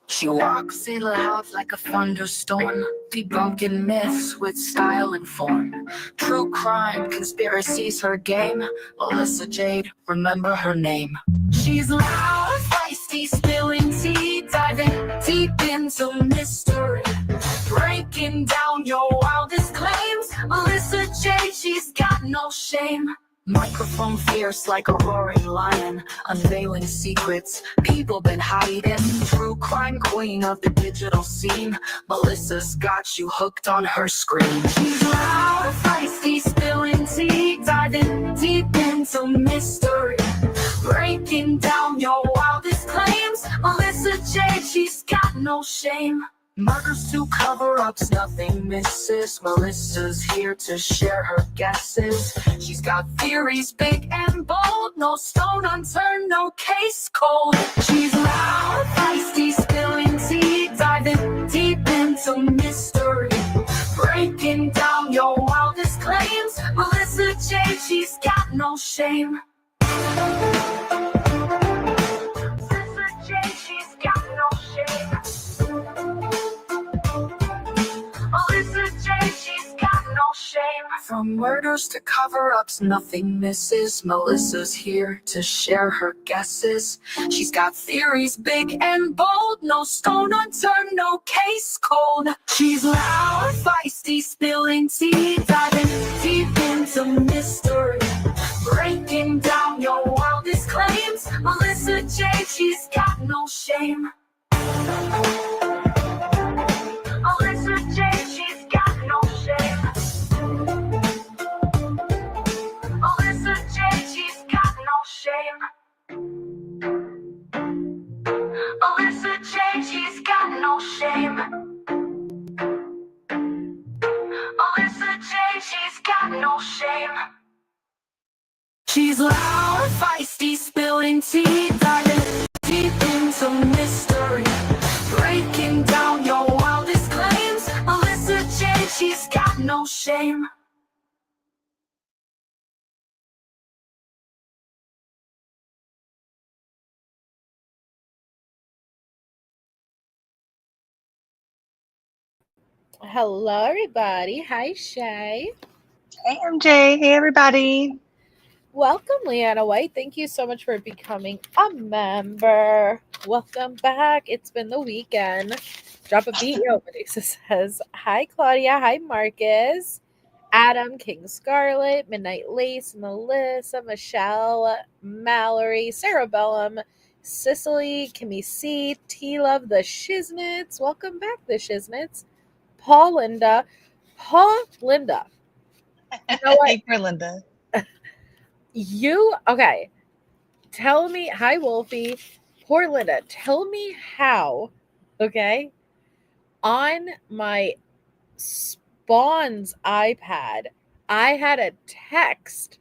She walks in loud like a thunderstorm, debunking myths with style and form. True crime, conspiracies, her game. Melissa Jade, remember her name. She's loud, feisty, spilling tea, diving deep into mystery, breaking down your wildest claims. Melissa Jade, she's got no shame. Microphone fierce like a roaring lion, unveiling secrets people been hiding. True crime queen of the digital scene, Melissa's got you hooked on her screen. She's loud, feisty, spilling tea, diving deep into mystery, breaking down your wildest claims. Melissa Jade, she's got no shame. Murders to cover-ups, nothing misses. Melissa's here to share her guesses. She's got theories big and bold, no stone unturned, no case cold. She's loud, feisty, spilling tea, diving deep into mystery, breaking down your wildest claims. Melissa Jade, she's got no shame. Melissa Jade, she's got no shame. Melissa Jade, she's got no shame. From murders to cover-ups, nothing misses. Melissa's here to share her guesses. She's got theories big and bold, no stone unturned, no case cold. She's loud, feisty, spilling tea, diving deep into mystery, breaking down your wildest claims. Melissa Jade, she's got no shame. Melissa Jade, she's got no shame. Melissa Jade, she's got no shame. Melissa Jade, she's got no shame. Melissa Jade, she's got no shame. She's loud, feisty, spilling tea, diving deep into mystery, breaking down your wildest claims. Melissa Jade, she's got no shame. Hello, everybody. Hi, Shay. Hey, MJ. Hey, everybody. Welcome, Leanna White. Thank you so much for becoming a member. Welcome back. It's been the weekend. Drop a beat, yo. Vanessa says, hi, Claudia. Hi, Marcus. Adam, King Scarlet, Midnight Lace, Melissa, Michelle, Mallory, Sarah Bellum, Cicely, Kimmy C, T-Love, the Shiznits. Welcome back, the Shiznits. Paul Linda. You know what? Hey, for Linda. Okay. Tell me, hi, Wolfie. Poor Linda. Tell me how, okay, on my Spawn's iPad, I had a text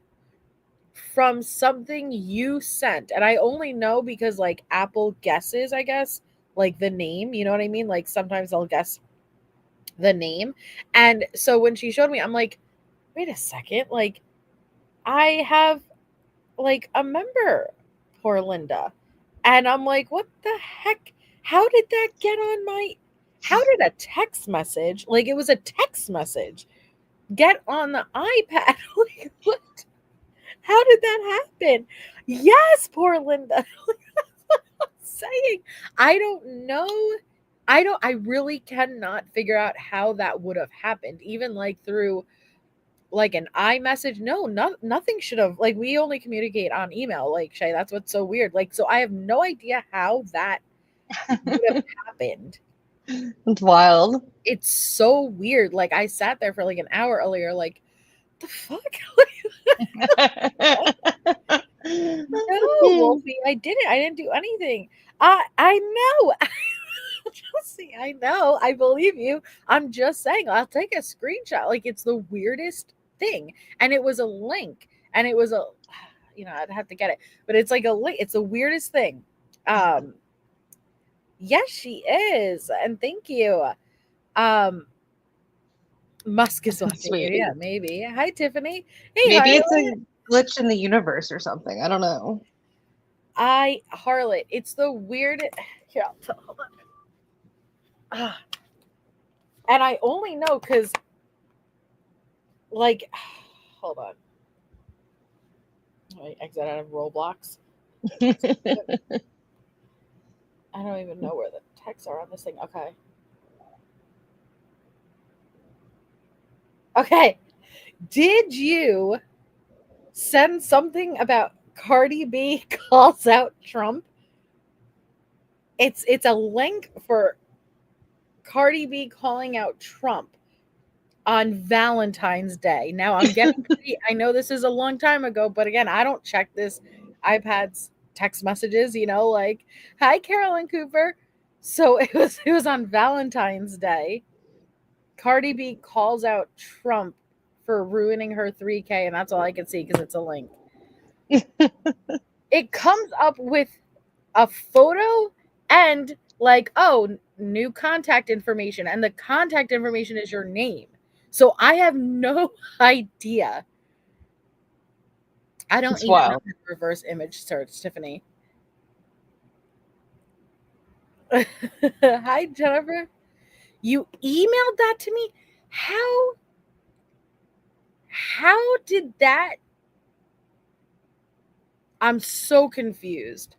from something you sent. And I only know because, like, Apple guesses, I guess, like the name. You know what I mean? Like, sometimes they'll guess the name. And so when she showed me, I'm like, wait a second. Like, I have like a member, poor Linda. And I'm like, what the heck? How did that get on how did a text message, like it was a text message, get on the iPad? Like, what? How did that happen? Yes, poor Linda. I'm saying, I don't know. I really cannot figure out how that would have happened, even like through like an iMessage. Nothing should have, like, we only communicate on email, like, Shay, that's what's so weird. Like, so I have no idea how that would have happened. It's wild. It's so weird. Like, I sat there for like an hour earlier, like, the fuck? No, Wolfie, I didn't do anything. I know. See, I know. I believe you. I'm just saying, I'll take a screenshot. Like, it's the weirdest thing. And it was a link. And it was I'd have to get it. But it's like a link. It's the weirdest thing. Yes, she is. And thank you. Musk is watching you. Yeah, maybe. Hi, Tiffany. Hey, maybe Harlot. It's a glitch in the universe or something. I don't know. Harlot, it's the weird. Here, hold on. And I only know because, like, hold on. Let me exit out of Roblox. I don't even know where the texts are on this thing. Okay. Okay. Did you send something about Cardi B calls out Trump? It's a link for Cardi B calling out Trump on Valentine's Day. Now I'm getting I know this is a long time ago, but again, I don't check this iPad's text messages, like, hi Carolyn Cooper. So it was on Valentine's Day. Cardi B calls out Trump for ruining her 3K, and that's all I can see because it's a link. It comes up with a photo and like, oh, new contact information, and the contact information is your name. So I have no idea. I don't It's even know wild. how to reverse image search, Tiffany. Hi, Jennifer. You emailed that to me? How did that? I'm so confused.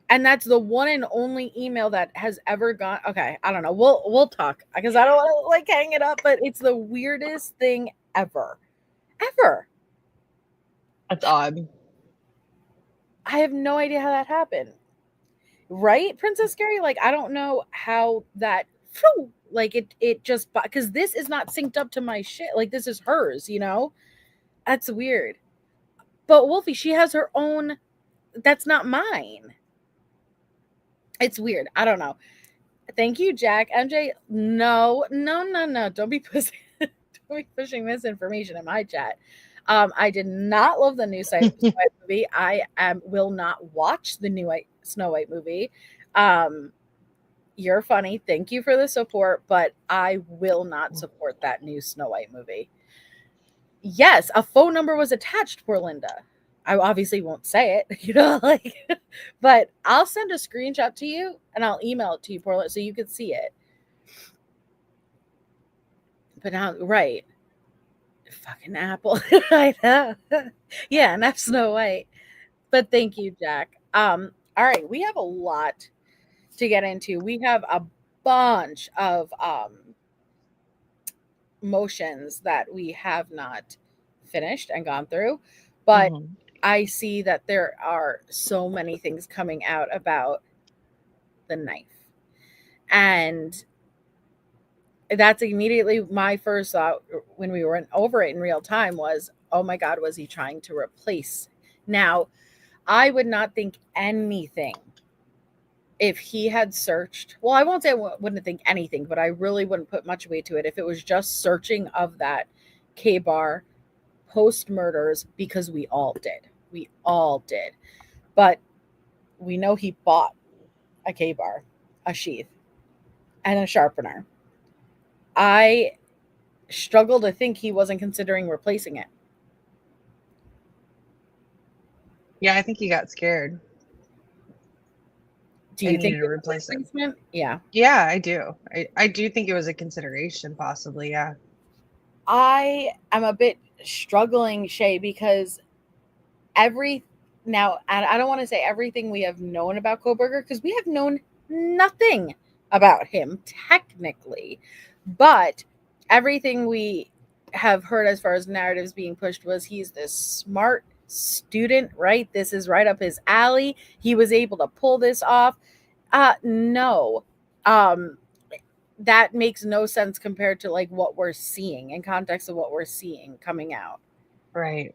And that's the one and only email that has ever gone. Okay, I don't know. We'll talk because I don't want to like hang it up, but it's the weirdest thing ever. Ever. That's odd. I have no idea how that happened. Right, Princess Scary? Like, I don't know how that like it just because this is not synced up to my shit. Like, this is hers, That's weird. But Wolfie, she has her own. That's not mine. It's weird. I don't know. Thank you, Jack. MJ, no. Don't be pushing misinformation in my chat. I did not love the new Snow White movie. I will not watch the new Snow White movie. You're funny. Thank you for the support, but I will not support that new Snow White movie. Yes, a phone number was attached, poor Linda. I obviously won't say it, but I'll send a screenshot to you and I'll email it to you, Portland, so you can see it. But now, right. Fucking Apple. I know. Yeah, and that's Snow White. But thank you, Jack. All right, we have a lot to get into. We have a bunch of motions that we have not finished and gone through, but I see that there are so many things coming out about the knife, and that's immediately my first thought when we went over it in real time was, oh my God, was he trying to replace? Now, I would not think anything if he had searched. Well, I won't say I wouldn't think anything, but I really wouldn't put much weight to it if it was just searching of that K-bar post murders, because we all did. We all did. But we know he bought a K-bar, a sheath, and a sharpener. I struggle to think he wasn't considering replacing it. Yeah, I think he got scared. Do you think to replace it? Yeah. Yeah, I do. I do think it was a consideration, possibly. Yeah. I am a bit struggling, Shay, because now, I don't want to say everything we have known about Kohberger, because we have known nothing about him technically, but everything we have heard as far as narratives being pushed was he's this smart student, right? This is right up his alley. He was able to pull this off. No. That makes no sense compared to like what we're seeing in context of what we're seeing coming out. Right.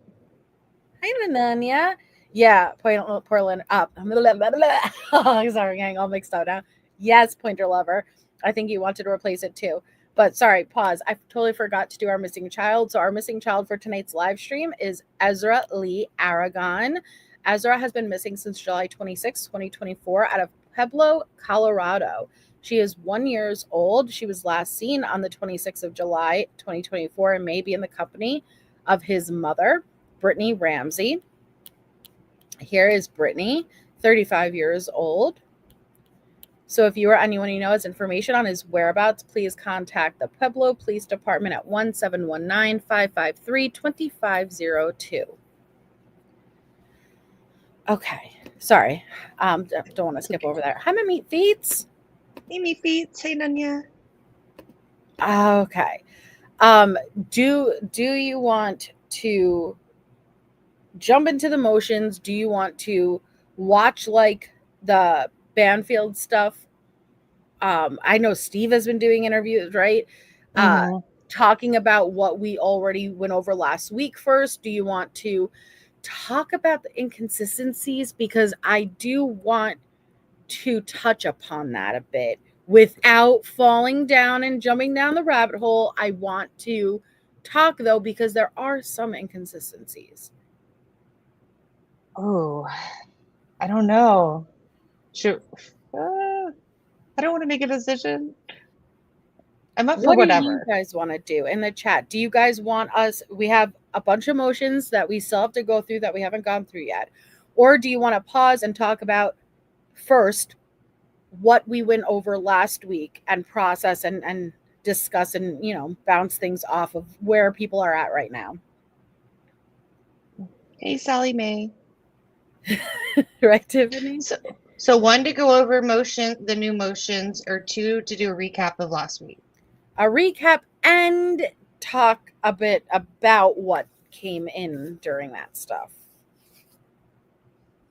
Hi, Nananya. Yeah, Portland up. Sorry, getting all mixed up now. Yes, Pointer Lover. I think you wanted to replace it too. But sorry, pause. I totally forgot to do our missing child. So our missing child for tonight's live stream is Ezra Lee Aragon. Ezra has been missing since July 26, 2024 out of Pueblo, Colorado. She is 1 year old. She was last seen on the 26th of July, 2024, and may be in the company of his mother, Brittany Ramsey. Here is Brittany, 35 years old. So if you or anyone you know has information on his whereabouts, please contact the Pueblo Police Department at 1-719-553-2502. Okay. Sorry. Don't want to skip over there. Hi, my meat feeds. Hey, me feet. Say Nunya. Okay. Do you want to jump into the motions? Do you want to watch like the Banfield stuff? I know Steve has been doing interviews, right? Talking about what we already went over last week first. Do you want to talk about the inconsistencies? Because I do want to touch upon that a bit without falling down and jumping down the rabbit hole. I want to talk though, because there are some inconsistencies. Oh, I don't know. I don't want to make a decision. I'm up for What do whatever. you guys want to do in the chat? Do you guys want us? We have a bunch of motions that we still have to go through that we haven't gone through yet. Or do you want to pause and talk about first what we went over last week and process and discuss and, you know, bounce things off of where people are at right now? Hey, Sally Mae. Right, Tiffany? So one, to go over the new motions, or two, to do a recap of last week. A recap and talk a bit about what came in during that stuff.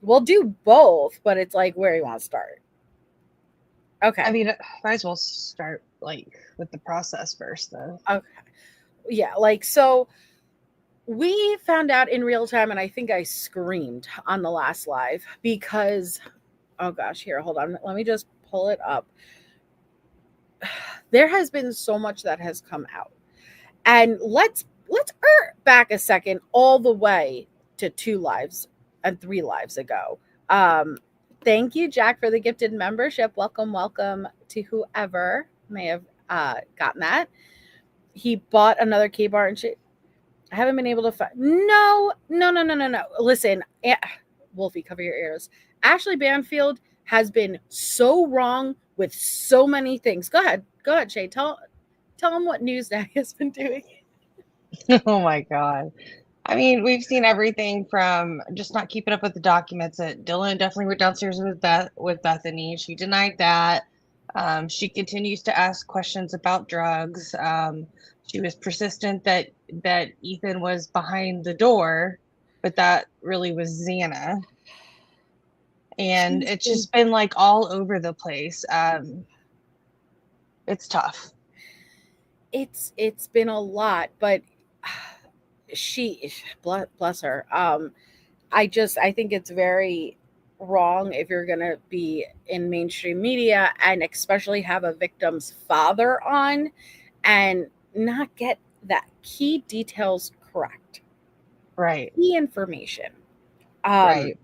We'll do both, but it's like where you want to start. Okay. I mean, might as well start like with the process first, though. Okay. Yeah, like, so we found out in real time, and I think I screamed on the last live because, oh gosh, here, hold on. Let me just pull it up. There has been so much that has come out. And let's back a second all the way to 2 lives and 3 lives ago. Thank you, Jack, for the gifted membership. Welcome to whoever may have gotten that. He bought another K-bar and shit. I haven't been able to find. No. Listen, Wolfie, cover your ears. Ashley Banfield has been so wrong with so many things. Go ahead, Shay. Tell him what news that he has been doing. Oh my God. I mean, we've seen everything from just not keeping up with the documents. That Dylan definitely went downstairs with Bethany. She denied that. She continues to ask questions about drugs. She was persistent that Ethan was behind the door, but that really was Xana. And it's just been like all over the place. It's tough. It's been a lot, but she, bless her. I think it's very wrong if you're going to be in mainstream media and especially have a victim's father on and not get that key details correct. Right. Key information. Right.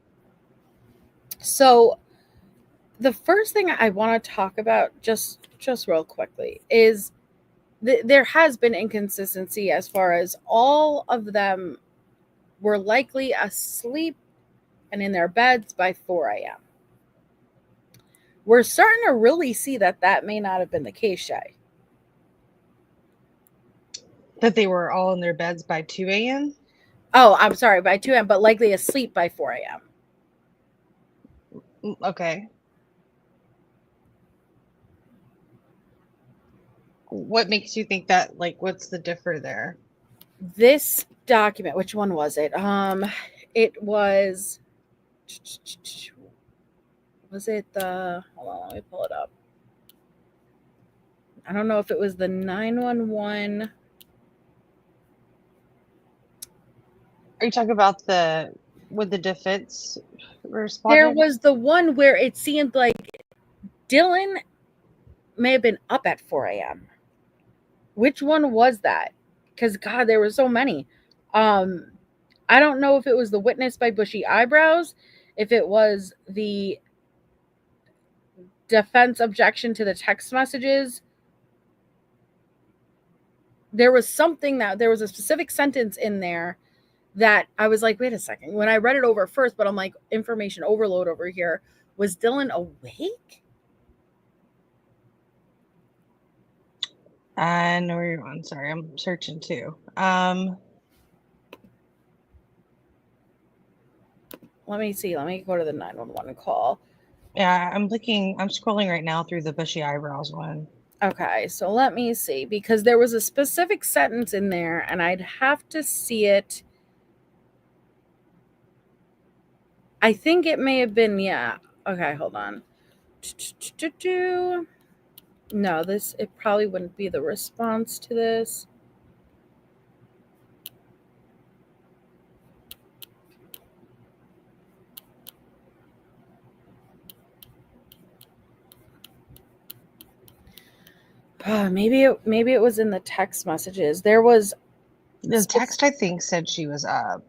So the first thing I want to talk about just real quickly is there has been inconsistency as far as all of them were likely asleep and in their beds by 4 a.m. We're starting to really see that may not have been the case, Shay. That they were all in their beds by 2 a.m.? Oh, I'm sorry, by 2 a.m., but likely asleep by 4 a.m. Okay. What makes you think that? Like, what's the differ there? This document, which one was it? It was it the, hold on, let me pull it up. I don't know if it was the 911. Are you talking about with the defense responded? There was the one where it seemed like Dylan may have been up at 4 a.m. Which one was that? Because, God, there were so many. I don't know if it was the witness by bushy eyebrows, if it was the defense objection to the text messages. There was something there was a specific sentence in there that I was like, wait a second. When I read it over first, but I'm like, information overload over here. Was Dylan awake? I know where you're on. Sorry, I'm searching too. Let me see. Let me go to the 911 call. Yeah, I'm scrolling right now through the bushy eyebrows one. Okay, so let me see, because there was a specific sentence in there and I'd have to see it. I think it may have been, yeah. Okay, hold on. No, it probably wouldn't be the response to this. Maybe it was in the text messages. There was the text, I think, said she was up.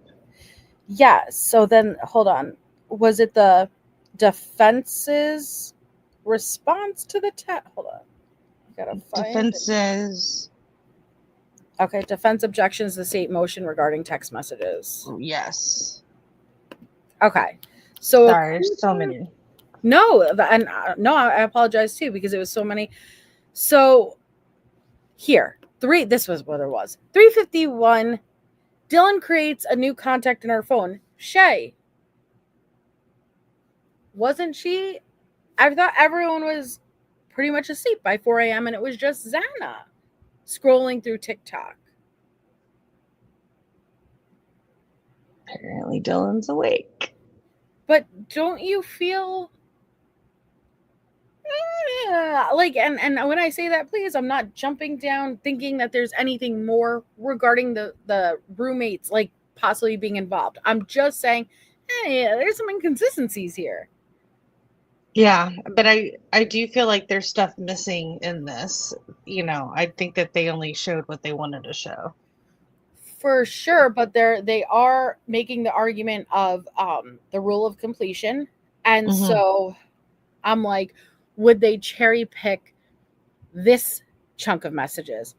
Yeah. So then, hold on. Was it the defense's response to the text? Hold on. I gotta find Defenses. Okay. Defense objections to state motion regarding text messages. Yes. Okay. So sorry, there's so many. No, and no, I apologize too because it was so many. So here, this was what it was. 351. Dylan creates a new contact in her phone. Shay. Wasn't she? I thought everyone was pretty much asleep by 4 a.m. and it was just Xana scrolling through TikTok. Apparently Dylan's awake. But don't you feel like, and when I say that, please, I'm not jumping down thinking that there's anything more regarding the roommates like possibly being involved. I'm just saying, hey, there's some inconsistencies here. Yeah, but I do feel like there's stuff missing in this. I think that they only showed what they wanted to show. For sure, but they are making the argument of the rule of completion. And so I'm like, would they cherry pick this chunk of messages?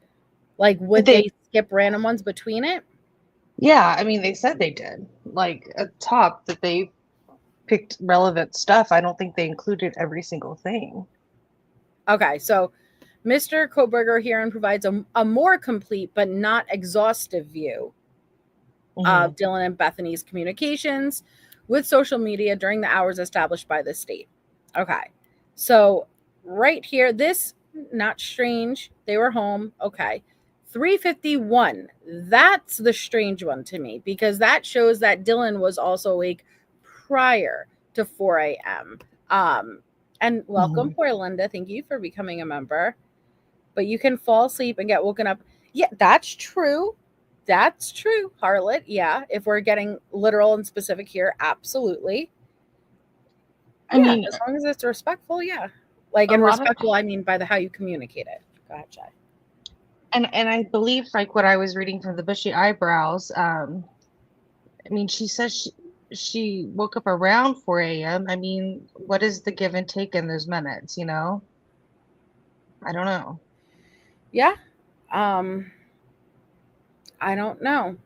Like, would they skip random ones between it? Yeah, I mean, they said they did. Like, at top that they picked relevant stuff. I don't think they included every single thing. Okay, so Mr. Kohberger herein provides a more complete but not exhaustive view of Dylan and Bethany's communications with social media during the hours established by the state. Okay, so right here, this, not strange. They were home. Okay. 351. That's the strange one to me because that shows that Dylan was also awake prior to 4 a.m. And welcome, poor Linda. Thank you for becoming a member. But you can fall asleep and get woken up. Yeah, that's true. That's true, Harlot. Yeah, if we're getting literal and specific here, absolutely. I mean, as long as it's respectful, yeah. Like, and respectful, I mean by how you communicate it. Go ahead, Shay. And I believe, like what I was reading from the bushy eyebrows, I mean, she says she woke up around 4 a.m. I mean, what is the give and take in those minutes, I don't know. Yeah. I don't know.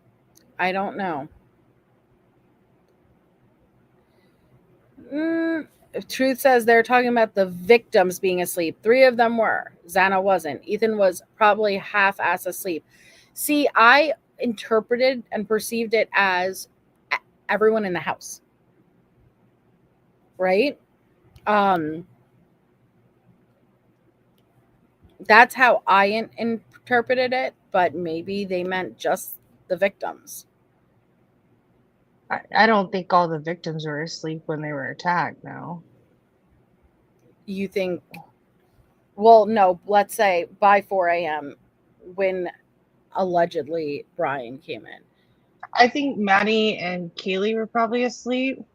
Truth says they're talking about the victims being asleep. 3 of them were. Xana wasn't. Ethan was probably half-ass asleep. See, I interpreted and perceived it as everyone in the house. Right? That's how I interpreted it, but maybe they meant just the victims. I don't think all the victims were asleep when they were attacked, no. You think, well, no, let's say by 4 a.m. when allegedly Bryan came in. I think Maddie and Kaylee were probably asleep.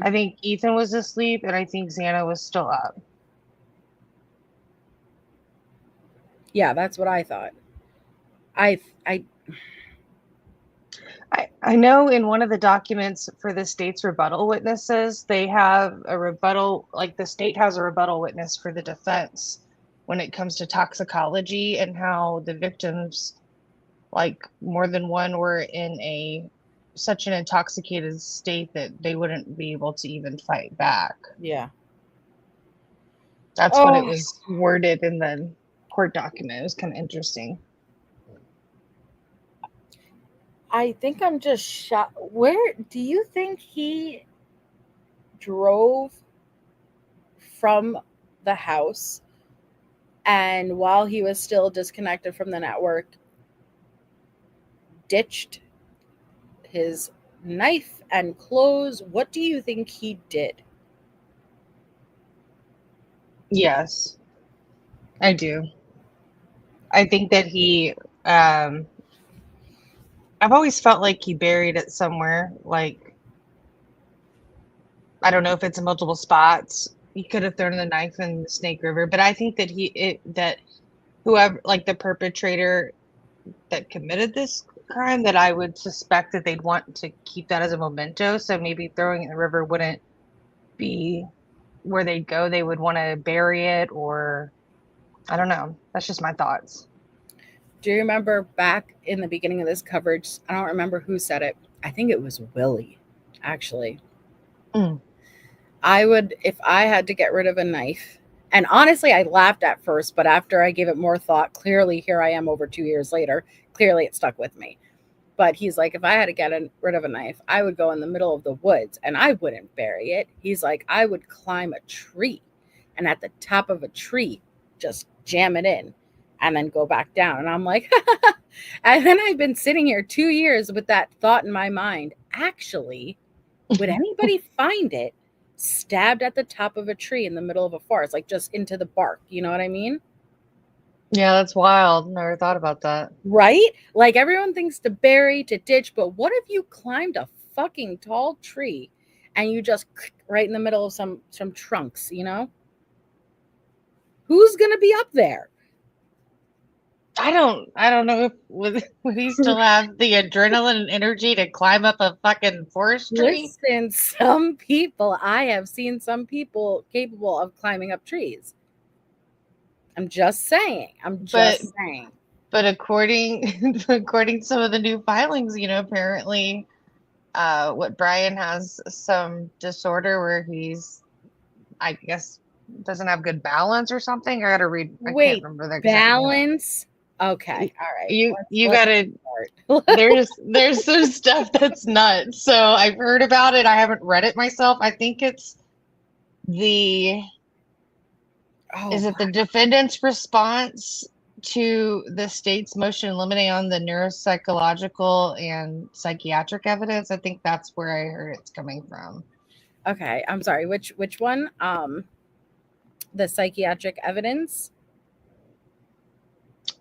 I think Ethan was asleep, and I think Xana was still up. Yeah, that's what I thought. I know in one of the documents for the state's rebuttal witnesses, they have a rebuttal, like the state has a rebuttal witness for the defense when it comes to toxicology and how the victims, like more than one, were in such an intoxicated state that they wouldn't be able to even fight back. Yeah. That's what it was worded in the court document. It was kind of interesting. I think I'm just shocked. Where do you think he drove from the house, and while he was still disconnected from the network, ditched his knife and clothes? What do you think he did? Yes, I do. I think that he, I've always felt like he buried it somewhere. Like, I don't know if it's in multiple spots. He could have thrown the knife in the Snake River, but I think that that whoever, like the perpetrator that committed this crime, that I would suspect that they'd want to keep that as a memento. So maybe throwing it in the river wouldn't be where they'd go. They would want to bury it, or I don't know. That's just my thoughts. Do you remember back in the beginning of this coverage? I don't remember who said it. I think it was Willie, actually. I would, if I had to get rid of a knife, and honestly, I laughed at first, but after I gave it more thought, clearly here I am over 2 years later, clearly it stuck with me. But he's like, if I had to get rid of a knife, I would go in the middle of the woods and I wouldn't bury it. He's like, I would climb a tree and at the top of a tree, just jam it in and then go back down. And I'm like, and then I've been sitting here 2 years with that thought in my mind. Actually, would anybody find it stabbed at the top of a tree in the middle of a forest, like just into the bark? You know what I mean? Yeah, that's wild. Never thought about that. Right? Like everyone thinks to bury, to ditch, but what if you climbed a fucking tall tree and you just right in the middle of some trunks, you know? Who's going to be up there? I don't know if would he still have the adrenaline and energy to climb up a fucking forest tree? Listen, some people, I have seen some people capable of climbing up trees. I'm just saying. But according to some of the new filings, you know, apparently what Bryan has some disorder where he's, I guess, doesn't have good balance or something. I gotta read. I can't remember the balance. Okay, all right. You gotta. There's some stuff that's nuts. So I've heard about it. I haven't read it myself. I think it's the. Is it the defendant's response to the state's motion in limine on the neuropsychological and psychiatric evidence? I think that's where I heard it's coming from. Okay, I'm sorry. Which one? The psychiatric evidence?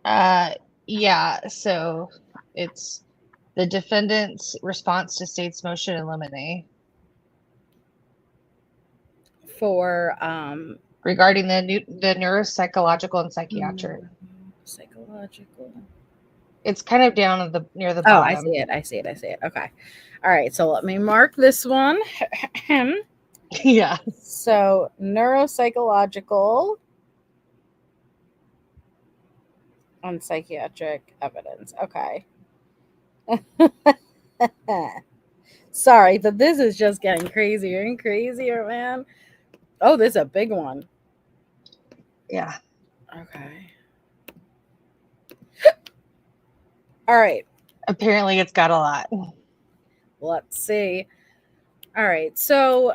Yeah, so it's the defendant's response to state's motion in limine for regarding the neuropsychological and psychiatric. Psychological. It's kind of down at near the bottom. Oh, I see it. Okay. All right, so let me mark this one. Yeah. So neuropsychological on psychiatric evidence. Okay. Sorry, but this is just getting crazier and crazier, man. Oh, this is a big one. Yeah. Okay. All right. Apparently it's got a lot. Let's see. All right. So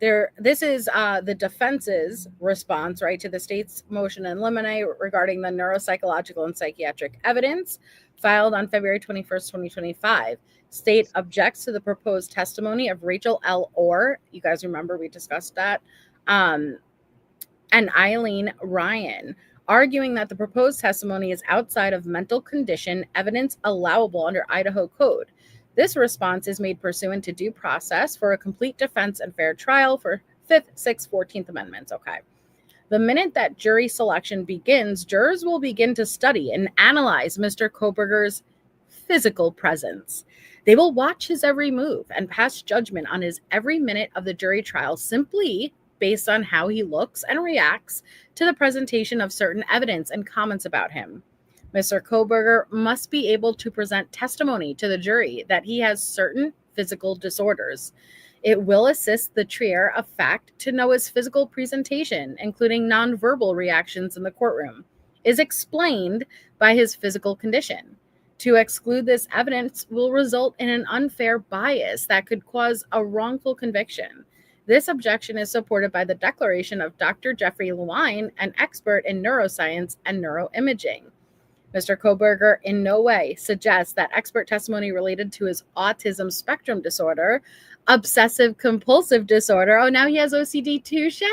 this is the defense's response, right, to the state's motion in limine regarding the neuropsychological and psychiatric evidence filed on February 21st, 2025. State objects to the proposed testimony of Rachel L. Orr. You guys remember we discussed that. And Eileen Ryan, arguing that the proposed testimony is outside of mental condition evidence allowable under Idaho Code. This response is made pursuant to due process for a complete defense and fair trial for 5th, 6th, 14th Amendments. Okay. The minute that jury selection begins, jurors will begin to study and analyze Mr. Kohberger's physical presence. They will watch his every move and pass judgment on his every minute of the jury trial simply based on how he looks and reacts to the presentation of certain evidence and comments about him. Mr. Kohberger must be able to present testimony to the jury that he has certain physical disorders. It will assist the trier of fact to know his physical presentation, including nonverbal reactions in the courtroom, is explained by his physical condition. To exclude this evidence will result in an unfair bias that could cause a wrongful conviction. This objection is supported by the declaration of Dr. Jeffrey Lewine, an expert in neuroscience and neuroimaging. Mr. Kohberger in no way suggests that expert testimony related to his autism spectrum disorder, obsessive compulsive disorder. Oh, now he has OCD too, Shay?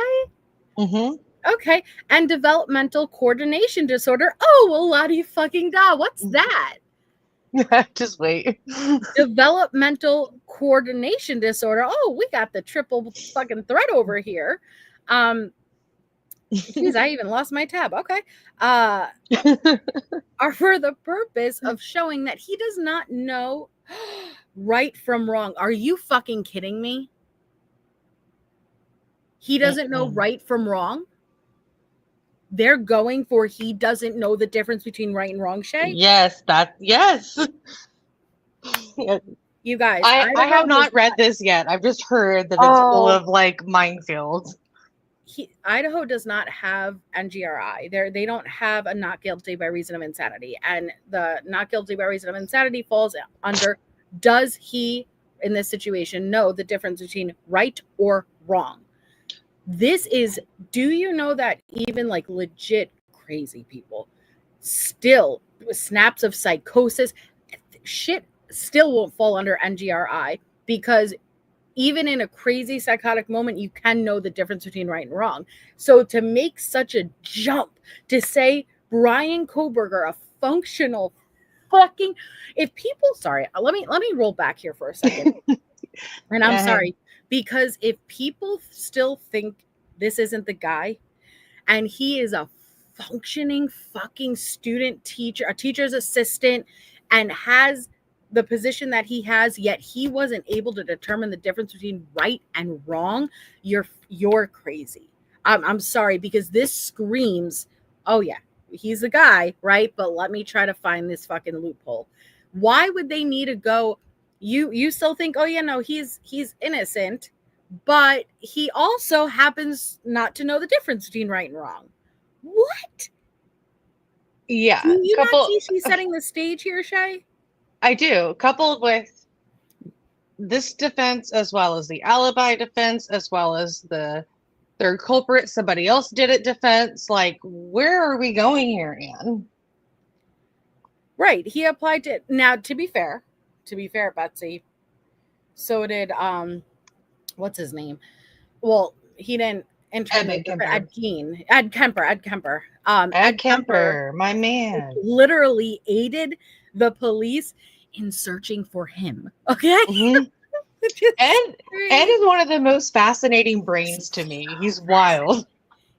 Mm-hmm. Okay. And developmental coordination disorder. Oh, well, la fucking da. What's that? Just wait. Developmental coordination disorder. Oh, we got the triple fucking threat over here. Geez, I even lost my tab. Okay. Are for the purpose of showing that he does not know right from wrong. Are you fucking kidding me? He doesn't know right from wrong? They're going for he doesn't know the difference between right and wrong, Shay? Yes. You guys. I have not read this yet. I've just heard that it's full of like minefields. Idaho does not have NGRI. They don't have a not guilty by reason of insanity. And the not guilty by reason of insanity falls under, does he, in this situation, know the difference between right or wrong? This is, do you know that even like legit crazy people still, snaps of psychosis, shit still won't fall under NGRI, because even in a crazy psychotic moment, you can know the difference between right and wrong. So to make such a jump to say Bryan Kohberger, a functional fucking, if people, sorry, let me roll back here for a second. And I'm sorry, because if people still think this isn't the guy, and he is a functioning fucking student teacher, a teacher's assistant, and has the position that he has, yet he wasn't able to determine the difference between right and wrong, you're crazy. I'm sorry, because this screams, oh yeah, he's the guy, right? But let me try to find this fucking loophole. Why would they need to go, you still think, oh yeah, no, he's innocent, but he also happens not to know the difference between right and wrong. What? Yeah. Do you not see she's setting the stage here, Shay? I do. Coupled with this defense, as well as the alibi defense, as well as the third culprit, somebody else did it defense. Like, where are we going here, Anne? Right. He applied to, now to be fair, Betsy, so did what's his name? Well, he didn't enter Ed Kemper. Ed Kemper, my man, literally aided the police in searching for him. Okay. Mm-hmm. Ed is one of the most fascinating brains to me. He's wild.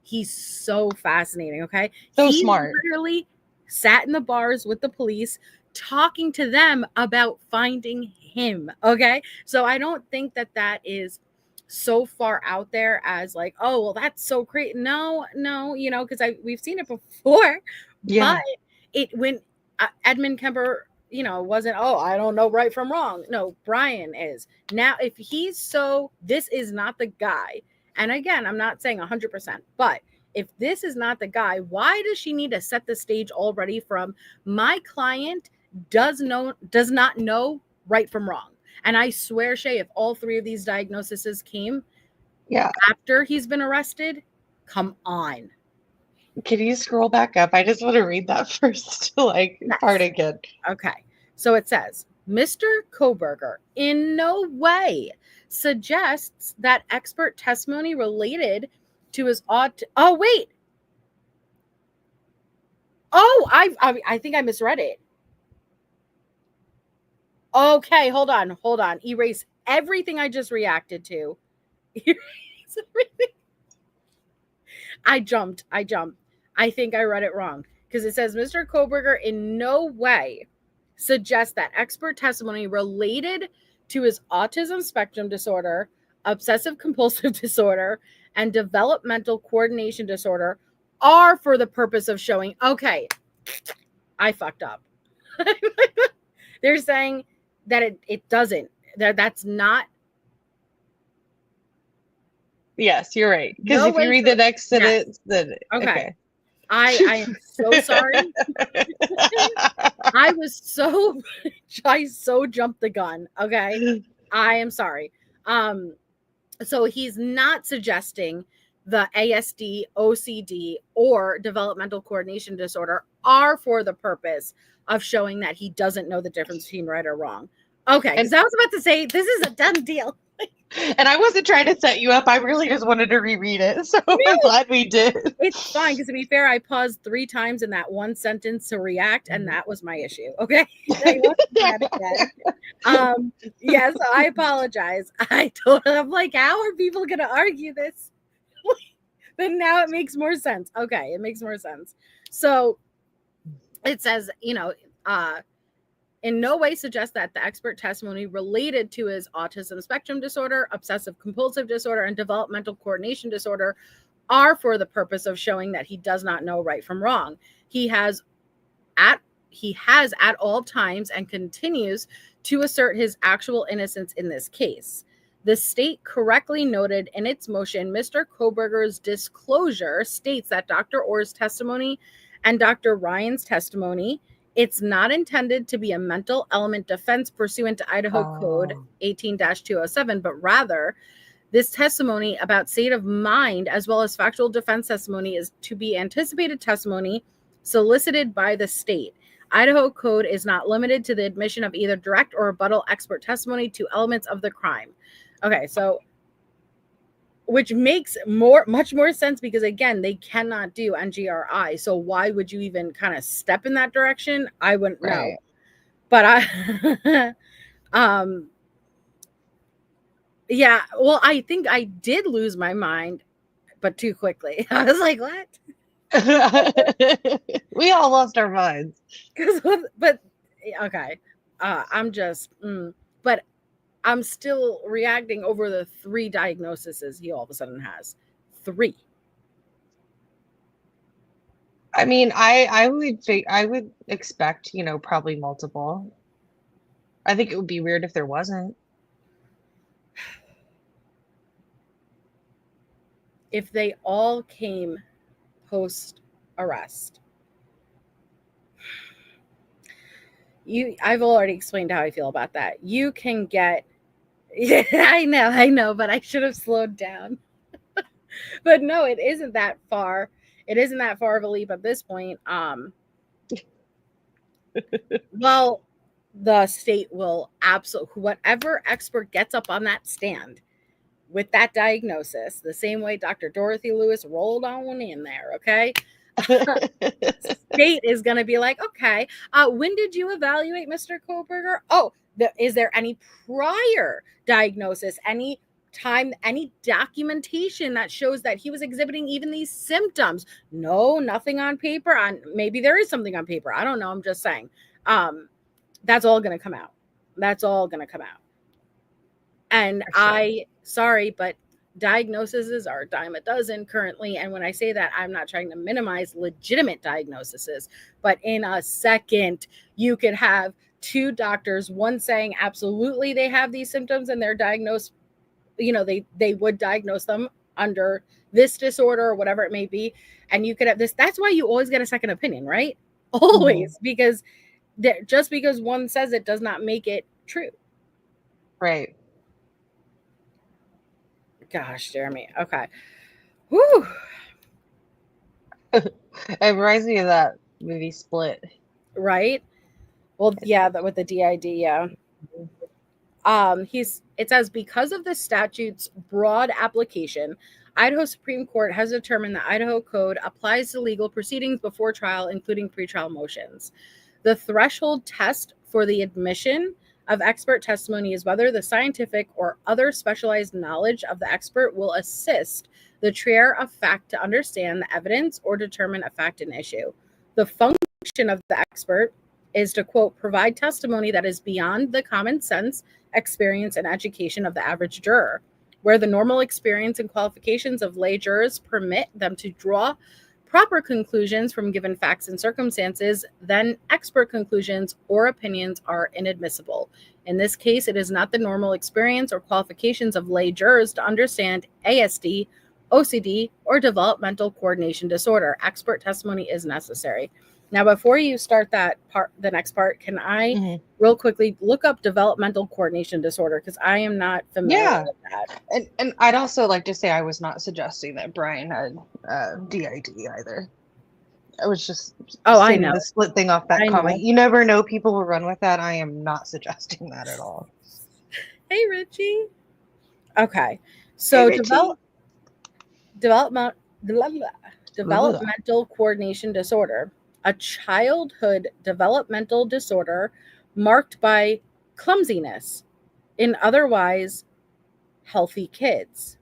He's so fascinating. Okay. So smart. Literally sat in the bars with the police talking to them about finding him. Okay. So I don't think that is so far out there as like, oh, well, that's so great. No, you know, because we've seen it before. Yeah. But when Edmund Kemper, you know, wasn't, oh, I don't know right from wrong. No, Bryan is. Now, if he's this is not the guy. And again, I'm not saying 100%, but if this is not the guy, why does she need to set the stage already from my client does not know right from wrong? And I swear, Shay, if all three of these diagnoses came after he's been arrested, come on. Can you scroll back up? I just want to read that first, part again. Okay. So it says, Mr. Kohberger in no way suggests that expert testimony related to his Oh, wait. Oh, I think I misread it. Okay, hold on. Erase everything I just reacted to. Erase everything. I jumped. I think I read it wrong, because it says Mr. Kohberger in no way suggests that expert testimony related to his autism spectrum disorder, obsessive compulsive disorder, and developmental coordination disorder are for the purpose of showing, okay, I fucked up. They're saying that it doesn't, that's not Yes, you're right. Because No if you way read to- the next sentence, then Okay. I am so sorry. I so jumped the gun. Okay. I am sorry. So he's not suggesting the ASD, OCD, or developmental coordination disorder are for the purpose of showing that he doesn't know the difference between right or wrong. Okay, because I was about to say this is a done deal. And I wasn't trying to set you up. I really just wanted to reread it. So I'm glad we did. It's fine, because to be fair, I paused 3 times in that one sentence to react, and that was my issue. Okay. Yes, I apologize. I'm like, how are people gonna argue this? But now it makes more sense. Okay, it makes more sense. So it says, in no way suggests that the expert testimony related to his autism spectrum disorder, obsessive compulsive disorder, and developmental coordination disorder are for the purpose of showing that he does not know right from wrong. He has at all times and continues to assert his actual innocence in this case. The state correctly noted in its motion, Mr. Kohberger's disclosure states that Dr. Orr's testimony and Dr. Ryan's testimony, it's not intended to be a mental element defense pursuant to Idaho Code 18-207, but rather this testimony about state of mind as well as factual defense testimony is to be anticipated testimony solicited by the state. Idaho Code is not limited to the admission of either direct or rebuttal expert testimony to elements of the crime. Okay, so which makes much more sense, because again, they cannot do NGRI. So why would you even kind of step in that direction? I wouldn't know. But yeah, well, I think I did lose my mind, but too quickly. I was like, what? We all lost our minds. But okay, I'm just, but I'm still reacting over the 3 diagnoses he all of a sudden has. 3. I mean, I would expect, probably multiple. I think it would be weird if there wasn't. If they all came post arrest. I've already explained how I feel about that. You can get, yeah, I know, but I should have slowed down. But no, it isn't that far. It isn't that far of a leap at this point. Well, the state will absolutely, whatever expert gets up on that stand with that diagnosis, the same way Dr. Dorothy Lewis rolled on in there, okay? State is going to be like, okay, when did you evaluate Mr. Kohberger? Oh, is there any prior diagnosis, any time, any documentation that shows that he was exhibiting even these symptoms? No, nothing on paper. Maybe there is something on paper. I don't know. I'm just saying. That's all going to come out. That's all going to come out. And sure. Sorry, but diagnoses are a dime a dozen currently. And when I say that, I'm not trying to minimize legitimate diagnoses, but in a second, you could have 2 doctors, one saying absolutely they have these symptoms and they're diagnosed, they would diagnose them under this disorder or whatever it may be. And you could have this. That's why you always get a second opinion, right? Always, because just because one says it does not make it true. Right. Gosh, Jeremy. Okay. Whew. It reminds me of that movie Split. Right? Well, yeah, with the DID, yeah. It says, because of the statute's broad application, Idaho Supreme Court has determined the Idaho Code applies to legal proceedings before trial, including pretrial motions. The threshold test for the admission of expert testimony is whether the scientific or other specialized knowledge of the expert will assist the trier of fact to understand the evidence or determine a fact and issue. The function of the expert is to, quote, provide testimony that is beyond the common sense, experience, and education of the average juror, where the normal experience and qualifications of lay jurors permit them to draw proper conclusions from given facts and circumstances, then expert conclusions or opinions are inadmissible. In this case, it is not the normal experience or qualifications of lay jurors to understand ASD, OCD, or developmental coordination disorder. Expert testimony is necessary. Now, before you start that part, the next part, can I real quickly look up developmental coordination disorder? Because I am not familiar with that. And I'd also like to say I was not suggesting that Bryan had DID either. I was just stating the split thing off that comment. You never know, people will run with that. I am not suggesting that at all. Hey, Richie. Okay. So hey, Richie. Developmental coordination disorder, a childhood developmental disorder marked by clumsiness in otherwise healthy kids.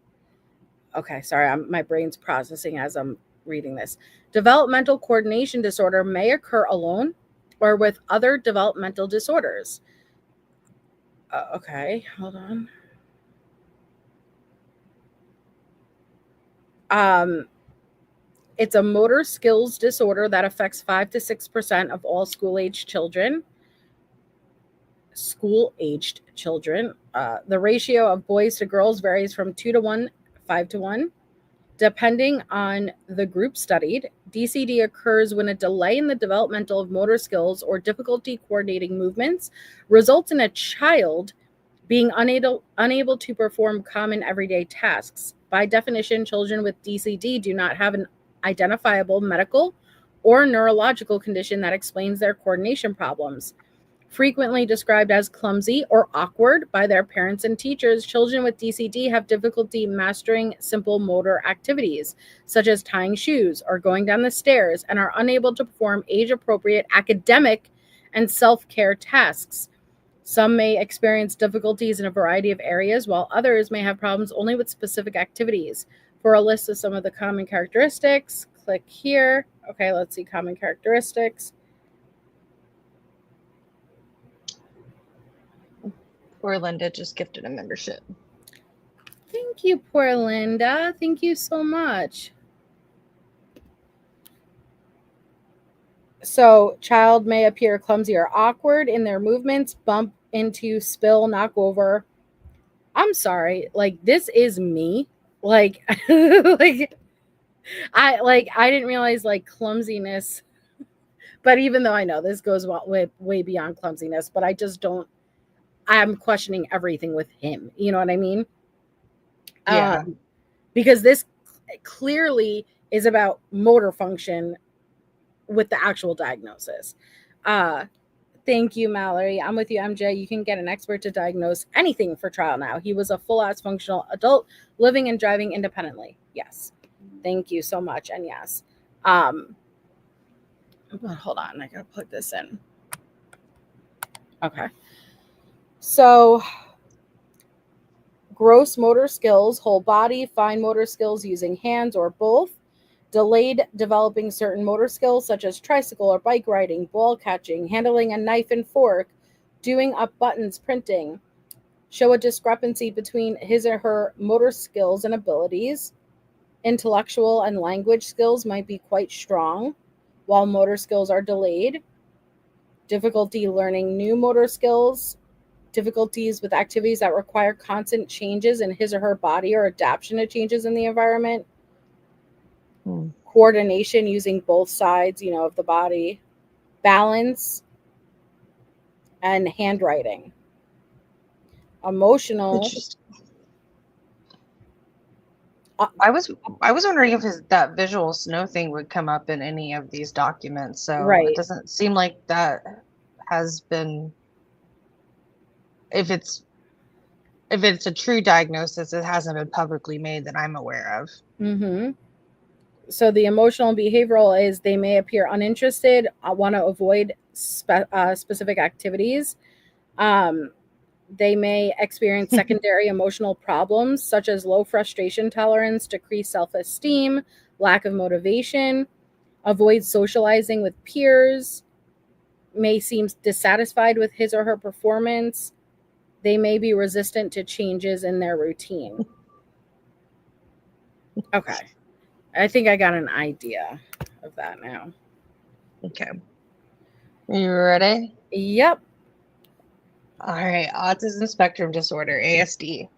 Okay, sorry, my brain's processing as I'm reading this. Developmental coordination disorder may occur alone or with other developmental disorders. Okay, hold on. It's a motor skills disorder that affects 5 to 6% of all school-aged children. The ratio of boys to girls varies from 2 to 1, 5 to 1. Depending on the group studied, DCD occurs when a delay in the developmental of motor skills or difficulty coordinating movements results in a child being unable to perform common everyday tasks. By definition, children with DCD do not have an identifiable medical or neurological condition that explains their coordination problems. Frequently described as clumsy or awkward by their parents and teachers, children with DCD have difficulty mastering simple motor activities, such as tying shoes or going down the stairs, and are unable to perform age-appropriate academic and self-care tasks. Some may experience difficulties in a variety of areas, while others may have problems only with specific activities. For a list of some of the common characteristics, click here. Okay, let's see common characteristics. Poor Linda just gifted a membership. Thank you, poor Linda. Thank you so much. So, child may appear clumsy or awkward in their movements, bump into, spill, knock over. I'm sorry, like this is me. Like, I didn't realize like clumsiness. But even though I know this goes way beyond clumsiness, but I just don't. I'm questioning everything with him. You know what I mean? Yeah. Because this clearly is about motor function with the actual diagnosis. Thank you, Mallory. I'm with you, MJ. You can get an expert to diagnose anything for trial now. He was a full-ass functional adult living and driving independently. Yes. Thank you so much. And yes. Hold on. I got to plug this in. Okay. So gross motor skills, whole body, fine motor skills using hands or both, delayed developing certain motor skills such as tricycle or bike riding, ball catching, handling a knife and fork, doing up buttons, printing, show a discrepancy between his or her motor skills and abilities. Intellectual and language skills might be quite strong, while motor skills are delayed. Difficulty learning new motor skills, difficulties with activities that require constant changes in his or her body or adaptation to changes in the environment. Coordination using both sides, of the body, balance, and handwriting. Emotional. I was wondering if that visual snow thing would come up in any of these documents. So It doesn't seem like that has been. If it's a true diagnosis, it hasn't been publicly made that I'm aware of. Mm-hmm. So the emotional and behavioral is they may appear uninterested, want to avoid specific activities. They may experience secondary emotional problems such as low frustration tolerance, decreased self-esteem, lack of motivation, avoid socializing with peers, may seem dissatisfied with his or her performance. They may be resistant to changes in their routine. Okay. I think I got an idea. of that now. Okay. Are you ready? Yep. All right. Autism spectrum disorder, ASD.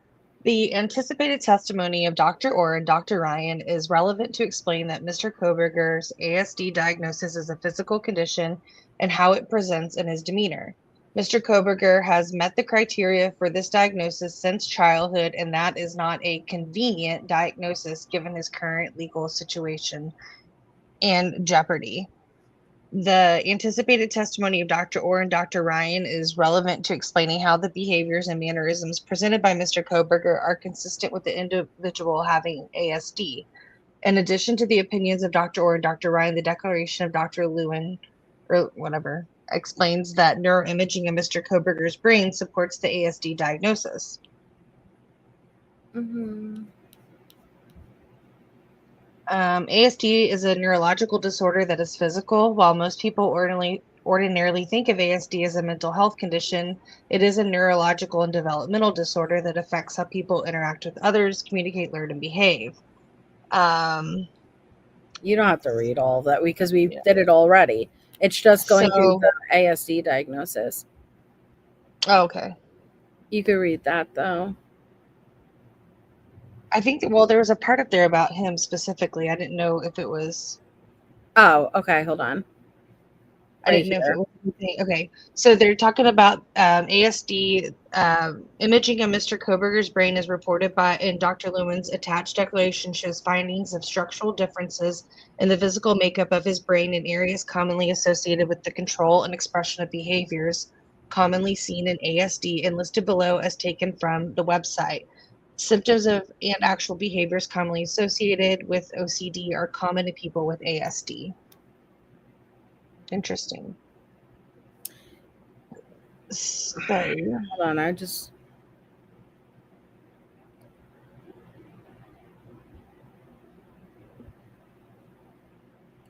The anticipated testimony of Dr. Orr and Dr. Ryan is relevant to explain that Mr. Kohberger's ASD diagnosis is a physical condition and how it presents in his demeanor. Mr. Kohberger has met the criteria for this diagnosis since childhood, and that is not a convenient diagnosis given his current legal situation and jeopardy. The anticipated testimony of Dr. Orr and Dr. Ryan is relevant to explaining how the behaviors and mannerisms presented by Mr. Kohberger are consistent with the individual having ASD. In addition to the opinions of Dr. Orr and Dr. Ryan, the declaration of Dr. Lewin, or whatever, explains that neuroimaging of Mr. Kohberger's brain supports the ASD diagnosis. Mm-hmm. ASD is a neurological disorder that is physical. While most people ordinarily think of ASD as a mental health condition, it is a neurological and developmental disorder that affects how people interact with others, communicate, learn, and behave. You don't have to read all of that because we did it already. It's just going through the ASD diagnosis. Oh, okay. You could read that, though. I think, well, there was a part up there about him specifically. I didn't know if it was. Oh, okay. Hold on. I didn't know if it was anything. Okay. So they're talking about ASD. Imaging of Mr. Kohberger's brain is reported in Dr. Lewin's attached declaration shows findings of structural differences in the physical makeup of his brain in areas commonly associated with the control and expression of behaviors commonly seen in ASD and listed below as taken from the website. Symptoms of and actual behaviors commonly associated with OCD are common to people with ASD. Interesting. So, hold on, I just.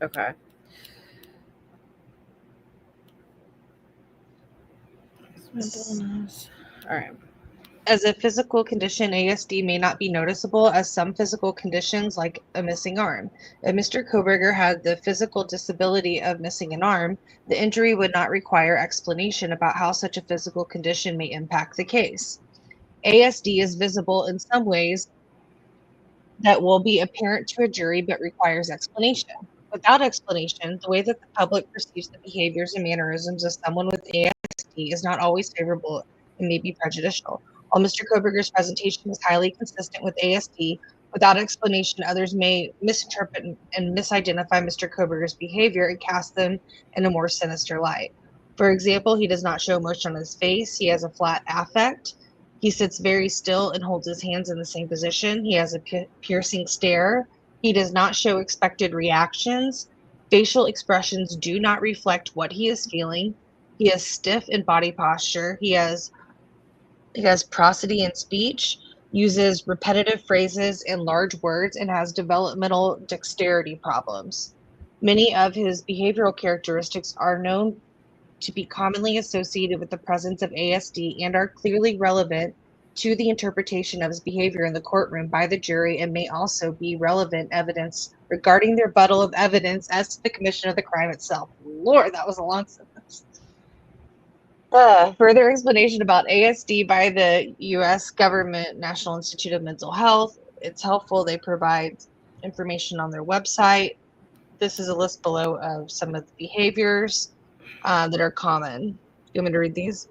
Okay. All right. As a physical condition, ASD may not be noticeable as some physical conditions like a missing arm. If Mr. Kohberger had the physical disability of missing an arm, the injury would not require explanation about how such a physical condition may impact the case. ASD is visible in some ways that will be apparent to a jury but requires explanation. Without explanation, the way that the public perceives the behaviors and mannerisms of someone with ASD is not always favorable and may be prejudicial. While Mr. Kohberger's presentation is highly consistent with ASD, without explanation, others may misinterpret and misidentify Mr. Kohberger's behavior and cast them in a more sinister light. For example, he does not show emotion on his face. He has a flat affect. He sits very still and holds his hands in the same position. He has a piercing stare. He does not show expected reactions. Facial expressions do not reflect what he is feeling. He is stiff in body posture. He has prosody in speech, uses repetitive phrases and large words, and has developmental dexterity problems. Many of his behavioral characteristics are known to be commonly associated with the presence of ASD and are clearly relevant to the interpretation of his behavior in the courtroom by the jury and may also be relevant evidence regarding their rebuttal of evidence as to the commission of the crime itself. Lord, that was a long sentence. Further explanation about ASD by the U.S. government National Institute of Mental Health. It's helpful. They provide information on their website. This is a list below of some of the behaviors that are common. You want me to read these?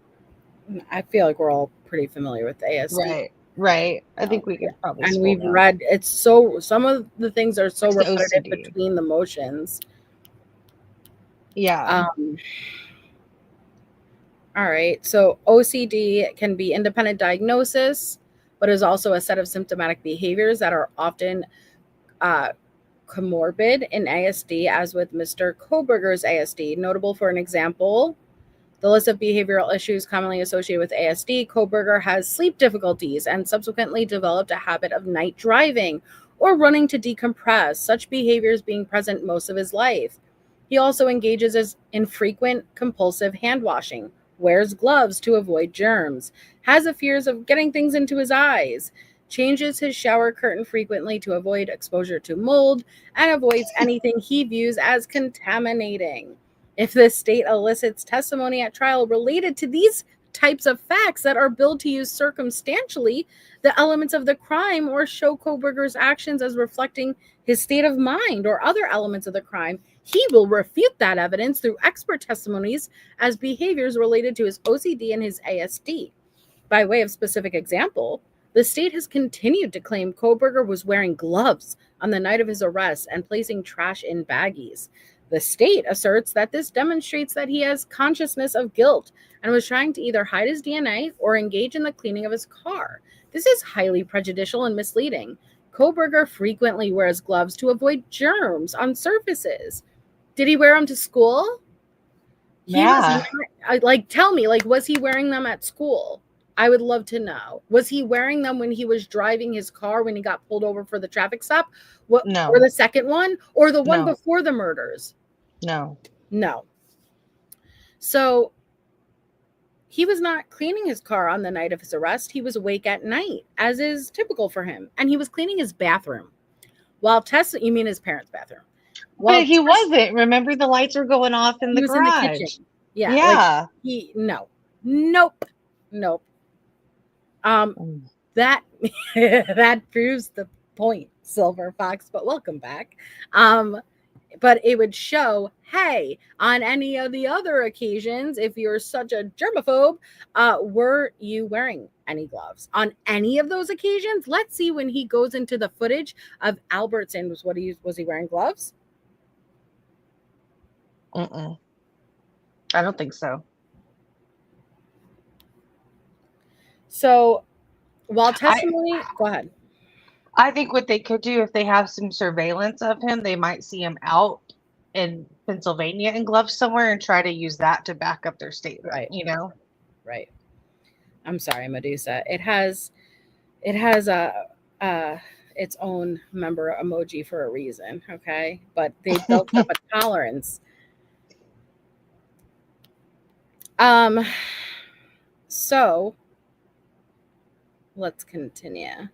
I feel like we're all pretty familiar with ASD. Right. I think we could probably. And we've read. It's so. Some of the things are so repetitive between the motions. Yeah. All right. So OCD can be independent diagnosis, but is also a set of symptomatic behaviors that are often comorbid in ASD, as with Mr. Kohberger's ASD. Notable for an example, the list of behavioral issues commonly associated with ASD, Kohberger has sleep difficulties and subsequently developed a habit of night driving or running to decompress, such behaviors being present most of his life. He also engages in frequent compulsive hand washing, wears gloves to avoid germs, has a fears of getting things into his eyes. changes his shower curtain frequently to avoid exposure to mold, and avoids anything he views as contaminating. If the state elicits testimony at trial related to these types of facts that are billed to use circumstantially the elements of the crime or show Kohberger's actions as reflecting his state of mind or other elements of the crime, he will refute that evidence through expert testimonies as behaviors related to his OCD and his ASD. By way of specific example, the state has continued to claim Kohberger was wearing gloves on the night of his arrest and placing trash in baggies. The state asserts that this demonstrates that he has consciousness of guilt and was trying to either hide his DNA or engage in the cleaning of his car. This is highly prejudicial and misleading. Kohberger frequently wears gloves to avoid germs on surfaces. Did he wear them to school? Yeah. Tell me, was he wearing them at school? I would love to know. Was he wearing them when he was driving his car when he got pulled over for the traffic stop? No. Or the second one? Or the one No. before the murders? No. So he was not cleaning his car on the night of his arrest. He was awake at night, as is typical for him. And he was cleaning his bathroom. You mean his parents' bathroom? But he wasn't. Remember, the lights were going off in the garage. In the kitchen. Yeah. Nope. That proves the point, Silver Fox, but welcome back. But it would show, hey, on any of the other occasions, if you're such a germaphobe, were you wearing any gloves? On any of those occasions? Let's see when he goes into the footage of Albertson. Was he wearing gloves? I don't think so. So while testimony, go ahead. I think what they could do if they have some surveillance of him, they might see him out in Pennsylvania in gloves somewhere and try to use that to back up their statement. Right. Right. I'm sorry, Medusa. It has its own member emoji for a reason. Okay, but they built up a tolerance. So let's continue.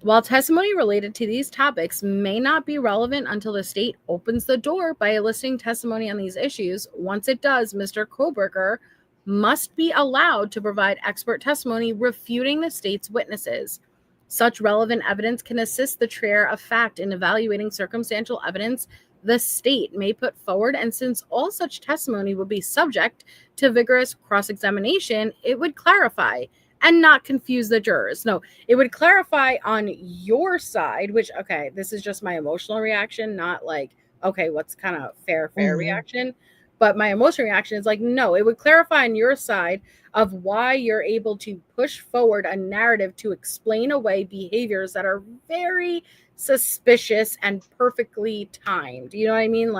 While testimony related to these topics may not be relevant until the state opens the door by eliciting testimony on these issues, once it does, Mr. Kohberger must be allowed to provide expert testimony refuting the state's witnesses. Such relevant evidence can assist the trier of fact in evaluating circumstantial evidence the state may put forward, and since all such testimony would be subject to vigorous cross-examination, it would clarify and not confuse the jurors. No, it would clarify on your side, which, okay, this is just my emotional reaction, not what's kind of fair reaction. But my emotional reaction is no, it would clarify on your side of why you're able to push forward a narrative to explain away behaviors that are very suspicious and perfectly timed. You know what I mean?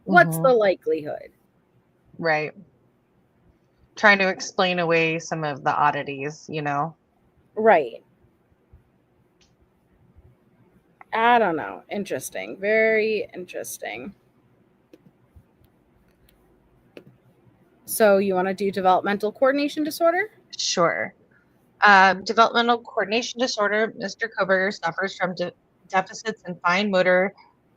What's the likelihood? Right. Trying to explain away some of the oddities, Right. I don't know. Interesting. Very interesting. So you want to do developmental coordination disorder? Sure. Developmental coordination disorder, Mr. Kohberger suffers from deficits in fine motor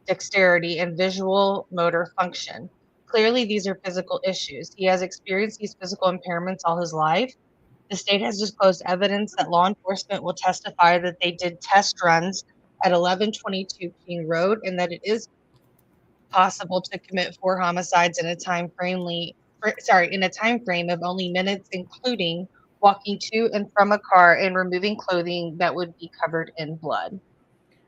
dexterity and visual motor function. Clearly, these are physical issues. He has experienced these physical impairments all his life. The state has disclosed evidence that law enforcement will testify that they did test runs at 1122 King Road and that it is possible to commit 4 homicides in a time frame of only minutes, including walking to and from a car and removing clothing that would be covered in blood.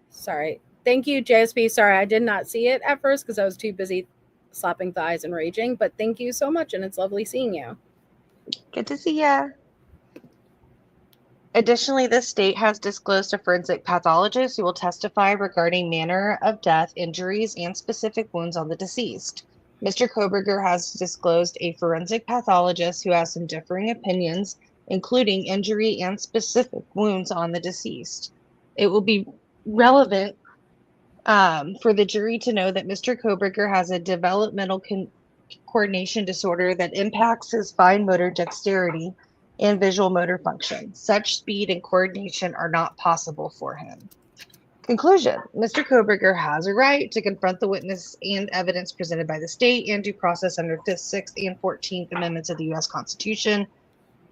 Sorry. Thank you, JSP. Sorry, I did not see it at first because I was too busy slapping thighs and raging, but thank you so much, and it's lovely seeing you. Good to see ya. Additionally, the state has disclosed a forensic pathologist who will testify regarding manner of death, injuries, and specific wounds on the deceased. Mr. Kohberger has disclosed a forensic pathologist who has some differing opinions, including injury and specific wounds on the deceased. It will be relevant for the jury to know that Mr. Kohberger has a developmental coordination disorder that impacts his fine motor dexterity and visual motor function. Such speed and coordination are not possible for him. Conclusion. Mr. Kohberger has a right to confront the witness and evidence presented by the state and due process under 5th, 6th, and 14th Amendments of the U.S. Constitution.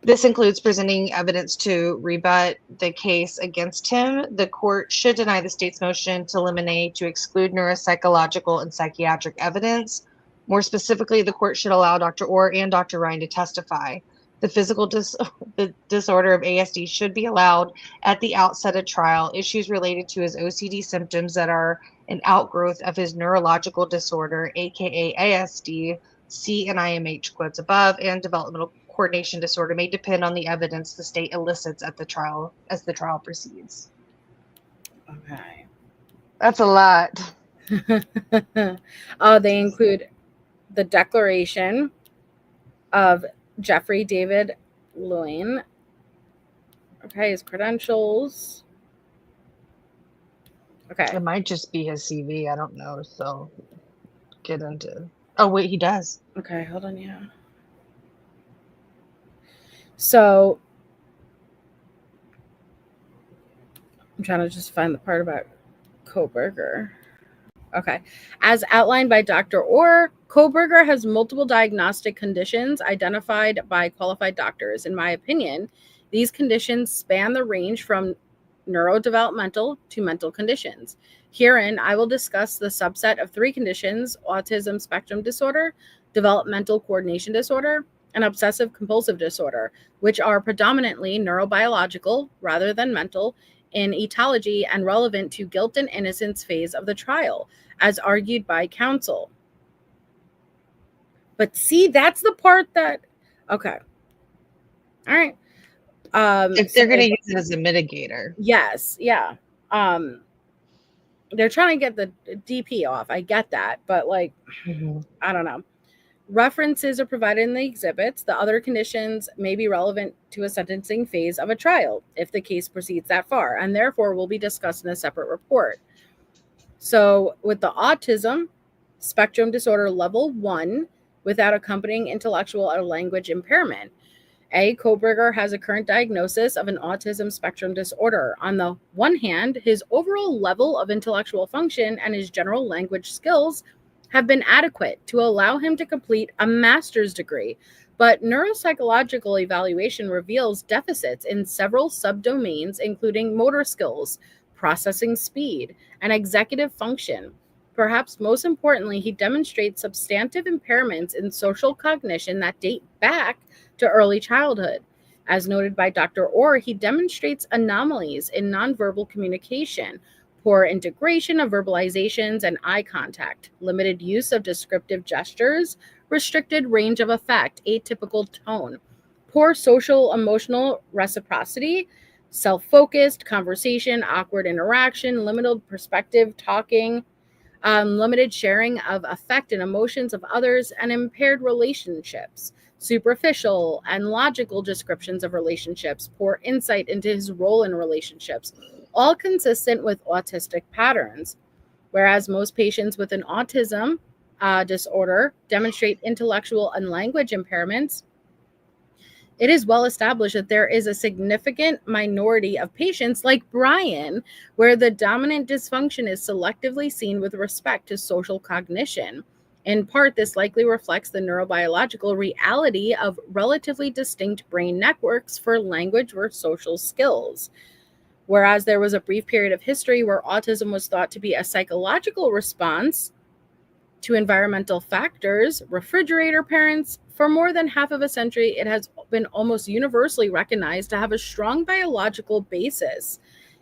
This includes presenting evidence to rebut the case against him. The court should deny the state's motion to eliminate to exclude neuropsychological and psychiatric evidence. More specifically, the court should allow Dr. Orr and Dr. Ryan to testify. The physical disorder of ASD should be allowed at the outset of trial. Issues related to his OCD symptoms that are an outgrowth of his neurological disorder, aka ASD, C and IMH quotes above, and developmental coordination disorder may depend on the evidence the state elicits at the trial as the trial proceeds. Okay. That's a lot. They include the declaration of Jeffrey David Lewin. Okay, his credentials. Okay. It might just be his CV. I don't know. So get into. Oh, wait, he does. Okay, hold on. Yeah. So I'm trying to just find the part about Kohberger. Okay. As outlined by Dr. Orr, Kohberger has multiple diagnostic conditions identified by qualified doctors. In my opinion, these conditions span the range from neurodevelopmental to mental conditions. Herein, I will discuss the subset of 3 conditions: autism spectrum disorder, developmental coordination disorder, and obsessive compulsive disorder, which are predominantly neurobiological rather than mental in etiology and relevant to guilt and innocence phase of the trial, as argued by counsel. But see, that's the part that, okay. All right. If they're going to use it as a mitigator. Yes. Yeah. They're trying to get the DP off. I get that. But like, I don't know. References are provided in the exhibits. The other conditions may be relevant to a sentencing phase of a trial if the case proceeds that far, and therefore will be discussed in a separate report. So with the autism spectrum disorder level 1 without accompanying intellectual or language impairment, Kohberger has a current diagnosis of an autism spectrum disorder. On the one hand, his overall level of intellectual function and his general language skills have been adequate to allow him to complete a master's degree, but neuropsychological evaluation reveals deficits in several subdomains, including motor skills, processing speed, and executive function. Perhaps most importantly, he demonstrates substantive impairments in social cognition that date back to early childhood. As noted by Dr. Orr, he demonstrates anomalies in nonverbal communication, poor integration of verbalizations and eye contact, limited use of descriptive gestures, restricted range of effect, atypical tone, poor social emotional reciprocity, self-focused conversation, awkward interaction, limited perspective talking, limited sharing of affect and emotions of others, and impaired relationships, superficial and logical descriptions of relationships, poor insight into his role in relationships, all consistent with autistic patterns. Whereas most patients with an autism disorder demonstrate intellectual and language impairments, it is well established that there is a significant minority of patients like Bryan, where the dominant dysfunction is selectively seen with respect to social cognition. In part, this likely reflects the neurobiological reality of relatively distinct brain networks for language or social skills. Whereas there was a brief period of history where autism was thought to be a psychological response to environmental factors, refrigerator parents, for more than half of a century, it has been almost universally recognized to have a strong biological basis.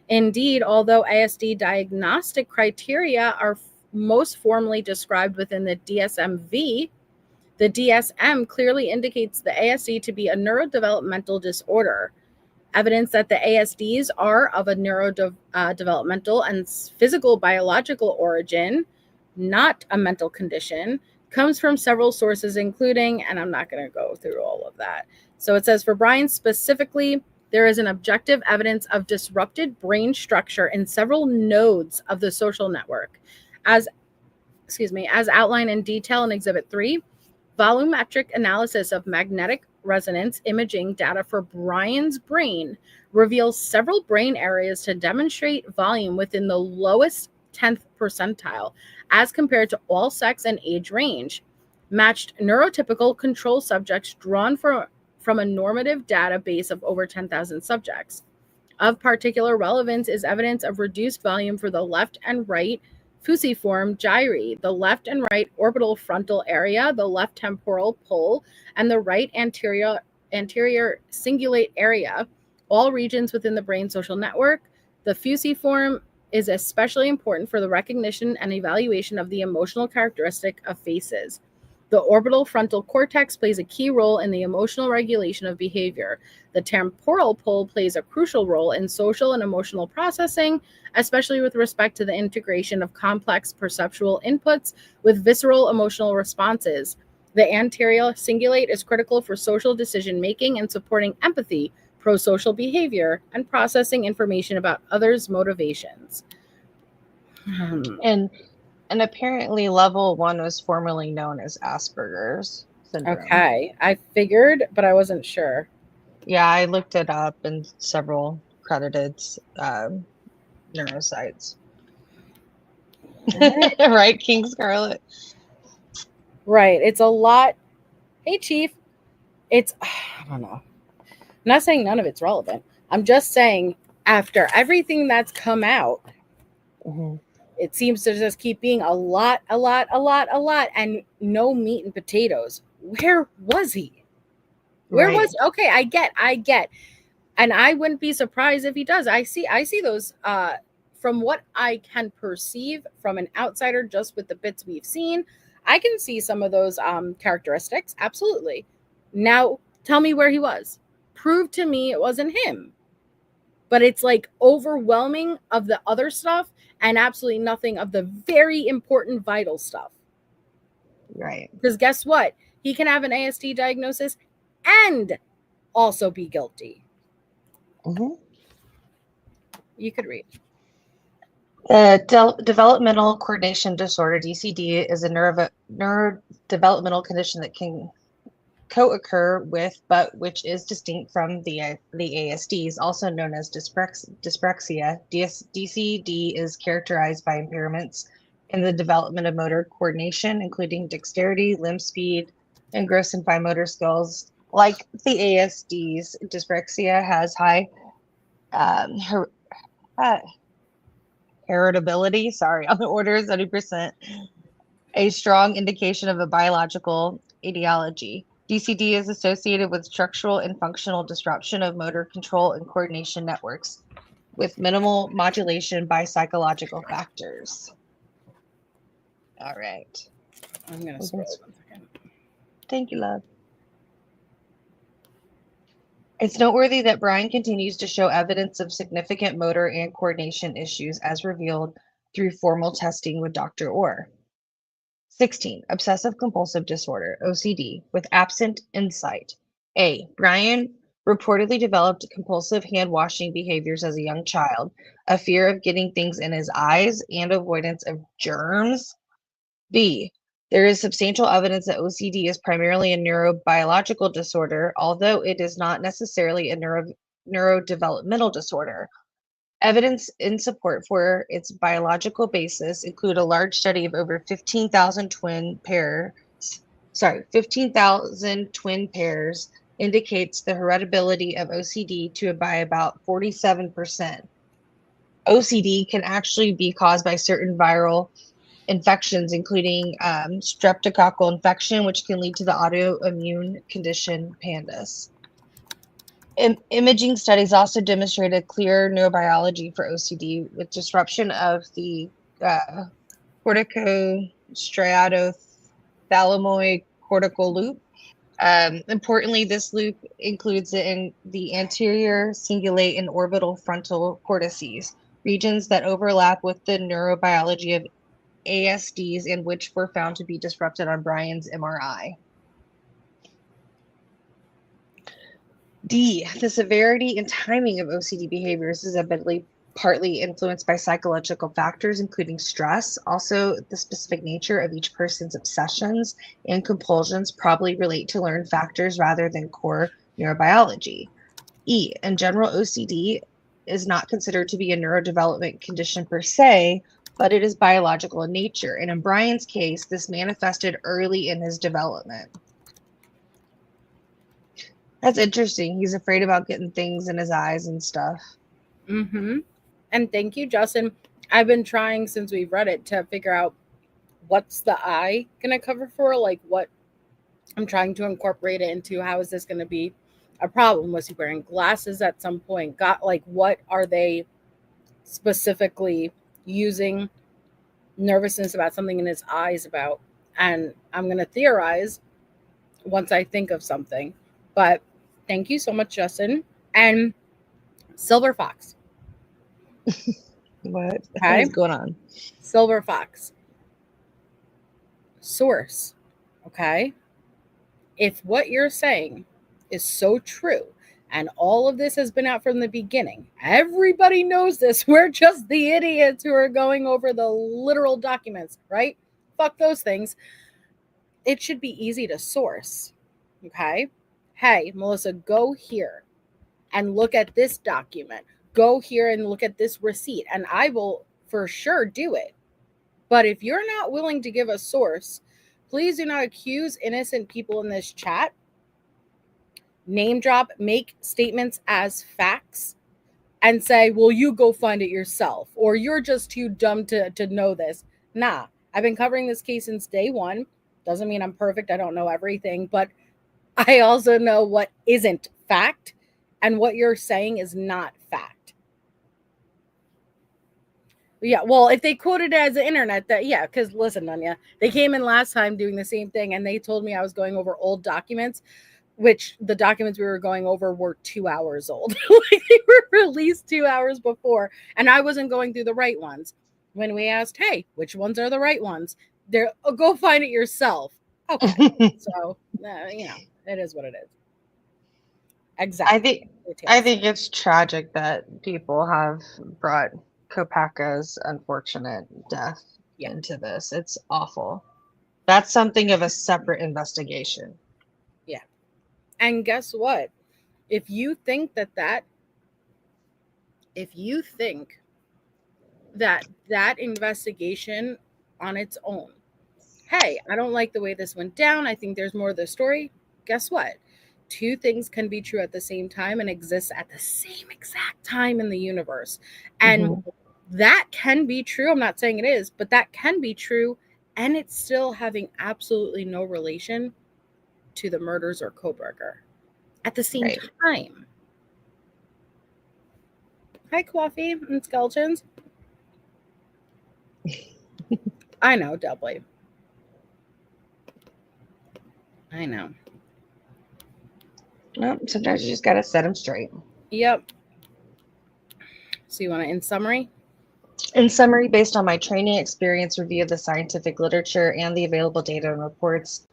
Indeed, although ASD diagnostic criteria are most formally described within the DSM-V, the DSM clearly indicates the ASD to be a neurodevelopmental disorder. Evidence that the ASDs are of a neurodevelopmental and physical biological origin, not a mental condition, comes from several sources, including, and I'm not going to go through all of that. So it says for Bryan specifically, there is an objective evidence of disrupted brain structure in several nodes of the social network. As outlined in detail in Exhibit 3, volumetric analysis of magnetic resonance imaging data for Bryan's brain reveals several brain areas to demonstrate volume within the lowest 10th percentile as compared to all sex and age range. Matched neurotypical control subjects drawn from a normative database of over 10,000 subjects. Of particular relevance is evidence of reduced volume for the left and right fusiform gyri, the left and right orbital frontal area, the left temporal pole, and the right anterior cingulate area, all regions within the brain social network. The fusiform is especially important for the recognition and evaluation of the emotional characteristic of faces. The orbital frontal cortex plays a key role in the emotional regulation of behavior. The temporal pole plays a crucial role in social and emotional processing, especially with respect to the integration of complex perceptual inputs with visceral emotional responses. The anterior cingulate is critical for social decision making and supporting empathy, prosocial behavior, and processing information about others' motivations. And apparently level 1 was formerly known as Asperger's syndrome. Okay, I figured, but I wasn't sure. Yeah, I looked it up in several credited neurosites. Right, King Scarlet? Right, it's a lot. Hey, Chief. It's, I don't know. I'm not saying none of it's relevant. I'm just saying after everything that's come out, it seems to just keep being a lot, and no meat and potatoes. Where was he? Where was he? Okay, I get. And I wouldn't be surprised if he does. I see those from what I can perceive from an outsider, just with the bits we've seen, I can see some of those characteristics. Absolutely. Now, tell me where he was. Prove to me it wasn't him. But it's like overwhelming of the other stuff and absolutely nothing of the very important vital stuff. Right. Because guess what? He can have an ASD diagnosis and also be guilty. You could read. Developmental coordination disorder, DCD, is a neurodevelopmental condition that can co-occur with, but which is distinct from the ASDs, also known as dyspraxia. DCD is characterized by impairments in the development of motor coordination, including dexterity, limb speed, and gross and fine motor skills. Like the ASDs, dyspraxia has high heritability, on the order of 70%, a strong indication of a biological etiology. DCD is associated with structural and functional disruption of motor control and coordination networks with minimal modulation by psychological factors. All right. I'm going to scroll 1 second. Thank you, love. It's noteworthy that Bryan continues to show evidence of significant motor and coordination issues as revealed through formal testing with Dr. Orr. 16. Obsessive compulsive disorder, OCD, with absent insight. A. Bryan reportedly developed compulsive hand-washing behaviors as a young child, a fear of getting things in his eyes, and avoidance of germs. B. There is substantial evidence that OCD is primarily a neurobiological disorder, although it is not necessarily a neurodevelopmental disorder. Evidence in support for its biological basis include a large study of over 15,000 twin pairs indicates the heritability of OCD to by about 47%. OCD can actually be caused by certain viral infections, including streptococcal infection, which can lead to the autoimmune condition PANDAS. Imaging studies also demonstrated clear neurobiology for OCD with disruption of the corticostriatothalamoid cortical loop. Importantly, this loop includes the anterior cingulate and orbital frontal cortices, regions that overlap with the neurobiology of ASDs and which were found to be disrupted on Bryan's MRI. D. The severity and timing of OCD behaviors is evidently partly influenced by psychological factors, including stress. Also, the specific nature of each person's obsessions and compulsions probably relate to learned factors rather than core neurobiology. E, in general, OCD is not considered to be a neurodevelopment condition per se, but it is biological in nature. And in Bryan's case, this manifested early in his development. That's interesting. He's afraid about getting things in his eyes and stuff. Mm-hmm. And thank you, Justin. I've been trying since we've read it to figure out what's the eye going to cover for, like what I'm trying to incorporate it into. How is this going to be a problem? Was he wearing glasses at some point? Got like, what are they specifically using nervousness about something in his eyes about? And I'm going to theorize once I think of something. But thank you so much, Justin. And Silver Fox. What Okay. is going on? Silver Fox. Source. Okay. If what you're saying is so true, and all of this has been out from the beginning, everybody knows this. We're just the idiots who are going over the literal documents, right? Fuck those things. It should be easy to source. Okay. Hey, Melissa, go here and look at this document. Go here and look at this receipt, and I will for sure do it. But if you're not willing to give a source, please do not accuse innocent people in this chat. Name drop, make statements as facts, and say, well, you go find it yourself, or you're just too dumb to know this. Nah, I've been covering this case since day one. Doesn't mean I'm perfect. I don't know everything, but I also know what isn't fact, and what you're saying is not fact. Yeah, well, if they quoted it as the internet, that yeah, because listen, Nunya, they came in last time doing the same thing, and they told me I was going over old documents, which the documents we were going over were 2 hours old. Like they were released 2 hours before, and I wasn't going through the right ones. When we asked, hey, which ones are the right ones? They're go find it yourself. Okay, so it is what it is. Exactly. I think it's tragic that people have brought Kopaka's unfortunate death into this. It's awful. That's something of a separate investigation. Yeah. And guess what? If you think that investigation on its own, hey, I don't like the way this went down, I think there's more to the story, guess what? Two things can be true at the same time and exist at the same exact time in the universe. And that can be true. I'm not saying it is, but that can be true. And it's still having absolutely no relation to the murders or Kohberger at the same time. Hi, Coffee and Skeletons. I know, doubly. I know. Well, sometimes you just got to set them straight. Yep. So you want to, in summary? In summary, based on my training, experience, review of the scientific literature, and the available data and reports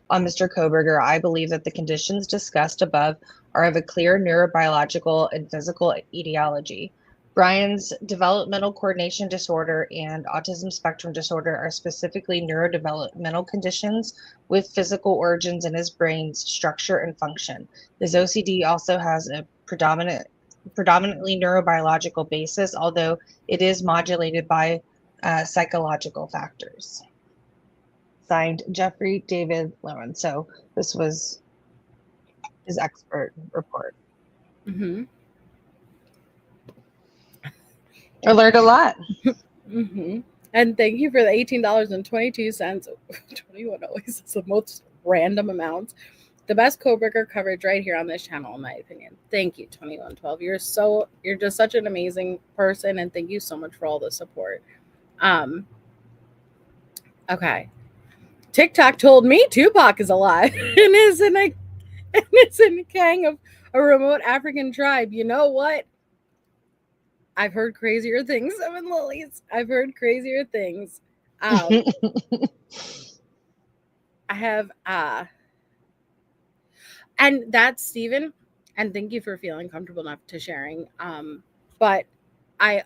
on Mr. Kohberger, I believe that the conditions discussed above are of a clear neurobiological and physical etiology. Bryan's developmental coordination disorder and autism spectrum disorder are specifically neurodevelopmental conditions with physical origins in his brain's structure and function. His OCD also has a predominantly neurobiological basis, although it is modulated by psychological factors. Signed, Jeffrey David Lowen. So this was his expert report. Mm-hmm. I learned a lot. Mm-hmm. And thank you for the $18.22. 21 always is the most random amounts. The best Kohberger coverage right here on this channel, in my opinion. Thank you, 2112. You're just such an amazing person, and thank you so much for all the support. Okay. TikTok told me Tupac is alive and is in a gang of a remote African tribe. You know what? I've heard crazier things, Seven Lilies. I've heard crazier things. I have and that's Steven, and thank you for feeling comfortable enough to sharing. But I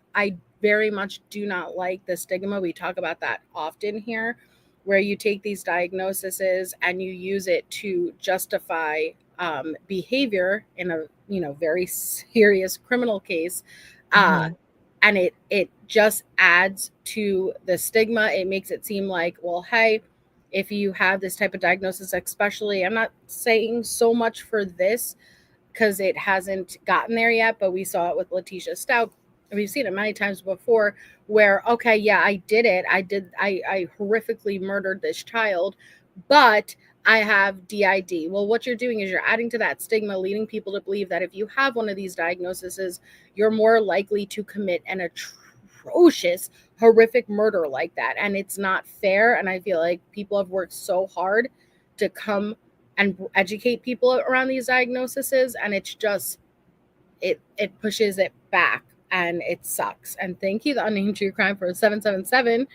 very much do not like the stigma. We talk about that often here, where you take these diagnoses and you use it to justify behavior in a very serious criminal case, uh, Mhm. and it just adds to the stigma. It makes it seem like, well, hey, if you have this type of diagnosis, especially, I'm not saying so much for this because it hasn't gotten there yet, but we saw it with Letitia Stout. We've seen it many times before where, okay, yeah, I did it. I horrifically murdered this child, but I have DID. Well, what you're doing is you're adding to that stigma, leading people to believe that if you have one of these diagnoses, you're more likely to commit an atrocious, horrific murder like that. And it's not fair. And I feel like people have worked so hard to come and educate people around these diagnoses, and it's just it pushes it back, and it sucks. And thank you, the unnamed true crime, for 777.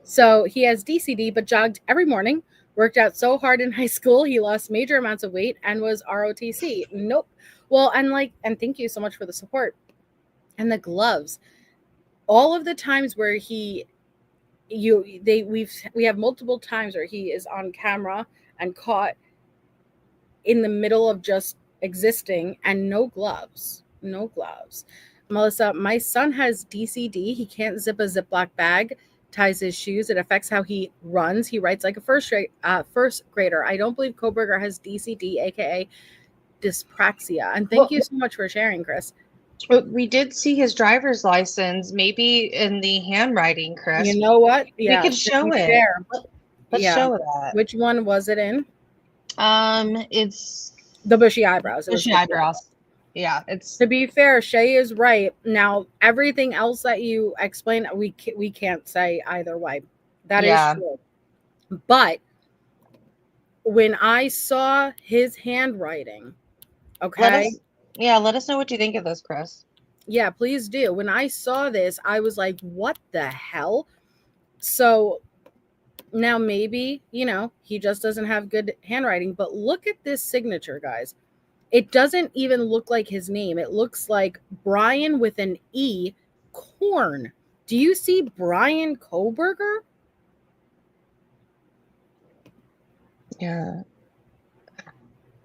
So he has DCD but jogged every morning, worked out so hard in high school he lost major amounts of weight, and was ROTC. Nope. Well, and thank you so much for the support. And the gloves, all of the times where we have multiple times where he is on camera and caught in the middle of just existing, and no gloves. Melissa, my son has DCD. He can't zip a Ziploc bag, ties his shoes. It affects how he runs. He writes like a first grader. I don't believe Kohberger has DCD, aka dyspraxia. And thank you so much for sharing, Chris. We did see his driver's license, maybe in the handwriting, Chris. You know what? Yeah, we could show it. Share. Let's show that. Which one was it in? It's the bushy eyebrows. Bushy eyebrows. Yeah, it's. To be fair, Shay is right. Now, everything else that you explained, we can't say either way. That is true. But when I saw his handwriting, okay. Let us know what you think of this, Chris. Yeah, please do. When I saw this, I was like, what the hell? So now maybe, he just doesn't have good handwriting, but look at this signature, guys. It doesn't even look like his name. It looks like Bryan with an E, Corn. Do you see Bryan Kohberger? Yeah.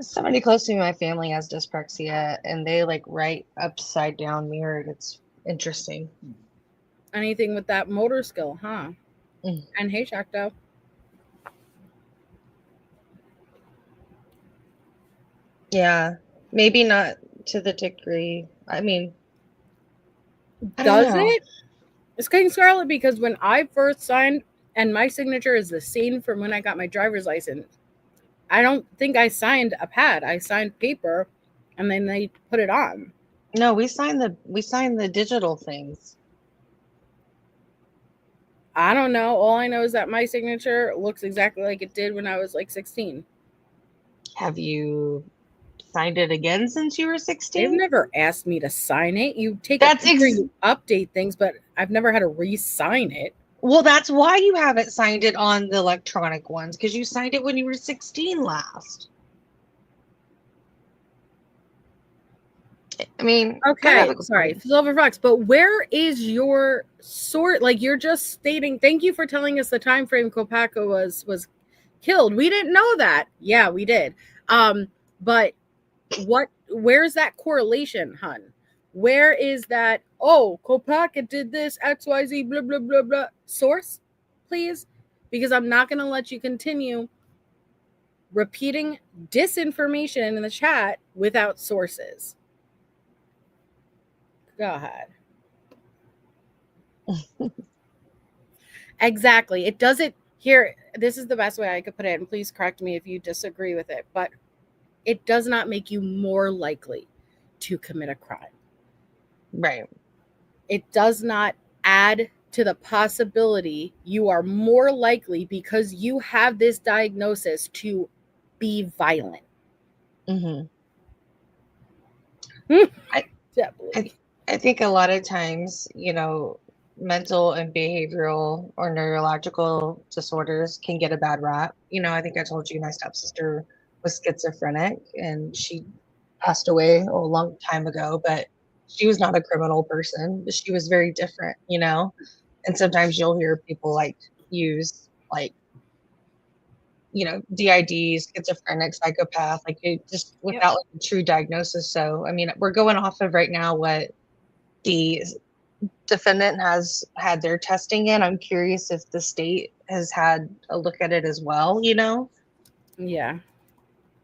Somebody close to my family has dyspraxia, and they write upside down mirrored. It's interesting. Anything with that motor skill, huh? And hey, Shakto. Yeah, maybe not to the degree. I mean, does it? It's King Scarlet, because when I first signed, and my signature is the same from when I got my driver's license, I don't think I signed a pad. I signed paper, and then they put it on. No, we signed the digital things. I don't know. All I know is that my signature looks exactly like it did when I was 16. Have you signed it again since you were 16? They've never asked me to sign it. You take a picture, you update things, but I've never had to re-sign it. Well, that's why you haven't signed it on the electronic ones, because you signed it when you were 16 last. I mean, okay, sorry, Silver Fox, but where is your sort? You're just stating. Thank you for telling us the time frame Kopaka was killed. We didn't know that. Yeah, we did. But where's that correlation, hun? Where is that? Oh, Kopaka did this, XYZ, blah, blah, blah, blah. Source, please? Because I'm not going to let you continue repeating disinformation in the chat without sources. Go ahead. Exactly. It doesn't. Here, this is the best way I could put it, and please correct me if you disagree with it, but it does not make you more likely to commit a crime. Right. It does not add to the possibility you are more likely, because you have this diagnosis, to be violent. Mm-hmm. I think a lot of times, mental and behavioral or neurological disorders can get a bad rap. I think I told you my stepsister was schizophrenic, and she passed away a long time ago, but she was not a criminal person, but she was very different, you know? And sometimes you'll hear people like use like, you know, DID, schizophrenic, psychopath, like it just without like a true diagnosis. So, I mean, we're going off of right now what the defendant has had their testing in. I'm curious if the state has had a look at it as well, you know? Yeah.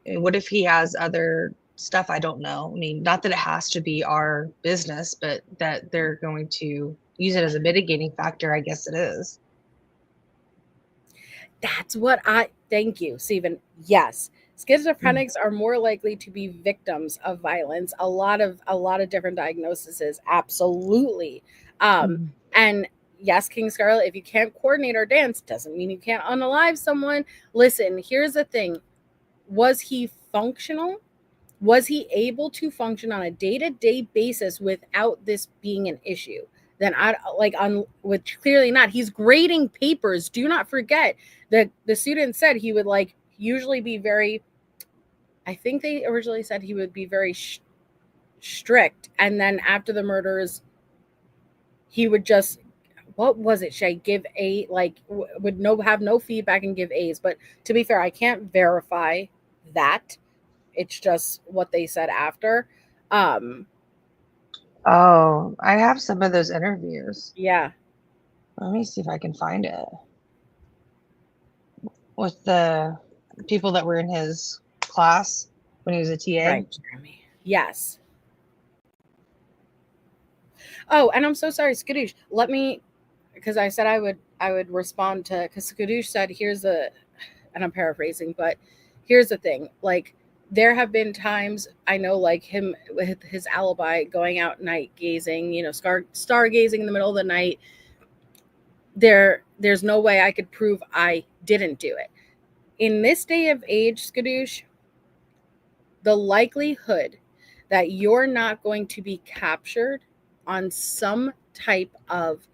And what if he has other stuff? I don't know. I mean, not that it has to be our business, but that they're going to use it as a mitigating factor. I guess it is. That's what thank you, Stephen. Yes. Schizophrenics are more likely to be victims of violence. A lot of different diagnoses. Absolutely. And yes, King Scarlet, if you can't coordinate or dance, doesn't mean you can't unalive someone. Listen, here's the thing. Was he functional? Was he able to function on a day-to-day basis without this being an issue? Then which clearly not. He's grading papers. Do not forget that the student said he would like usually be very, I think they originally said he would be very strict. And then after the murders, he would just, what was it? Should I give would have no feedback and give A's? But to be fair, I can't verify that. It's just what they said after. Oh, I have some of those interviews. Yeah. Let me see if I can find it. With the people that were in his class when he was a TA. Right, Jeremy. Yes. Oh, and I'm so sorry, Skadoosh. Let me, because I said I would respond to, because Skadoosh said, and I'm paraphrasing, but here's the thing. Like, there have been times, I know, like him with his alibi, going out night gazing, you know, stargazing in the middle of the night. There's no way I could prove I didn't do it. In this day of age, Skadoosh, the likelihood that you're not going to be captured on some type of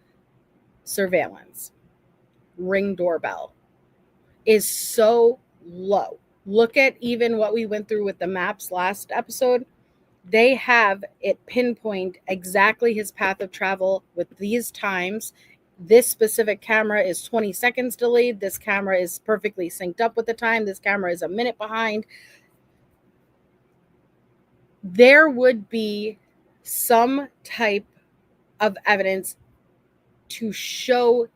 surveillance, Ring doorbell, is so low. Look at even what we went through with the maps last episode. They have it pinpoint exactly his path of travel with these times. This specific camera is 20 seconds delayed. This camera is perfectly synced up with the time. This camera is a minute behind. There would be some type of evidence to show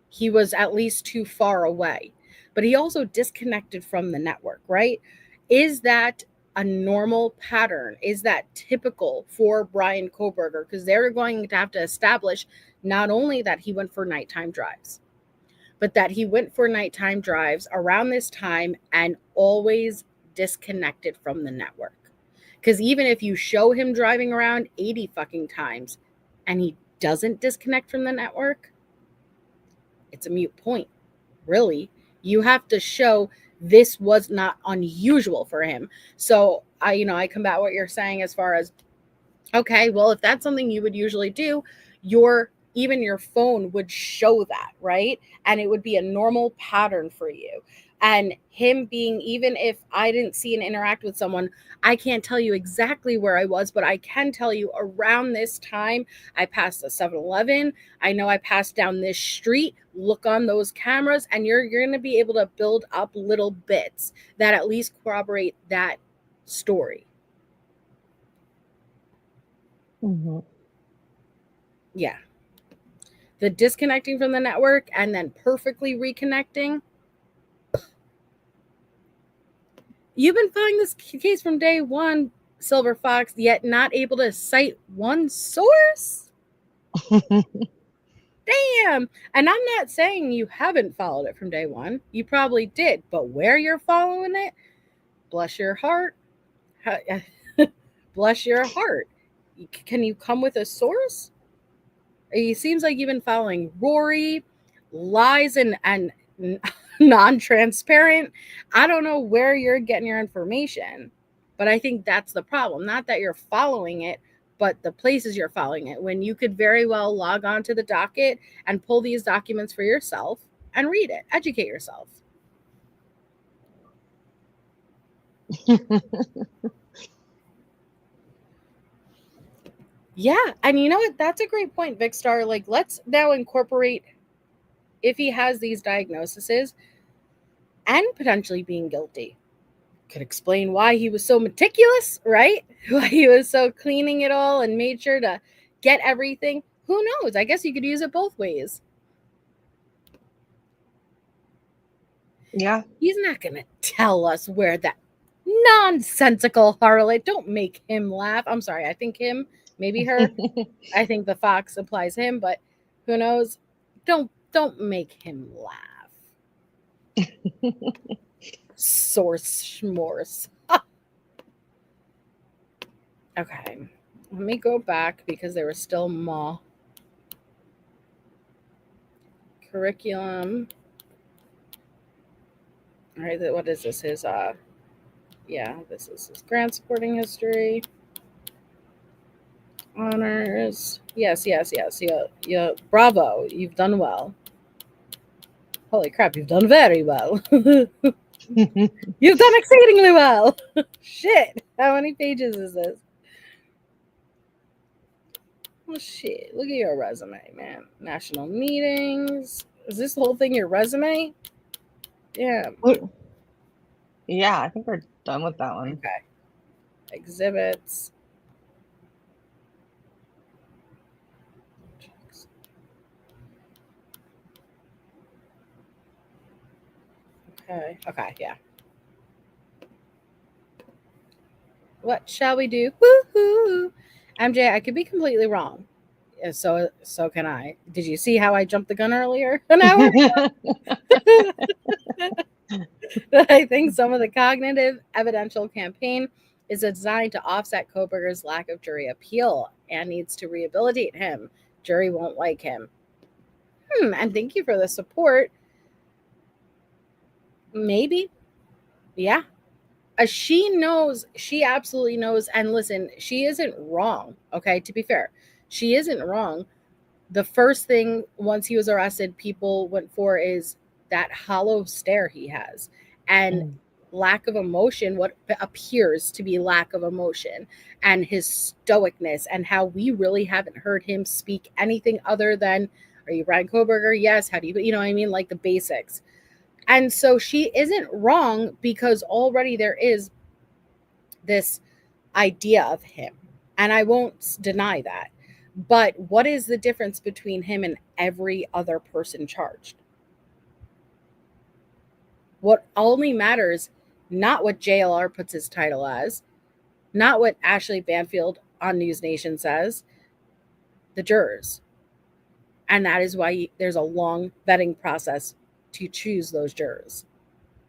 he was at least too far away, but he also disconnected from the network, right? Is that a normal pattern? Is that typical for Bryan Kohberger? Because they're going to have to establish not only that he went for nighttime drives, but that he went for nighttime drives around this time and always disconnected from the network. Because even if you show him driving around 80 fucking times and he doesn't disconnect from the network, it's a moot point, really. You have to show this was not unusual for him. So I combat what you're saying as far as, okay, well, if that's something you would usually do, even your phone would show that, right? And it would be a normal pattern for you. And him being, even if I didn't see and interact with someone, I can't tell you exactly where I was, but I can tell you around this time, I passed a 7-Eleven. I know I passed down this street. Look on those cameras, and you're going to be able to build up little bits that at least corroborate that story. Mm-hmm. Yeah. The disconnecting from the network and then perfectly reconnecting. You've been following this case from day one, Silver Fox, yet not able to cite one source? Damn. And I'm not saying you haven't followed it from day one. You probably did. But where you're following it, bless your heart. Bless your heart. Can you come with a source? It seems like you've been following Rory, lies and non-transparent. I don't know where you're getting your information, but I think that's the problem. Not that you're following it, but the places you're following it, when you could very well log on to the docket and pull these documents for yourself and read it, educate yourself. Yeah. And you know what? That's a great point, Vicstar. Like, let's now incorporate if he has these diagnoses and potentially being guilty. Could explain why he was so meticulous, right? Why he was so cleaning it all and made sure to get everything. Who knows? I guess you could use it both ways. Yeah. He's not going to tell us where that nonsensical harlot. Don't make him laugh. I'm sorry. I think him, maybe her. I think the fox applies him, but who knows? Don't make him laugh. Source schmorse. Okay. Let me go back because there was still more. Curriculum. All right, what is this? His this is his grant supporting history. Honors. Yes. Yeah. Bravo. You've done well. Holy crap, you've done very well. You've done exceedingly well. Shit. How many pages is this? Oh shit. Look at your resume, man. National meetings. Is this whole thing your resume? Yeah. Yeah, I think we're done with that one. Okay. Exhibits. Okay, yeah. What shall we do? Woohoo! MJ, I could be completely wrong. So can I. Did you see how I jumped the gun earlier? An hour ago? I think some of the cognitive evidential campaign is designed to offset Kohberger's lack of jury appeal and needs to rehabilitate him. Jury won't like him. And thank you for the support. Maybe. Yeah. She absolutely knows. And listen, she isn't wrong. Okay. To be fair, she isn't wrong. The first thing once he was arrested, people went for is that hollow stare he has and lack of emotion, what appears to be lack of emotion, and his stoicness, and how we really haven't heard him speak anything other than, are you Bryan Kohberger? Yes. How do you know what I mean? Like the basics. And so she isn't wrong because already there is this idea of him. And I won't deny that. But what is the difference between him and every other person charged? What only matters, not what JLR puts his title as, not what Ashley Banfield on News Nation says, the jurors. And that is why there's a long vetting process to choose those jurors.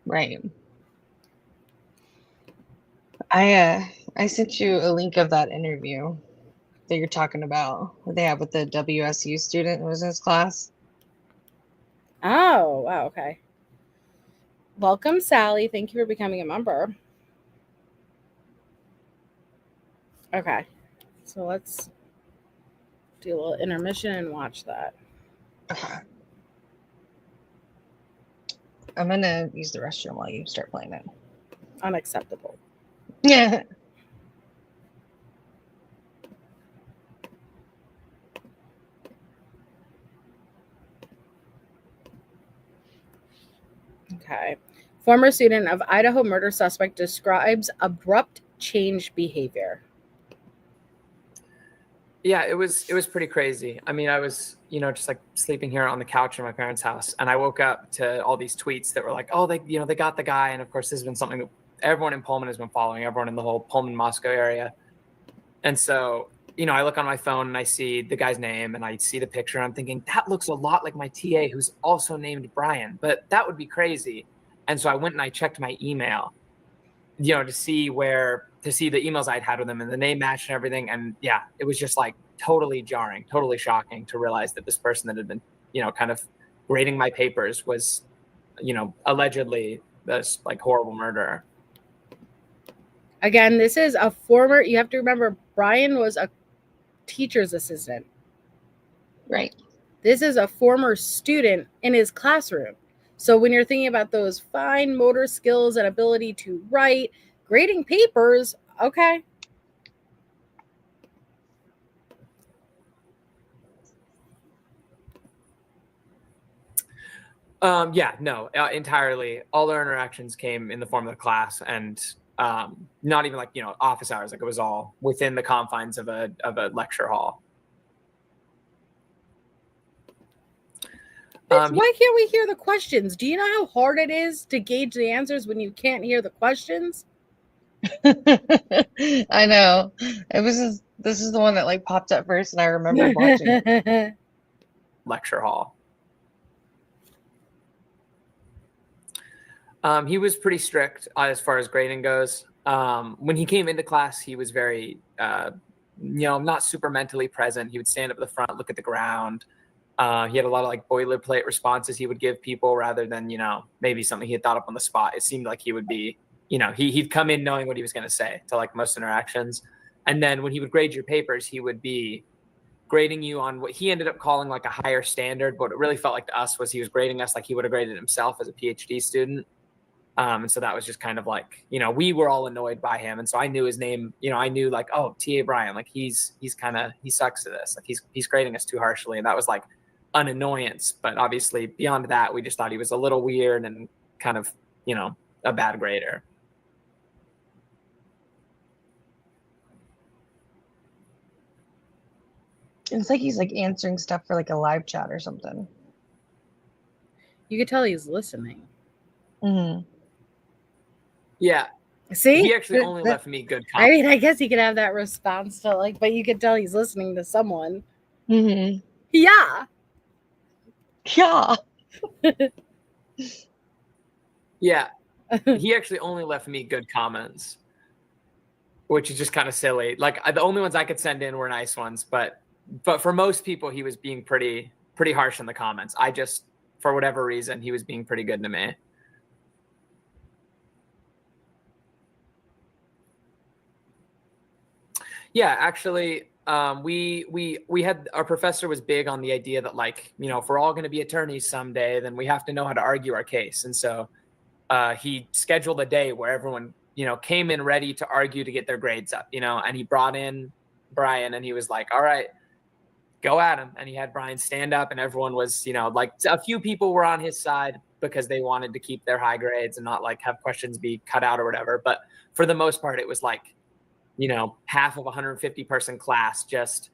Right. I sent you a link of that interview that you're talking about, what they have with the WSU student who was in his class. Oh, wow, okay. Welcome, Sally. Thank you for becoming a member. Okay, so let's do a little intermission and watch that. Okay. I'm going to use the restroom while you start playing it. Unacceptable. Yeah. Okay. Former student of Idaho murder suspect describes abrupt change behavior. Yeah, it was pretty crazy. I mean, I was, just like sleeping here on the couch in my parents' house, and I woke up to all these tweets that were like, oh, they got the guy. And of course, this has been something that everyone in Pullman has been following, everyone in the whole Pullman, Moscow area. And so, I look on my phone and I see the guy's name and I see the picture and I'm thinking, that looks a lot like my TA who's also named Bryan, but that would be crazy. And so I went and I checked my email, to see the emails I'd had with him and the name matched and everything. And yeah, it was just like totally jarring, totally shocking to realize that this person that had been, kind of grading my papers was, allegedly this like horrible murderer. Again, this is a former, you have to remember, Bryan was a teacher's assistant. Right. This is a former student in his classroom. So when you're thinking about those fine motor skills and ability to write, grading papers, okay. Entirely. All our interactions came in the form of the class, and not even like, office hours. Like, it was all within the confines of a lecture hall. Why can't we hear the questions? Do you know how hard it is to gauge the answers when you can't hear the questions? I know. This is the one that like popped up first, and I remember watching it. Lecture hall. He was pretty strict as far as grading goes. When he came into class, he was very, not super mentally present. He would stand up at the front, look at the ground. He had a lot of like boilerplate responses he would give people rather than, maybe something he had thought up on the spot. It seemed like he would be, he'd come in knowing what he was going to say to like most interactions. And then when he would grade your papers, he would be grading you on what he ended up calling like a higher standard. But what it really felt like to us was he was grading us like he would have graded himself as a PhD student. And so that was just kind of like, we were all annoyed by him. And so I knew his name, I knew like, oh, TA Bryan, like he sucks at this. Like he's grading us too harshly. And that was like an annoyance. But obviously beyond that, we just thought he was a little weird and kind of, a bad grader. It's like he's like answering stuff for like a live chat or something. You could tell he's listening. Mm-hmm. Yeah. See? He actually only left me good comments. I mean, I guess he could have that response to like, but you could tell he's listening to someone. Mm-hmm. Yeah. Yeah. Yeah. He actually only left me good comments, which is just kind of silly. Like the only ones I could send in were nice ones, but for most people, he was being pretty harsh in the comments. I just, for whatever reason, he was being pretty good to me. Yeah, actually, we had, our professor was big on the idea that like, if we're all going to be attorneys someday, then we have to know how to argue our case. And so he scheduled a day where everyone, came in ready to argue to get their grades up, and he brought in Bryan and he was like, all right, go at him. And he had Bryan stand up and everyone was, like a few people were on his side because they wanted to keep their high grades and not like have questions be cut out or whatever. But for the most part, it was like, half of a 150 person class just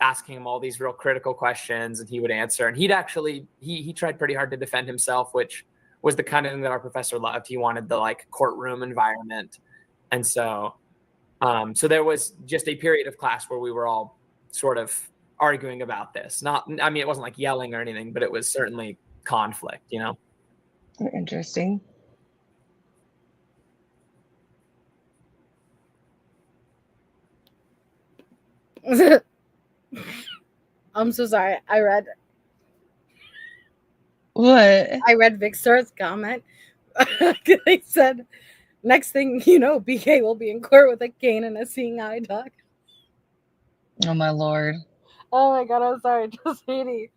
asking him all these real critical questions and he would answer. And he'd actually, he tried pretty hard to defend himself, which was the kind of thing that our professor loved. He wanted the like courtroom environment. And so, so there was just a period of class where we were all sort of arguing about this. It wasn't like yelling or anything, but it was certainly conflict, Interesting. I'm so sorry. I read Victor's comment. They said, next thing you know, BK will be in court with a cane and a seeing eye dog. Oh my Lord. Oh my God, I'm sorry. Just reading.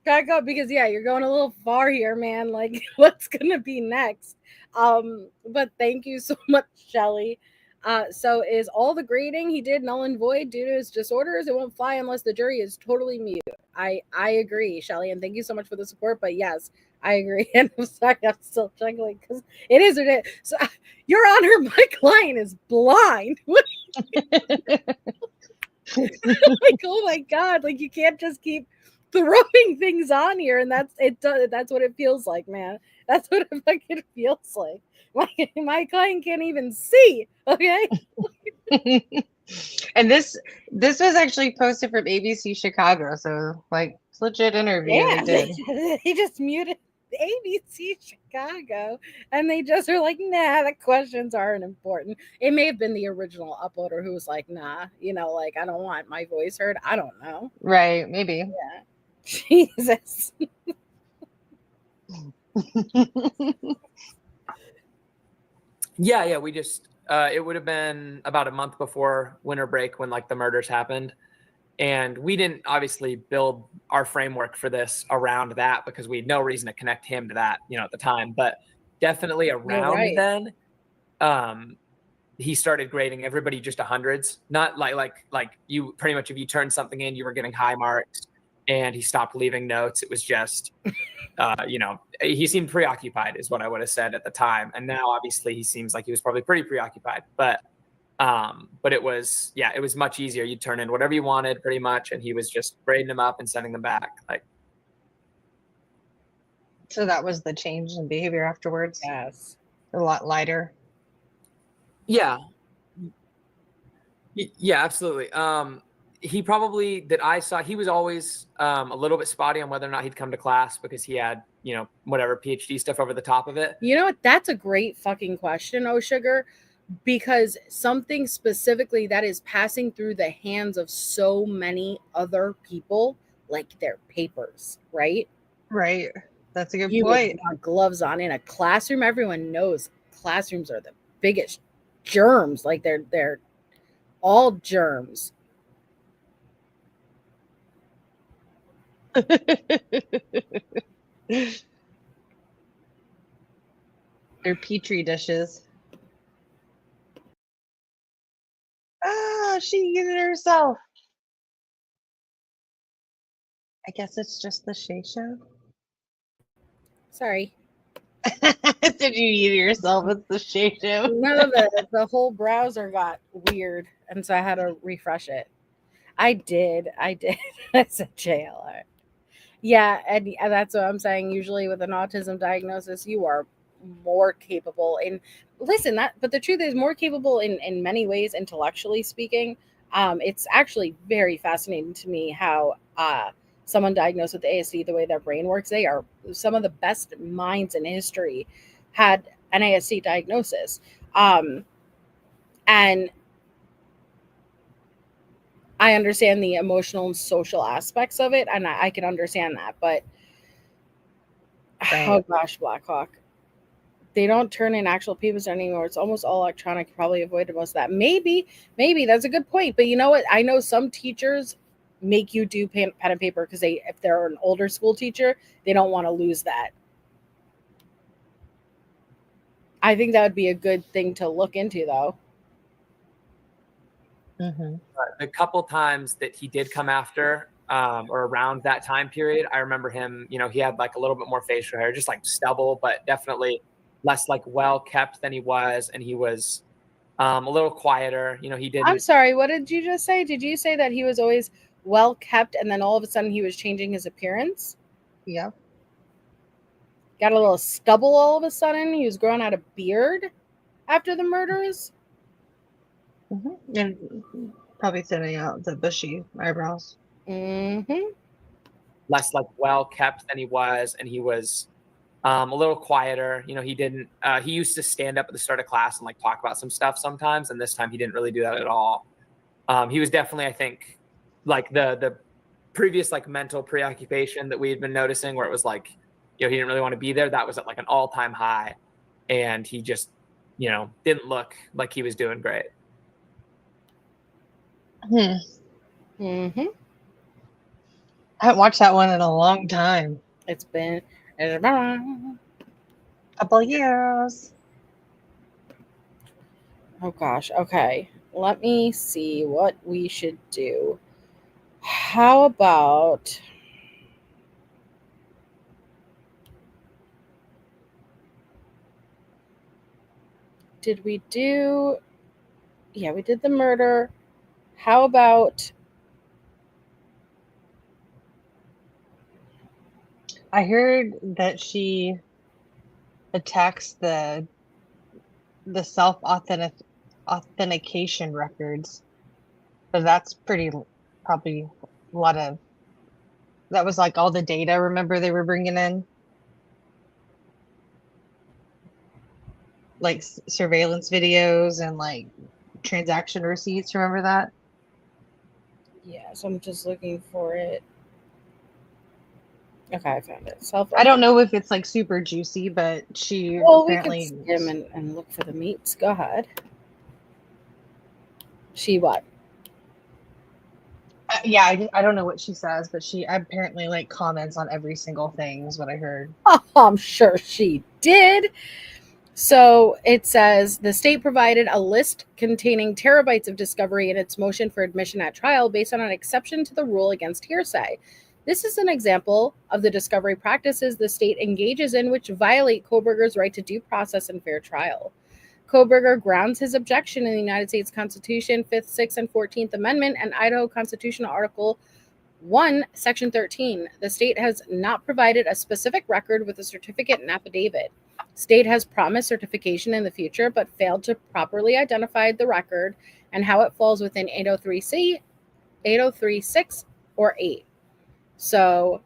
Gotta go because you're going a little far here, man. Like, what's gonna be next? But thank you so much, Shelly. So is all the grading he did null and void due to his disorders? It won't fly unless the jury is totally mute. I agree, Shelly, and thank you so much for the support. But yes, I agree. And I'm sorry, I'm still chuckling because it is what it is. So, Your Honor, my client is blind. Like, oh my God, like you can't just keep throwing things on here, and that's what it feels like, man. That's what it fucking feels like. My client can't even see. Okay. And this was actually posted from ABC Chicago, so like it's legit interview. Yeah, they did. He just muted ABC Chicago, and they just are like, nah, the questions aren't important. It may have been the original uploader who was like, nah, like I don't want my voice heard. I don't know. Right? Maybe. Yeah. Jesus. Yeah. We just, it would have been about a month before winter break when like the murders happened. And we didn't obviously build our framework for this around that because we had no reason to connect him to that, at the time. But definitely around then, he started grading everybody just 100s. Not like you pretty much, if you turned something in, you were getting high marks. and he stopped leaving notes. It was just, he seemed preoccupied is what I would have said at the time. And now obviously he seems like he was probably pretty preoccupied, but it was much easier. You'd turn in whatever you wanted pretty much. And he was just braiding them up and sending them back. Like, so that was the change in behavior afterwards. Yes. A lot lighter. Yeah. Yeah, absolutely. He probably, that I saw, he was always a little bit spotty on whether or not he'd come to class because he had, whatever PhD stuff over the top of it. You know what? That's a great fucking question, Oh Sugar, because something specifically that is passing through the hands of so many other people, like their papers, right? Right. That's a good You point. want gloves on in a classroom. Everyone knows classrooms are the biggest germs. Like they're all germs. They're petri dishes. Ah, she did it herself. I guess it's just the Shay Show. Sorry. Did you eat it yourself? It's the Shay Show. No, the whole browser got weird, and so I had to refresh it. I did. I said JLR. Yeah, and that's what I'm saying. Usually with an autism diagnosis, you are more capable but the truth is more capable in many ways, intellectually speaking. It's actually very fascinating to me how someone diagnosed with ASD, the way their brain works, they are some of the best minds in history had an ASD diagnosis. And I understand the emotional and social aspects of it, and I can understand that. But Right. Oh gosh, Blackhawk, they don't turn in actual papers anymore. It's almost all electronic. You probably avoided most of that. Maybe that's a good point. But you know what? I know some teachers make you do pen and paper because if they're an older school teacher, they don't want to lose that. I think that would be a good thing to look into, though. Mm-hmm. The couple times that he did come after or around that time period, I remember him, he had like a little bit more facial hair, just like stubble, but definitely less like well kept than he was. And he was a little quieter. He didn't. I'm sorry. What did you just say? Did you say that he was always well kept and then all of a sudden he was changing his appearance? Yeah. Got a little stubble all of a sudden. He was growing out a beard after the murders. Mm-hmm. And probably thinning out the bushy eyebrows. Mm-hmm. Less like well kept than he was, and he was a little quieter. He didn't. He used to stand up at the start of class and like talk about some stuff sometimes, and this time he didn't really do that at all. He was definitely, I think, like the previous like mental preoccupation that we had been noticing, where it was like, he didn't really want to be there. That was at like an all-time high, and he just, didn't look like he was doing great. Mm-hmm. I haven't watched that one in a long time. It's been a couple years. Oh gosh. Okay. Let me see what we should do. How about did we do? Yeah, we did the murder. How about? I heard that she attacks the self authentication records, but that's probably a lot of. That was like all the data. Remember they were bringing in, like surveillance videos and like transaction receipts. Remember that? Yeah, so I'm just looking for it. Okay, I found it. I don't know if it's like super juicy, but she apparently. We can skim and look for the meats. Go ahead. She what? Yeah, I don't know what she says, but she apparently like comments on every single thing is what I heard. Oh, I'm sure she did. So it says the state provided a list containing terabytes of discovery in its motion for admission at trial based on an exception to the rule against hearsay. This is an example of the discovery practices the state engages in which violate Kohberger's right to due process and fair trial. Kohberger grounds his objection in the United States Constitution, 5th, 6th, and 14th Amendment, and Idaho Constitutional Article 1, Section 13. The state has not provided a specific record with a certificate and affidavit. State has promised certification in the future, but failed to properly identify the record and how it falls within 803C, 803.6, or 8. So,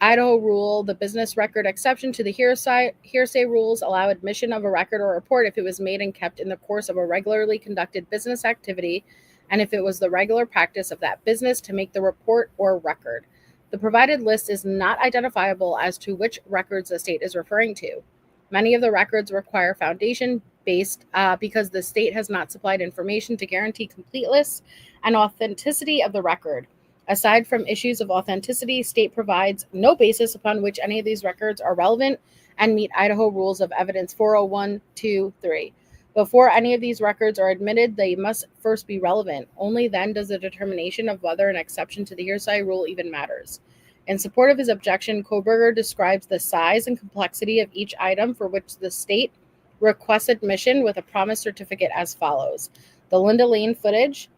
Idaho rule, the business record exception to the hearsay rules allow admission of a record or report if it was made and kept in the course of a regularly conducted business activity, and if it was the regular practice of that business to make the report or record. The provided list is not identifiable as to which records the state is referring to. Many of the records require foundation-based because the state has not supplied information to guarantee completeness and authenticity of the record. Aside from issues of authenticity, state provides no basis upon which any of these records are relevant and meet Idaho Rules of Evidence 401, 2, 3. Before any of these records are admitted, they must first be relevant. Only then does the determination of whether an exception to the hearsay rule even matters. In support of his objection, Kohberger describes the size and complexity of each item for which the state requests admission with a promise certificate as follows. The Linda Lane footage,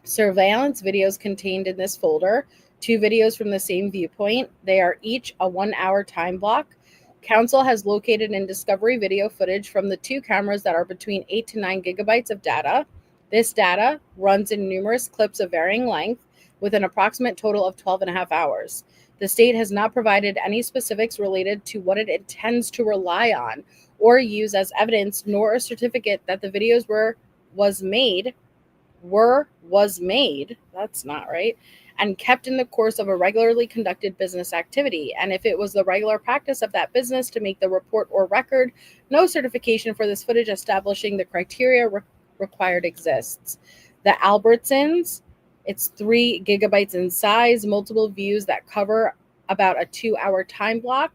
surveillance videos contained in this folder, 2 videos from the same viewpoint. They are each a 1-hour time block. Counsel has located in discovery video footage from the 2 cameras that are between 8 to 9 gigabytes of data. This data runs in numerous clips of varying length with an approximate total of 12 and a half hours. The state has not provided any specifics related to what it intends to rely on or use as evidence, nor a certificate that the videos was made, that's not right, and kept in the course of a regularly conducted business activity. And if it was the regular practice of that business to make the report or record, no certification for this footage establishing the criteria required exists. The Albertsons, it's 3 gigabytes in size, multiple views that cover about a 2-hour time block.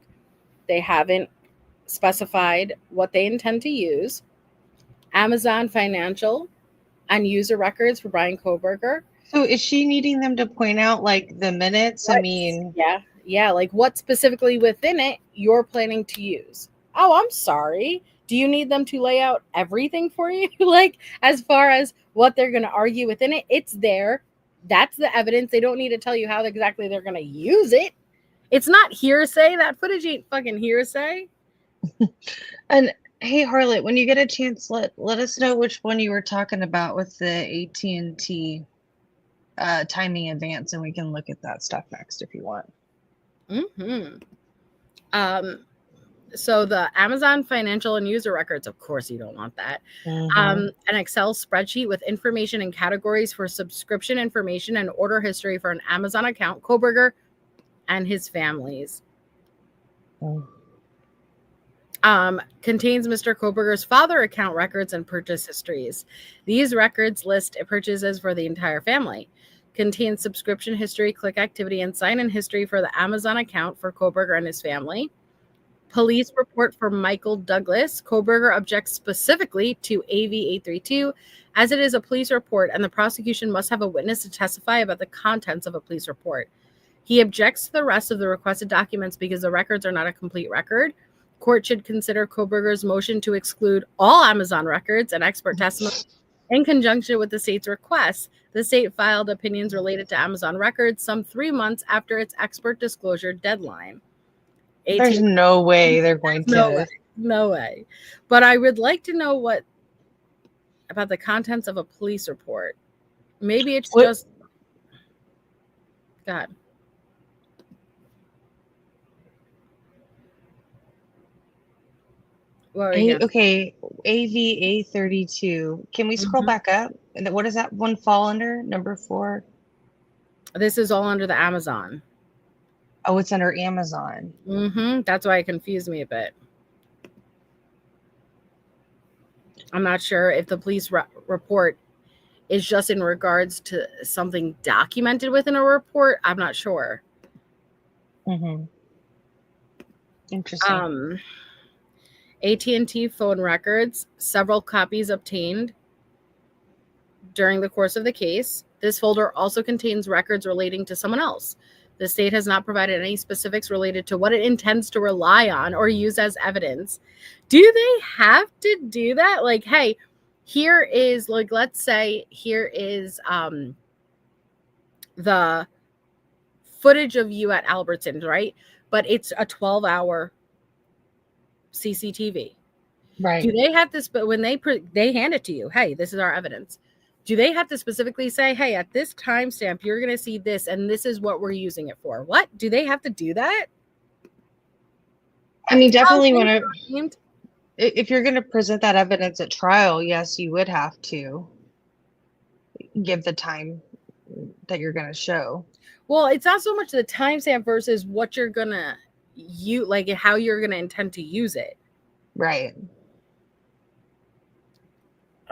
They haven't specified what they intend to use. Amazon Financial and user records for Bryan Kohberger. So is she needing them to point out like the minutes? I mean, yeah, like what specifically within it you're planning to use. Oh, I'm sorry. Do you need them to lay out everything for you? Like as far as what they're going to argue within it, it's there. That's the evidence. They don't need to tell you how exactly they're going to use it. It's not hearsay. That footage ain't fucking hearsay. And hey, Harlot, when you get a chance, let us know which one you were talking about with the AT&T timing advance, and we can look at that stuff next if you want. So the Amazon Financial and user records, of course you don't want that. An Excel spreadsheet with information and categories for subscription information and order history for an Amazon account, Kohberger and his family's. Contains Mr. Kohberger's father account records and purchase histories. These records list purchases for the entire family. Contains subscription history, click activity, and sign-in history for the Amazon account for Kohberger and his family. Police report for Michael Douglas. Kohberger objects specifically to AV 832 as it is a police report and the prosecution must have a witness to testify about the contents of a police report. He objects to the rest of the requested documents because the records are not a complete record. Court should consider Kohberger's motion to exclude all Amazon records and expert testimony in conjunction with the state's request. The state filed opinions related to Amazon records some 3 months after its expert disclosure deadline. There's no way they're going to. No way. But I would like to know about the contents of a police report. Maybe it's just. God. Okay, AVA 32. Can we scroll back up? And what does that one fall under? Number 4? This is all under the Amazon. Oh, it's under Amazon. That's why it confused me a bit. I'm not sure if the police report is just in regards to something documented within a report. I'm not sure. Interesting. AT&T phone records, several copies obtained during the course of the case. This folder also contains records relating to someone else. The state has not provided any specifics related to what it intends to rely on or use as evidence. Do they have to do that? Like, hey, here is, like, let's say here is the footage of you at Albertsons, right? But it's a 12-hour CCTV. Right. Do they have this? But when they hand it to you, hey, this is our evidence. Do they have to specifically say, hey, at this timestamp, you're going to see this, and this is what we're using it for? What? Do they have to do that? I mean, definitely if you're going to present that evidence at trial, yes, you would have to give the time that you're going to show. Well, it's not so much the timestamp versus what you're going to use, like how you're going to intend to use it. Right.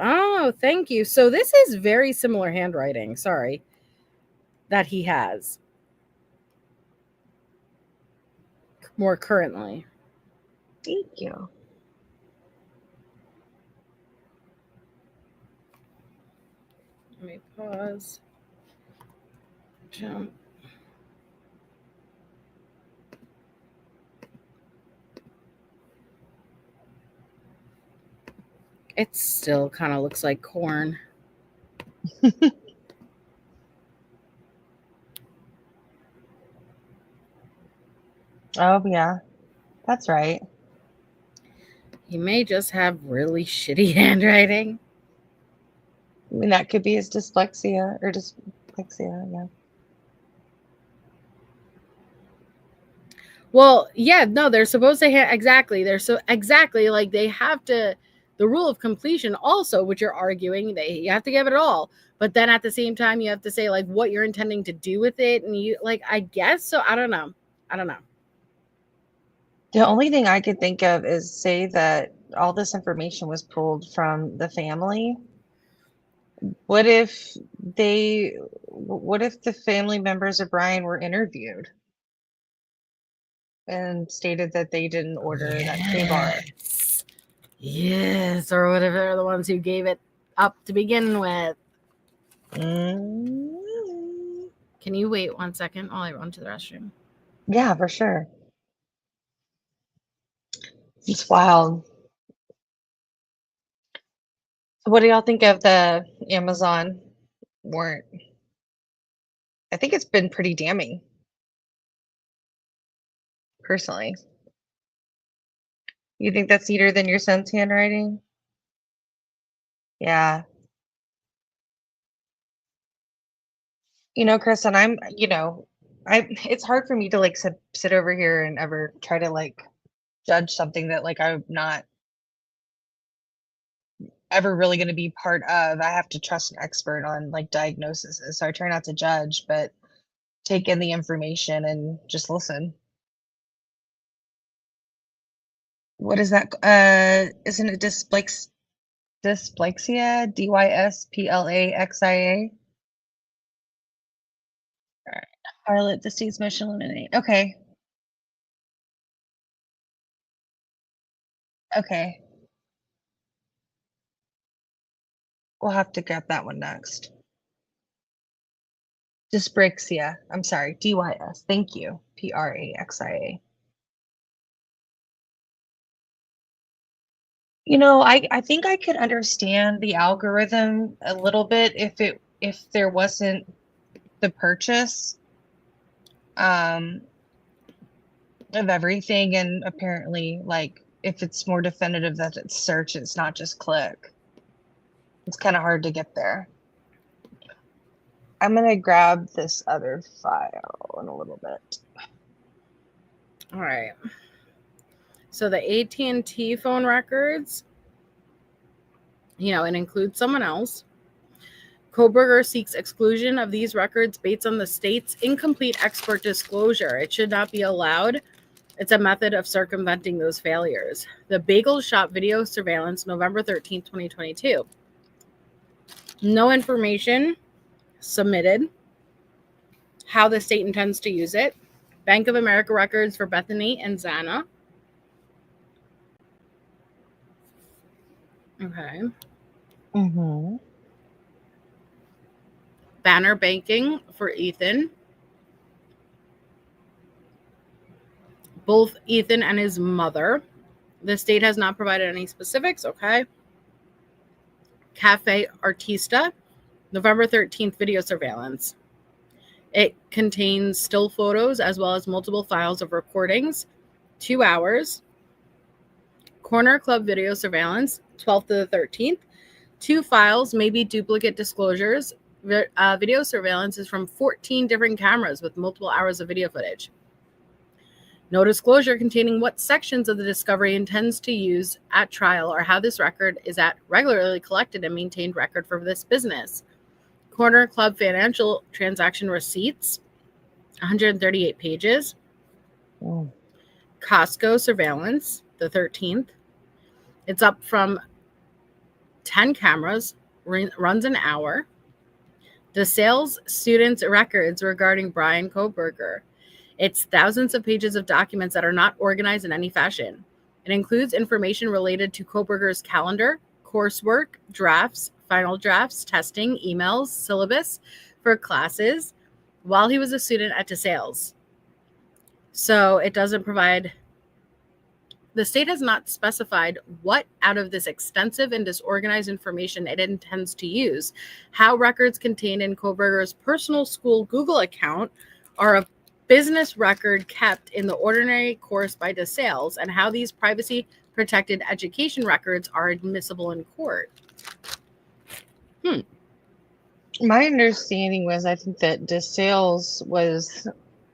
Oh, thank you. So this is very similar handwriting, sorry, that he has more currently. Thank you. Let me pause. Jump. It still kind of looks like corn. Oh, yeah. That's right. He may just have really shitty handwriting. I mean, that could be his dyslexia or dyspraxia, yeah. Well, yeah, no, they're supposed to exactly. They're so exactly like they have to. The rule of completion also, which you're arguing, you have to give it all. But then at the same time, you have to say like what you're intending to do with it, and you like I guess so. I don't know. The only thing I could think of is say that all this information was pulled from the family. What if the family members of Bryan were interviewed and stated that they didn't order that K-bar? Yes, or whatever, they're the ones who gave it up to begin with. Mm. Can you wait 1 second while I run to the restroom? Yeah, for sure. It's wild. What do y'all think of the Amazon warrant? I think it's been pretty damning, personally. You think that's neater than your son's handwriting? Yeah. Chris, and it's hard for me to like sit over here and ever try to like judge something that like I'm not ever really going to be part of. I have to trust an expert on like diagnoses. So I try not to judge, but take in the information and just listen. What is that? Isn't it dysplaxia? Dysplaxia? All right. Harlot, the state's motion eliminate. Okay. Okay. We'll have to grab that one next. Dyspraxia. I'm sorry. DYS. Thank you. PRAXIA. I think I could understand the algorithm a little bit if there wasn't the purchase of everything, and apparently like if it's more definitive that it's search, it's not just click. It's kind of hard to get there. I'm gonna grab this other file in a little bit. All right. So the AT&T phone records, it includes someone else. Kohberger seeks exclusion of these records based on the state's incomplete expert disclosure. It should not be allowed. It's a method of circumventing those failures. The bagel shop video surveillance, November 13th, 2022. No information submitted. How the state intends to use it. Bank of America records for Bethany and Xana. Okay. Mm-hmm. banner banking for Ethan. Both Ethan and his mother. The state has not provided any specifics. Okay. Cafe Artista, November 13th video surveillance. It contains still photos as well as multiple files of recordings. 2 hours. Corner Club video surveillance, 12th to the 13th. 2 files, maybe duplicate disclosures. Video surveillance is from 14 different cameras with multiple hours of video footage. No disclosure containing what sections of the discovery intends to use at trial or how this record is at regularly collected and maintained record for this business. Corner Club financial transaction receipts, 138 pages. Oh. Costco surveillance, the 13th. It's up from 10 cameras, runs an hour. DeSales students' records regarding Bryan Kohberger. It's thousands of pages of documents that are not organized in any fashion. It includes information related to Kohberger's calendar, coursework, drafts, final drafts, testing, emails, syllabus for classes while he was a student at DeSales. So it doesn't provide. The state has not specified what out of this extensive and disorganized information it intends to use, how records contained in Kohberger's personal school Google account are a business record kept in the ordinary course by DeSales, and how these privacy-protected education records are admissible in court. My understanding was, I think that DeSales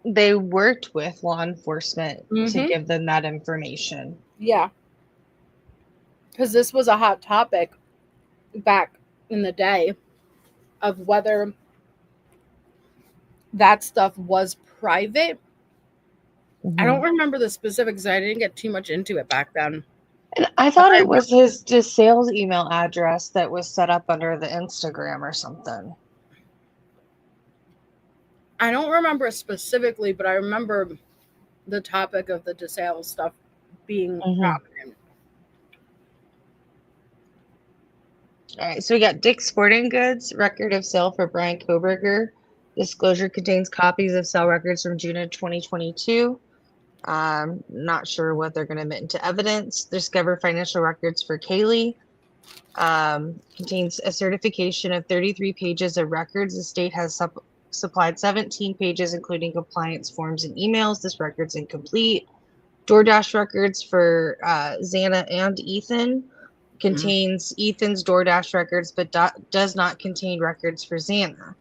they worked with law enforcement to give them that information. Yeah. Because this was a hot topic back in the day of whether that stuff was private. I don't remember the specifics. I didn't get too much into it back then. And I thought it was his DeSales email address that was set up under the Instagram or something. I don't remember specifically, but I remember the topic of the DeSales stuff being prominent. All right, so we got Dick's Sporting Goods, record of sale for Bryan Kohberger. Disclosure contains copies of sale records from June of 2022. Not sure what they're going to admit into evidence. Discover financial records for Kaylee. Contains a certification of 33 pages of records. The state has supplied 17 pages, including compliance forms and emails. This record's incomplete. DoorDash records for Xana and Ethan. Contains Ethan's DoorDash records, but does not contain records for Xana.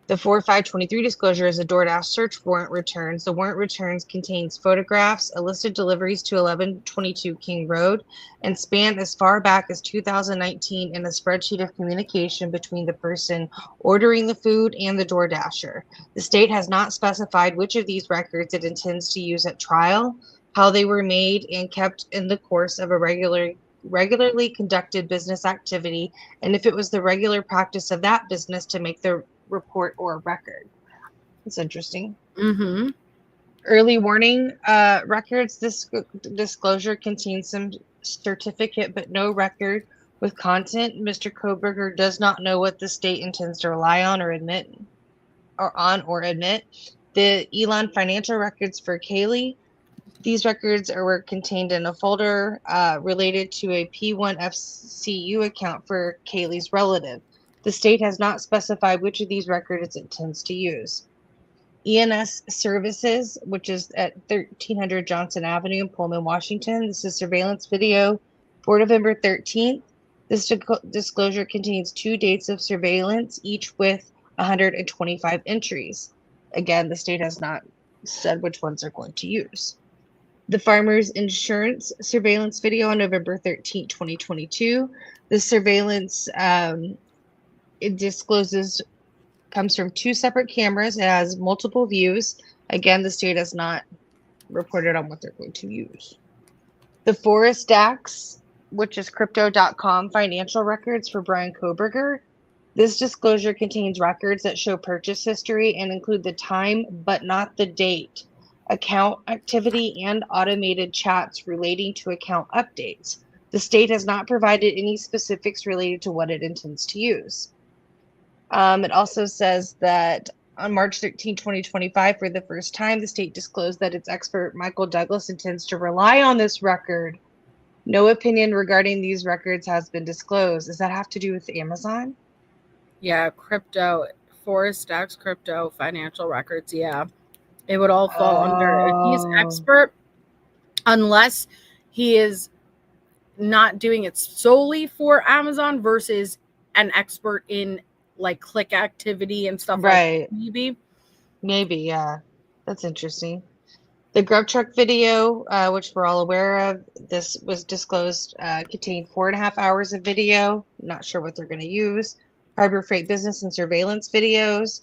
The 4/5/23 disclosure is a DoorDash search warrant returns. The warrant returns contains photographs, a list of deliveries to 1122 King Road, and span as far back as 2019 in a spreadsheet of communication between the person ordering the food and the DoorDasher. The state has not specified which of these records it intends to use at trial, how they were made and kept in the course of a regularly conducted business activity, and if it was the regular practice of that business to make the report or record. That's interesting. Early warning records. This disclosure contains some certificate but no record with content. Mr. Kohberger does not know what the state intends to rely on or admit. The Elon financial records for Kaylee. These records were contained in a folder related to a P1 FCU account for Kaylee's relative. The state has not specified which of these records it intends to use. ENS Services, which is at 1300 Johnson Avenue in Pullman, Washington. This is surveillance video for November 13th. This disclosure contains 2 dates of surveillance, each with 125 entries. Again, the state has not said which ones they're going to use. The Farmers Insurance surveillance video on November 13th, 2022. This surveillance it comes from 2 separate cameras. It has multiple views. Again, the state has not reported on what they're going to use. The Forest DAX, which is crypto.com financial records for Bryan Kohberger. This disclosure contains records that show purchase history and include the time, but not the date, account activity, and automated chats relating to account updates. The state has not provided any specifics related to what it intends to use. It also says that on March 13, 2025, for the first time, the state disclosed that its expert, Michael Douglas, intends to rely on this record. No opinion regarding these records has been disclosed. Does that have to do with Amazon? Yeah, crypto, Forest Stacks crypto, financial records. Yeah, it would all fall under. If he's expert, unless he is not doing it solely for Amazon versus an expert in like click activity and stuff Right. like that, Maybe, yeah. That's interesting. The Grub Truck video, which we're all aware of, this was disclosed, contained 4.5 hours of video. Not sure what they're going to use. Harbor Freight business and surveillance videos.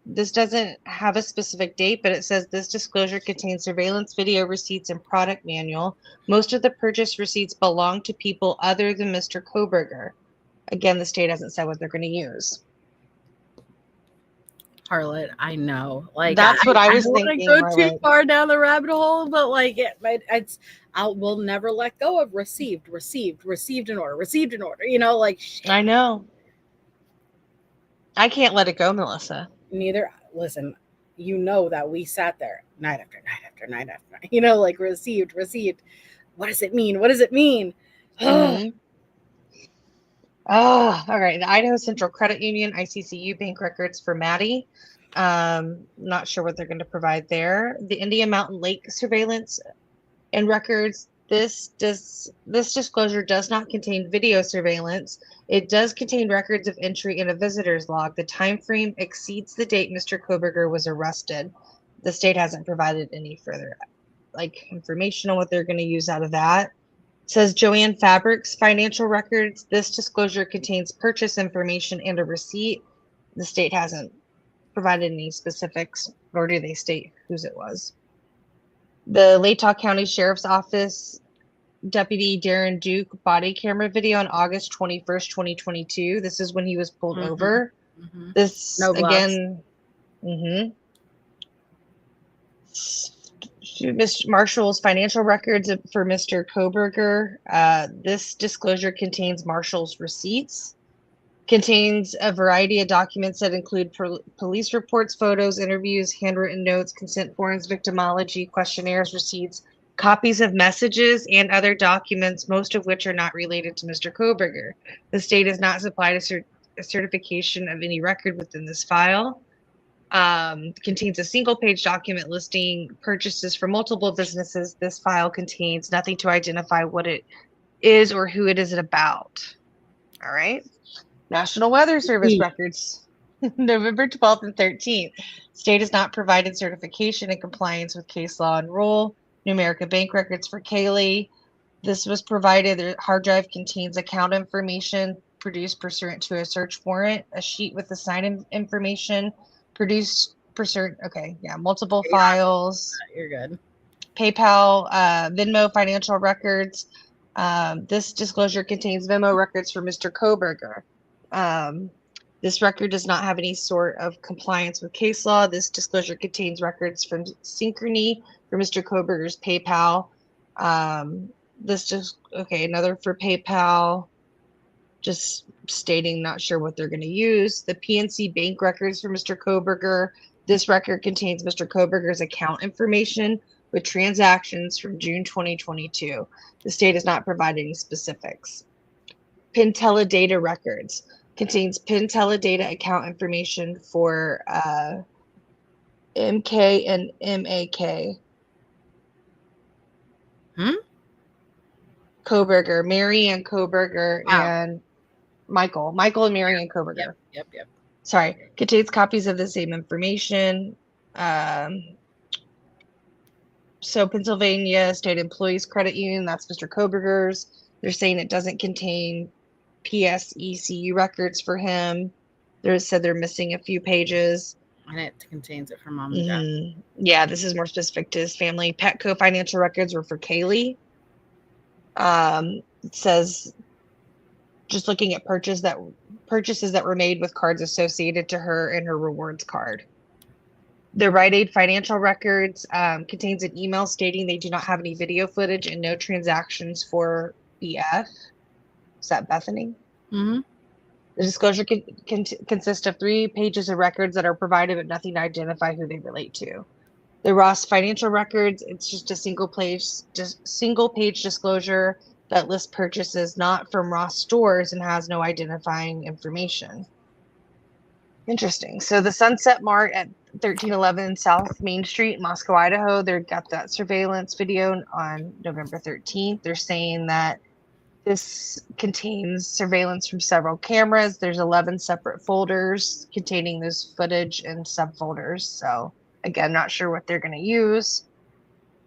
This doesn't have a specific date, but it says this disclosure contains surveillance video receipts and product manual. Most of the purchase receipts belong to people other than Mr. Kohberger. Again, the state hasn't said what they're going to use. Harlot, I know. Like that's what I was don't thinking. Want to go too far down the rabbit hole, but like we'll never let go of received an order. You know, like shit. I know. I can't let it go, Melissa. Neither. Listen, you know that we sat there night after night after night after night. You know, like received. What does it mean? What does it mean? Mm-hmm. Oh, all right. The Idaho Central Credit Union, ICCU bank records for Maddie. Not sure what they're going to provide there. The Indian Mountain Lake surveillance and records. This disclosure does not contain video surveillance. It does contain records of entry in a visitor's log. The time frame exceeds the date Mr. Kohberger was arrested. The state hasn't provided any further information on what they're going to use out of that. It says Joanne Fabrics financial records. This disclosure contains purchase information and a receipt. The state hasn't provided any specifics, nor do they state whose it was. The Latah County Sheriff's Office Deputy Darren Duke body camera video on August 21st, 2022. This is when he was pulled over. Mm-hmm. This no again. Mr. Marshall's financial records for Mr. Kohberger. This disclosure contains Marshall's receipts. Contains a variety of documents that include police reports, photos, interviews, handwritten notes, consent forms, victimology, questionnaires, receipts, copies of messages, and other documents, most of which are not related to Mr. Kohberger. The state has not supplied a certification of any record within this file. Contains a single-page document listing purchases for multiple businesses. This file contains nothing to identify what it is or who it is about. All right. National Weather Service records, November 12th and 13th. State has not provided certification in compliance with case law and rule. New America Bank records for Kaylee. This was provided. The hard drive contains account information produced pursuant to a search warrant, a sheet with the sign information produced pursuant. Okay, yeah, multiple files. You're good. PayPal, Venmo financial records. This disclosure contains Venmo records for Mr. Kohberger. This record does not have any sort of compliance with case law. This disclosure contains records from Synchrony for Mr. Kohberger's PayPal. Another for PayPal, just stating not sure what they're going to use. The PNC bank records for Mr. Kohberger. This record contains Mr. Kohberger's account information with transactions from June 2022. The state has not provided any specifics. PIN teledata records contains PIN teledata account information for MK and MAK. Kohberger, Mary Ann Kohberger, and Michael and Mary Ann Kohberger. Yep. Sorry, contains copies of the same information. So Pennsylvania State Employees Credit Union, that's Mr. Kohberger's. They're saying it doesn't contain PSECU records for him. They said they're missing a few pages. And it contains it for mom and dad. Yeah, this is more specific to his family. Petco financial records were for Kaylee. It says just looking at purchases that were made with cards associated to her and her rewards card. The Rite Aid financial records contains an email stating they do not have any video footage and no transactions for BF. Is that Bethany? The disclosure can consist of 3 pages of records that are provided, but nothing to identify who they relate to. The Ross financial records, it's just a single page disclosure that lists purchases not from Ross stores and has no identifying information. Interesting. So the Sunset Mart at 1311 South Main Street, Moscow, Idaho, they've got that surveillance video on November 13th. They're saying that this contains surveillance from several cameras. There's 11 separate folders containing this footage and subfolders. So again, not sure what they're going to use.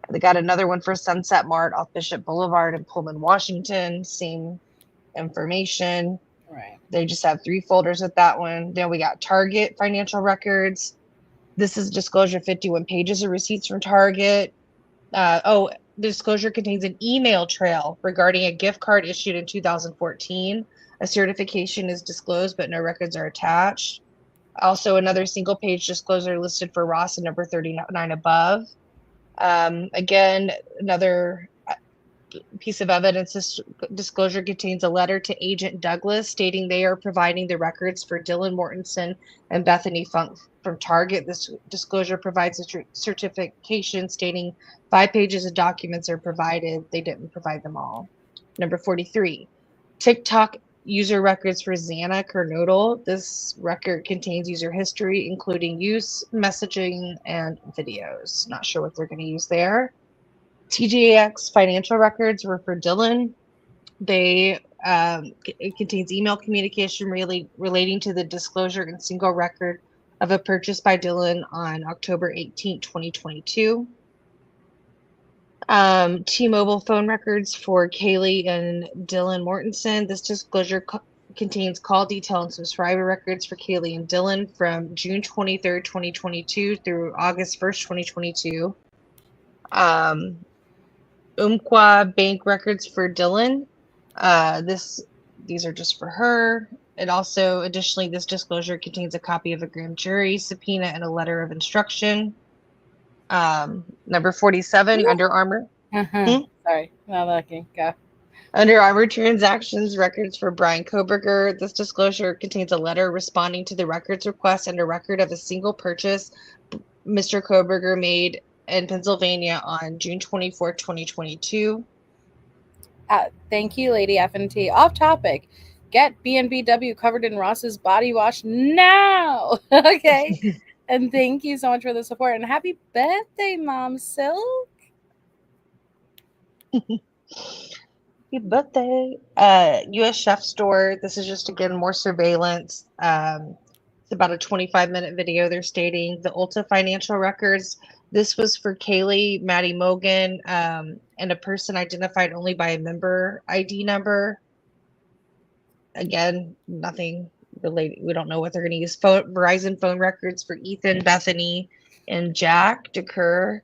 They got another one for Sunset Mart off Bishop Boulevard in Pullman, Washington. Same information. Right. They just have 3 folders with that one. Then we got Target financial records. This is disclosure 51 pages of receipts from Target. The disclosure contains an email trail regarding a gift card issued in 2014. A certification is disclosed, but no records are attached. Also, another single page disclosure listed for Ross and number 39 above. Again, another piece of evidence, this disclosure contains a letter to Agent Douglas stating they are providing the records for Dylan Mortensen and Bethany Funk from Target. This disclosure provides a certification stating 5 pages of documents are provided. They didn't provide them all. Number 43, TikTok user records for Xana Kernodle. This record contains user history, including use, messaging, and videos. Not sure what they're going to use there. TJX financial records were for Dylan. It contains email communication relating to the disclosure and single record of a purchase by Dylan on October 18, 2022. T-Mobile phone records for Kaylee and Dylan Mortensen. This disclosure contains call detail and subscriber records for Kaylee and Dylan from June 23rd, 2022 through August 1st, 2022. Umpqua bank records for Dylan. These are just for her. And also, additionally, this disclosure contains a copy of a grand jury subpoena and a letter of instruction. Number 47, Under Armour. Sorry, not looking. Go. Under Armour transactions records for Bryan Kohberger. This disclosure contains a letter responding to the records request and a record of a single purchase Mr. Kohberger made in Pennsylvania on June 24, 2022. Thank you, Lady F&T. Off topic. Get B&BW covered in Ross's body wash now. Okay. And thank you so much for the support. And happy birthday, Mom Silk. Happy birthday. U.S. Chef Store. This is just, again, more surveillance. It's about a 25-minute video. They're stating the Ulta financial records. This was for Kaylee, Madison Mogen, and a person identified only by a member ID number. Again, nothing related. We don't know what they're going to use. Verizon phone records for Ethan, Bethany, and Jack Decker.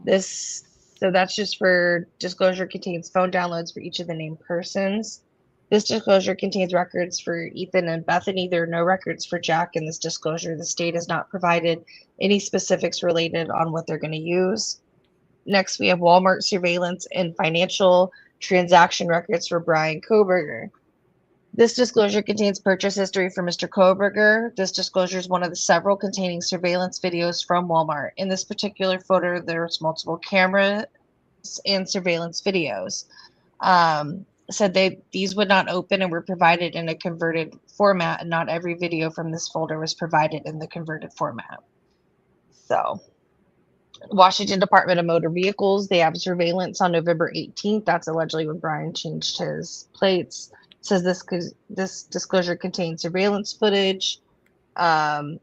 So that's just for disclosure contains phone downloads for each of the named persons. This disclosure contains records for Ethan and Bethany. There are no records for Jack in this disclosure. The state has not provided any specifics related on what they're going to use. Next, we have Walmart surveillance and financial transaction records for Bryan Kohberger. This disclosure contains purchase history for Mr. Kohberger. This disclosure is one of the several containing surveillance videos from Walmart. In this particular photo, there's multiple cameras and surveillance videos. Said these would not open and were provided in a converted format, and not every video from this folder was provided in the converted format. So, Washington Department of Motor Vehicles, they have surveillance on November 18th. That's allegedly when Bryan changed his plates. It says this disclosure contains surveillance footage. And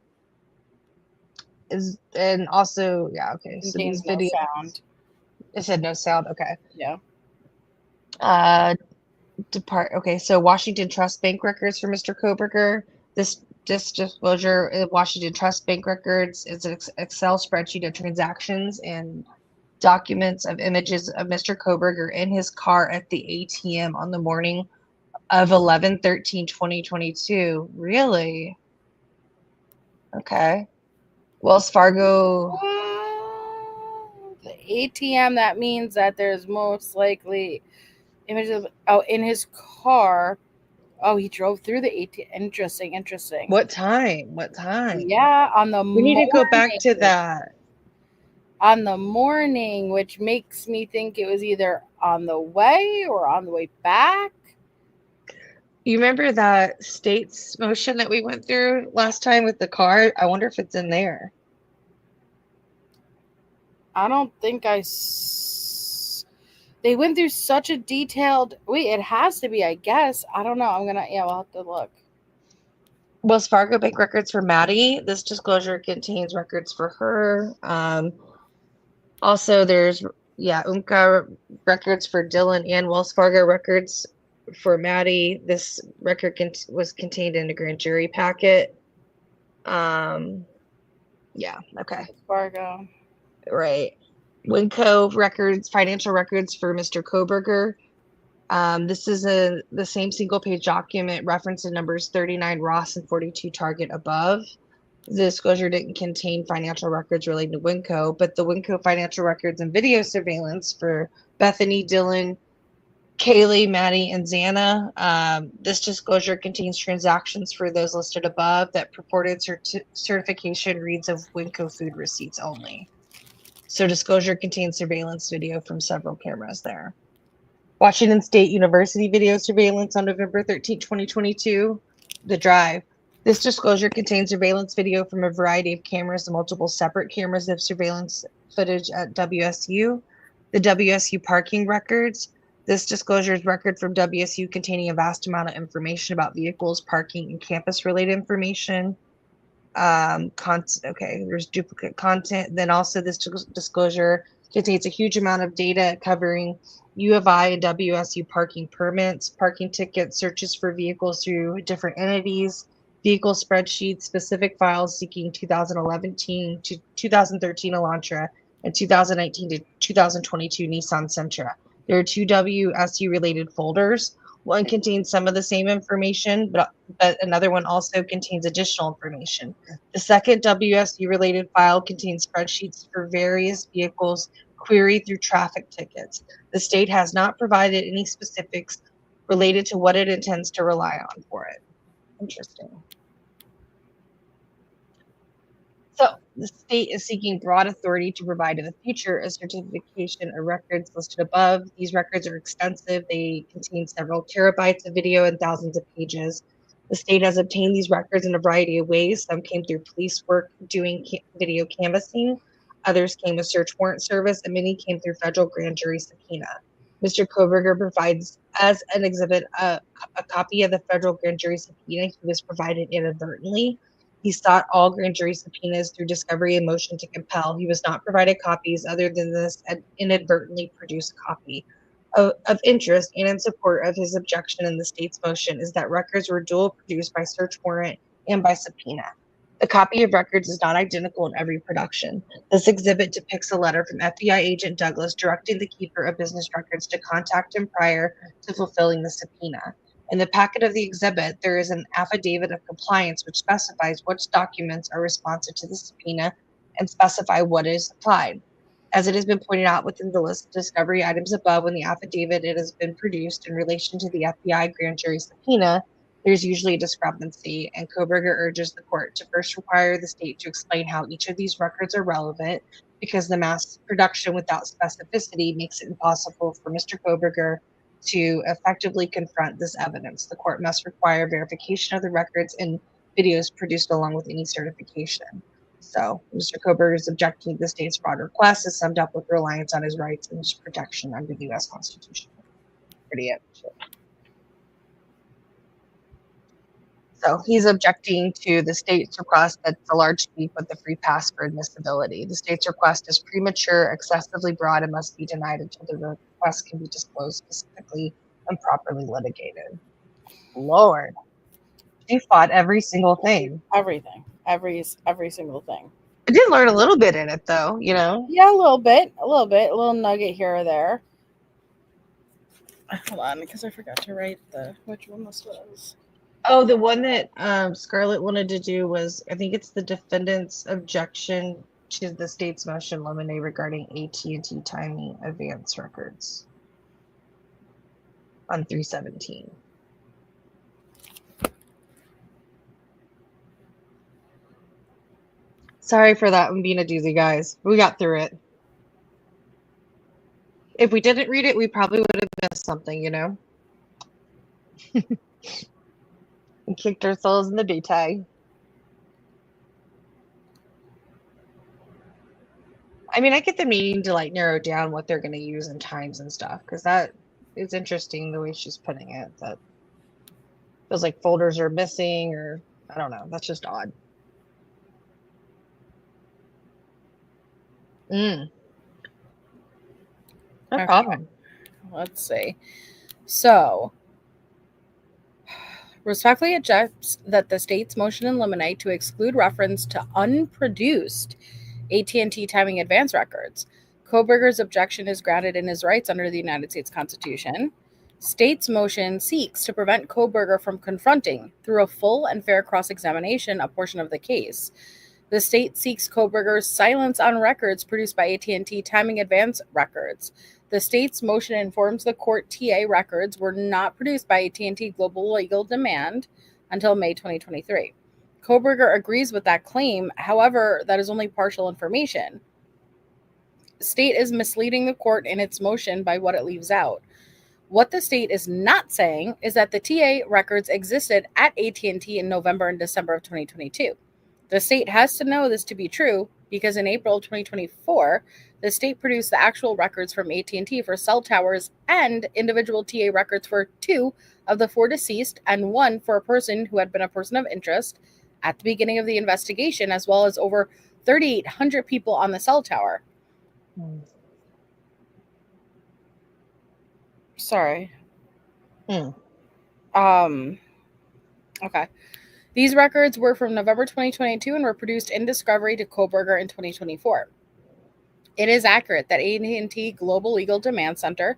also, yeah, okay. So these videos. Sound. It said no sound. Okay. Yeah. Okay, so Washington Trust Bank records for Mr. Kohberger. This disclosure of Washington Trust Bank records is an Excel spreadsheet of transactions and documents of images of Mr. Kohberger in his car at the ATM on the morning of 11/13/2022. Really? Okay. Wells Fargo. The ATM, that means that there's most likely images of in his car Oh, he drove through the 18. Interesting. What time? What time? Yeah, on the We need to go back to morning. that. On the morning, which makes me think it was either on the way or on the way back. You remember that state's motion that we went through last time with the car? I wonder if it's in there. I don't think they went through such a detailed. Wait, it has to be, I guess. I don't know. We'll have to look. Wells Fargo bank records for Maddie. This disclosure contains records for her. Also, there's UMCA records for Dylan and Wells Fargo records for Maddie. This record was contained in a grand jury packet. Okay. Fargo. Right. Winco records, financial records for Mr. Kohberger. This is the same single-page document referencing numbers 39 Ross and 42 Target above. The disclosure didn't contain financial records related to Winco, but the Winco financial records and video surveillance for Bethany, Dylan, Kaylee, Maddie, and Xana. This disclosure contains transactions for those listed above that purported certification reads of Winco food receipts only. So disclosure contains surveillance video from several cameras there. Washington State University video surveillance on November 13, 2022. The drive. This disclosure contains surveillance video from a variety of cameras and multiple separate cameras of surveillance footage at WSU. The WSU parking records. This disclosure is record from WSU containing a vast amount of information about vehicles, parking, and campus-related information. There's duplicate content. Then also this disclosure contains a huge amount of data covering U of I and WSU parking permits, parking tickets, searches for vehicles through different entities, vehicle spreadsheets, specific files seeking 2011 to 2013 Elantra and 2019 to 2022 Nissan Sentra. There are 2 WSU related folders. One contains some of the same information, but another one also contains additional information. The second WSU related file contains spreadsheets for various vehicles queried through traffic tickets. The state has not provided any specifics related to what it intends to rely on for it. Interesting. So the state is seeking broad authority to provide in the future a certification of records listed above. These records are extensive. They contain several terabytes of video and thousands of pages. The state has obtained these records in a variety of ways. Some came through police work doing video canvassing. Others came with search warrant service, and many came through federal grand jury subpoena. Mr. Kohberger provides as an exhibit a copy of the federal grand jury subpoena he was provided inadvertently. He sought all grand jury subpoenas through discovery and motion to compel. He was not provided copies other than this inadvertently produced copy. Of interest and in support of his objection in the state's motion is that records were dual produced by search warrant and by subpoena. The copy of records is not identical in every production. This exhibit depicts a letter from FBI agent Douglas directing the keeper of business records to contact him prior to fulfilling the subpoena. In the packet of the exhibit, there is an affidavit of compliance which specifies which documents are responsive to the subpoena and specify what is applied. As it has been pointed out within the list of discovery items above, when the affidavit it has been produced in relation to the FBI grand jury subpoena, there's usually a discrepancy, and Kohberger urges the court to first require the state to explain how each of these records are relevant, because the mass production without specificity makes it impossible for Mr. Kohberger to effectively confront this evidence. The court must require verification of the records and videos produced along with any certification. So Mr. Kohberger is objecting to the state's broad request is summed up with reliance on his rights and his protection under the U.S. Constitution. Pretty it. So he's objecting to the state's request that the large sweep with the free pass for admissibility. The state's request is premature, excessively broad, and must be denied until the request can be disclosed specifically and properly litigated. Lord, she fought every single thing. Everything. Every single thing. I did learn a little bit in it, though, you know? Yeah, a little bit. A little nugget here or there. Hold on, because I forgot to write which one this was. Oh, the one that Scarlett wanted to do was, I think it's the defendant's objection to the state's motion limine regarding AT&T timing advance records on 317. Sorry for that. I'm being a doozy, guys. We got through it. If we didn't read it, we probably would have missed something, you know? And kicked ourselves in the booty. I mean, I get the meaning to like narrow down what they're going to use in times and stuff, because that is interesting the way she's putting it. That feels like folders are missing, or I don't know. That's just odd. No Okay. problem. Let's see. So, respectfully objects that the state's motion in limine to exclude reference to unproduced AT&T timing advance records. Kohberger's objection is grounded in his rights under the United States Constitution. State's motion seeks to prevent Kohberger from confronting, through a full and fair cross-examination, a portion of the case. The state seeks Kohberger's silence on records produced by AT&T timing advance records. The state's motion informs the court TA records were not produced by AT&T Global Legal Demand until May 2023. Kohberger agrees with that claim. However, that is only partial information. The state is misleading the court in its motion by what it leaves out. What the state is not saying is that the TA records existed at AT&T in November and December of 2022. The state has to know this to be true because in April of 2024, the state produced the actual records from AT&T for cell towers and individual TA records for 2 of the 4 deceased and 1 for a person who had been a person of interest at the beginning of the investigation, as well as over 3,800 people on the cell tower. Sorry. Okay. These records were from November 2022 and were produced in discovery to Kohberger in 2024. It is accurate that AT&T Global Legal Demand Center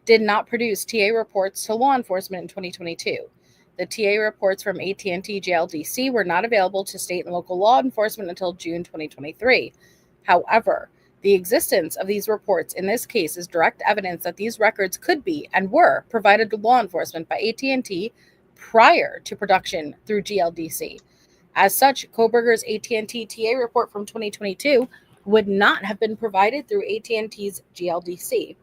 did not produce TA reports to law enforcement in 2022. The TA reports from AT&T JLDC were not available to state and local law enforcement until June 2023. However, the existence of these reports in this case is direct evidence that these records could be and were provided to law enforcement by AT&T prior to production through GLDC. As such, Kohberger's AT&T TA report from 2022 would not have been provided through AT&T's GLDC.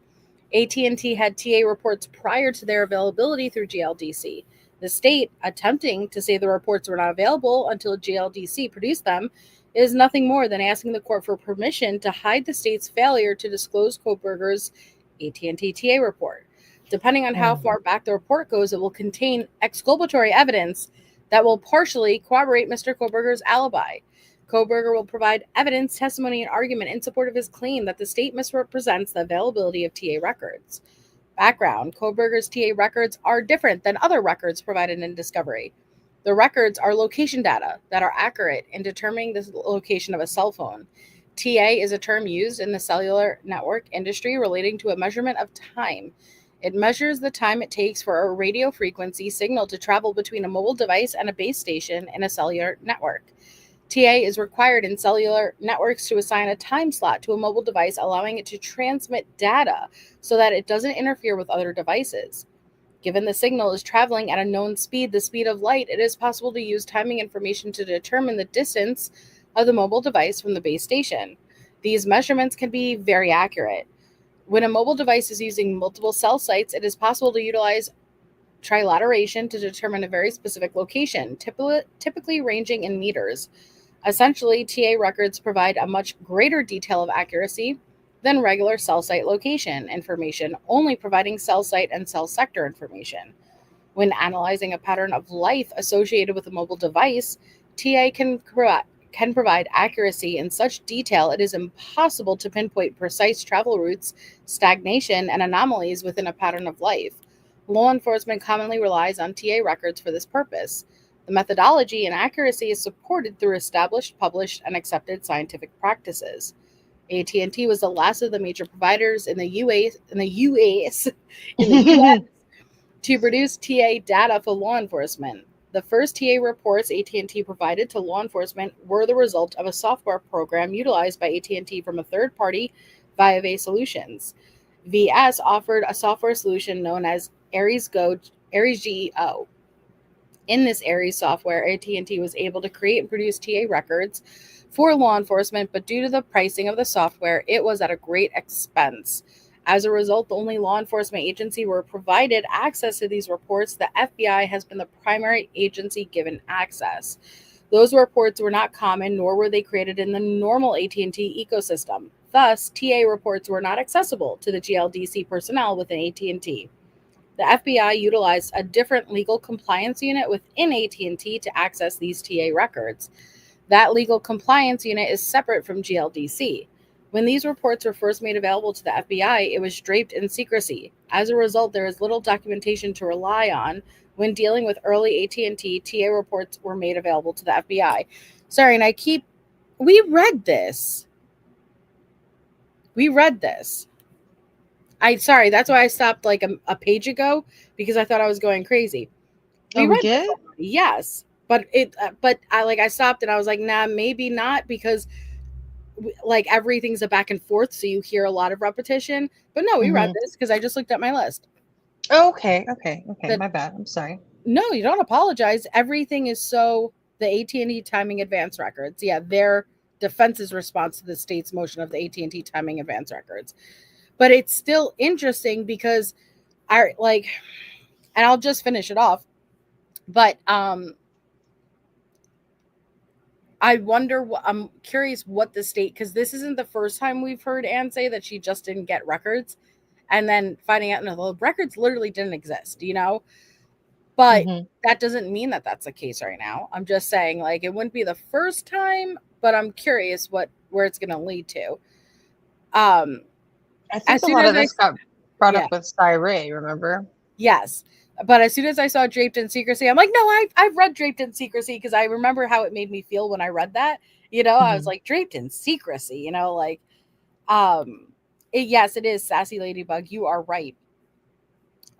AT&T had TA reports prior to their availability through GLDC. The state attempting to say the reports were not available until GLDC produced them is nothing more than asking the court for permission to hide the state's failure to disclose Kohberger's AT&T TA report. Depending on how far back the report goes, it will contain exculpatory evidence that will partially corroborate Mr. Kohberger's alibi. Kohberger will provide evidence, testimony, and argument in support of his claim that the state misrepresents the availability of TA records. Background: Kohberger's TA records are different than other records provided in discovery. The records are location data that are accurate in determining the location of a cell phone. TA is a term used in the cellular network industry relating to a measurement of time. It measures the time it takes for a radio frequency signal to travel between a mobile device and a base station in a cellular network. TA is required in cellular networks to assign a time slot to a mobile device, allowing it to transmit data so that it doesn't interfere with other devices. Given the signal is traveling at a known speed, the speed of light, it is possible to use timing information to determine the distance of the mobile device from the base station. These measurements can be very accurate. When a mobile device is using multiple cell sites, it is possible to utilize trilateration to determine a very specific location, typically ranging in meters. Essentially, TA records provide a much greater detail of accuracy than regular cell site location information, only providing cell site and cell sector information. When analyzing a pattern of life associated with a mobile device, TA can provide accuracy in such detail it is impossible to pinpoint precise travel routes, stagnation, and anomalies within a pattern of life. Law enforcement commonly relies on TA records for this purpose. The methodology and accuracy is supported through established, published, and accepted scientific practices. AT&T was the last of the major providers in the US to produce TA data for law enforcement. The first TA reports AT&T provided to law enforcement were the result of a software program utilized by AT&T from a third party, Viave Solutions. VS offered a software solution known as Aries GEO. In this Aries software, AT&T was able to create and produce TA records for law enforcement, but due to the pricing of the software, it was at a great expense. As a result, the only law enforcement agency were provided access to these reports. The FBI has been the primary agency given access. Those reports were not common, nor were they created in the normal AT&T ecosystem. Thus, TA reports were not accessible to the GLDC personnel within AT&T. The FBI utilized a different legal compliance unit within AT&T to access these TA records. That legal compliance unit is separate from GLDC. When these reports were first made available to the FBI, it was draped in secrecy. As a result, there is little documentation to rely on when dealing with early AT&T. TA reports were made available to the FBI. Sorry, and we read this. Sorry, that's why I stopped like a page ago, because I thought I was going crazy. We read did? this already, yes, but I stopped and I was like, nah, maybe not, because like everything's a back and forth, so you hear a lot of repetition. But no, we read this because I just looked at my list. Oh, okay. My bad. I'm sorry. No, you don't apologize. Everything is so the AT&T timing advance records. Yeah, their defense's response to the state's motion of the AT&T timing advance records. But it's still interesting because and I'll just finish it off. But I wonder, I'm curious what the state, because this isn't the first time we've heard Anne say that she just didn't get records, and then finding out, no, the records literally didn't exist, But that doesn't mean that that's the case right now. I'm just saying, like, it wouldn't be the first time, but I'm curious where it's going to lead to. I think a lot of this got brought up with Ray, remember? Yes. But as soon as I saw Draped in Secrecy, I'm like, no, I've read Draped in Secrecy, because I remember how it made me feel when I read that. I was like, Draped in Secrecy, yes, it is, Sassy Ladybug. You are right.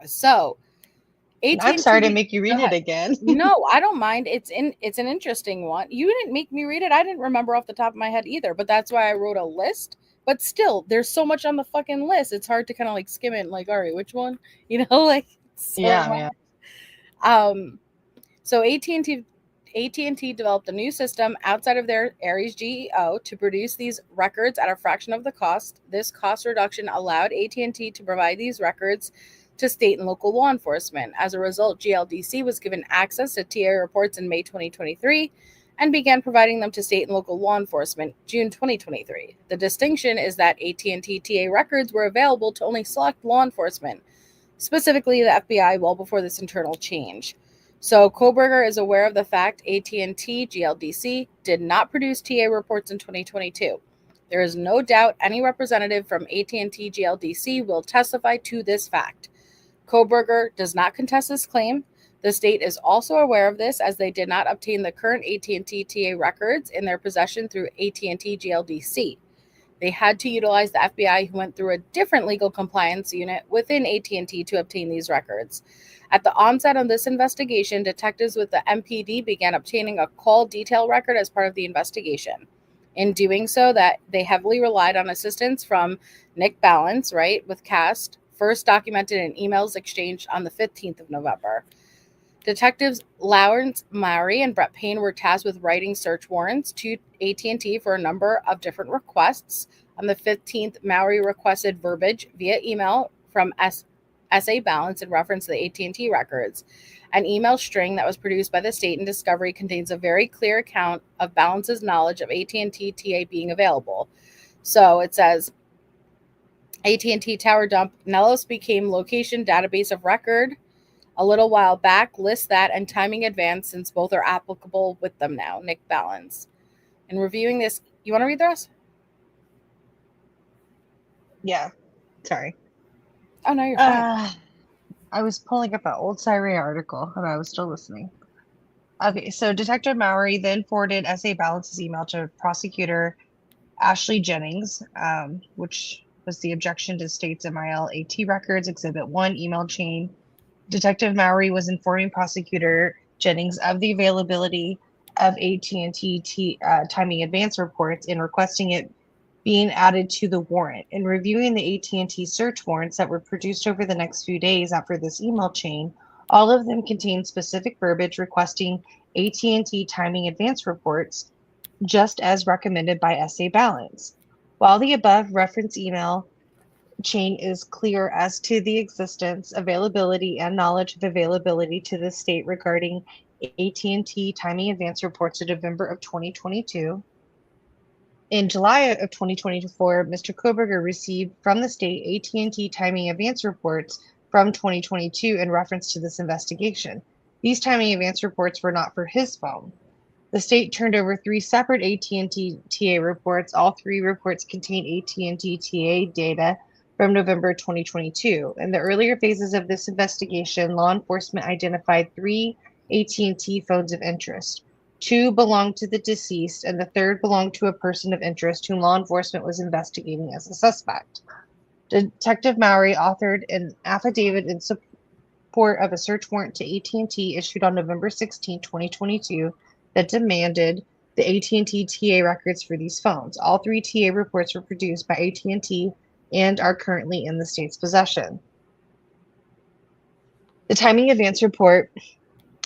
So, AT&T, I'm sorry to make you read it again. No, I don't mind. It's an interesting one. You didn't make me read it. I didn't remember off the top of my head either, but that's why I wrote a list. But still, there's so much on the fucking list. It's hard to kind of like skim it, like, all right, which one? So yeah. So AT&T developed a new system outside of their Ares GEO to produce these records at a fraction of the cost. This cost reduction allowed AT&T to provide these records to state and local law enforcement. As a result, GLDC was given access to TA reports in May 2023 and began providing them to state and local law enforcement June 2023. The distinction is that AT&T TA records were available to only select law enforcement, specifically the FBI, well before this internal change. So Kohberger is aware of the fact AT&T GLDC did not produce TA reports in 2022. There is no doubt any representative from AT&T GLDC will testify to this fact. Kohberger does not contest this claim. The state is also aware of this, as they did not obtain the current AT&T TA records in their possession through AT&T GLDC. They had to utilize the FBI, who went through a different legal compliance unit within AT&T to obtain these records. At the onset of this investigation, detectives with the MPD began obtaining a call detail record as part of the investigation. In doing so, that they heavily relied on assistance from Nick Balance, with CAST, first documented in emails exchanged on the 15th of November. Detectives Lawrence Mowry and Brett Payne were tasked with writing search warrants to AT&T for a number of different requests. On the 15th, Mowry requested verbiage via email from SA Balance in reference to the AT&T records. An email string that was produced by the state in discovery contains a very clear account of Balance's knowledge of AT&T TA being available. So it says, AT&T Tower Dump, Nellos became location database of record a little while back, list that and timing advance, since both are applicable with them now. Nick Balance. In reviewing this, you want to read the rest? Yeah. Sorry. Oh, no, you're fine. I was pulling up an old Ray article and I was still listening. Okay, so Detective Mowry then forwarded SA Balance's email to prosecutor Ashley Jennings, which was the objection to state's MIL AT records, Exhibit 1 email chain. Detective Mowry was informing prosecutor Jennings of the availability of AT&T timing advance reports and requesting it being added to the warrant. In reviewing the AT&T search warrants that were produced over the next few days after this email chain, all of them contained specific verbiage requesting AT&T timing advance reports just as recommended by SA Balance. While the above reference email chain is clear as to the existence, availability, and knowledge of availability to the state regarding AT&T timing advance reports in November of 2022. In July of 2024, Mr. Kohberger received from the state AT&T timing advance reports from 2022 in reference to this investigation. These timing advance reports were not for his phone. The state turned over 3 separate AT&T TA reports. All 3 reports contain AT&T TA data from November 2022. In the earlier phases of this investigation, law enforcement identified 3 AT&T phones of interest. 2 belonged to the deceased, and the third belonged to a person of interest whom law enforcement was investigating as a suspect. Detective Mowry authored an affidavit in support of a search warrant to AT&T issued on November 16, 2022, that demanded the AT&T TA records for these phones. All 3 TA reports were produced by AT&T and are currently in the state's possession. The timing advance report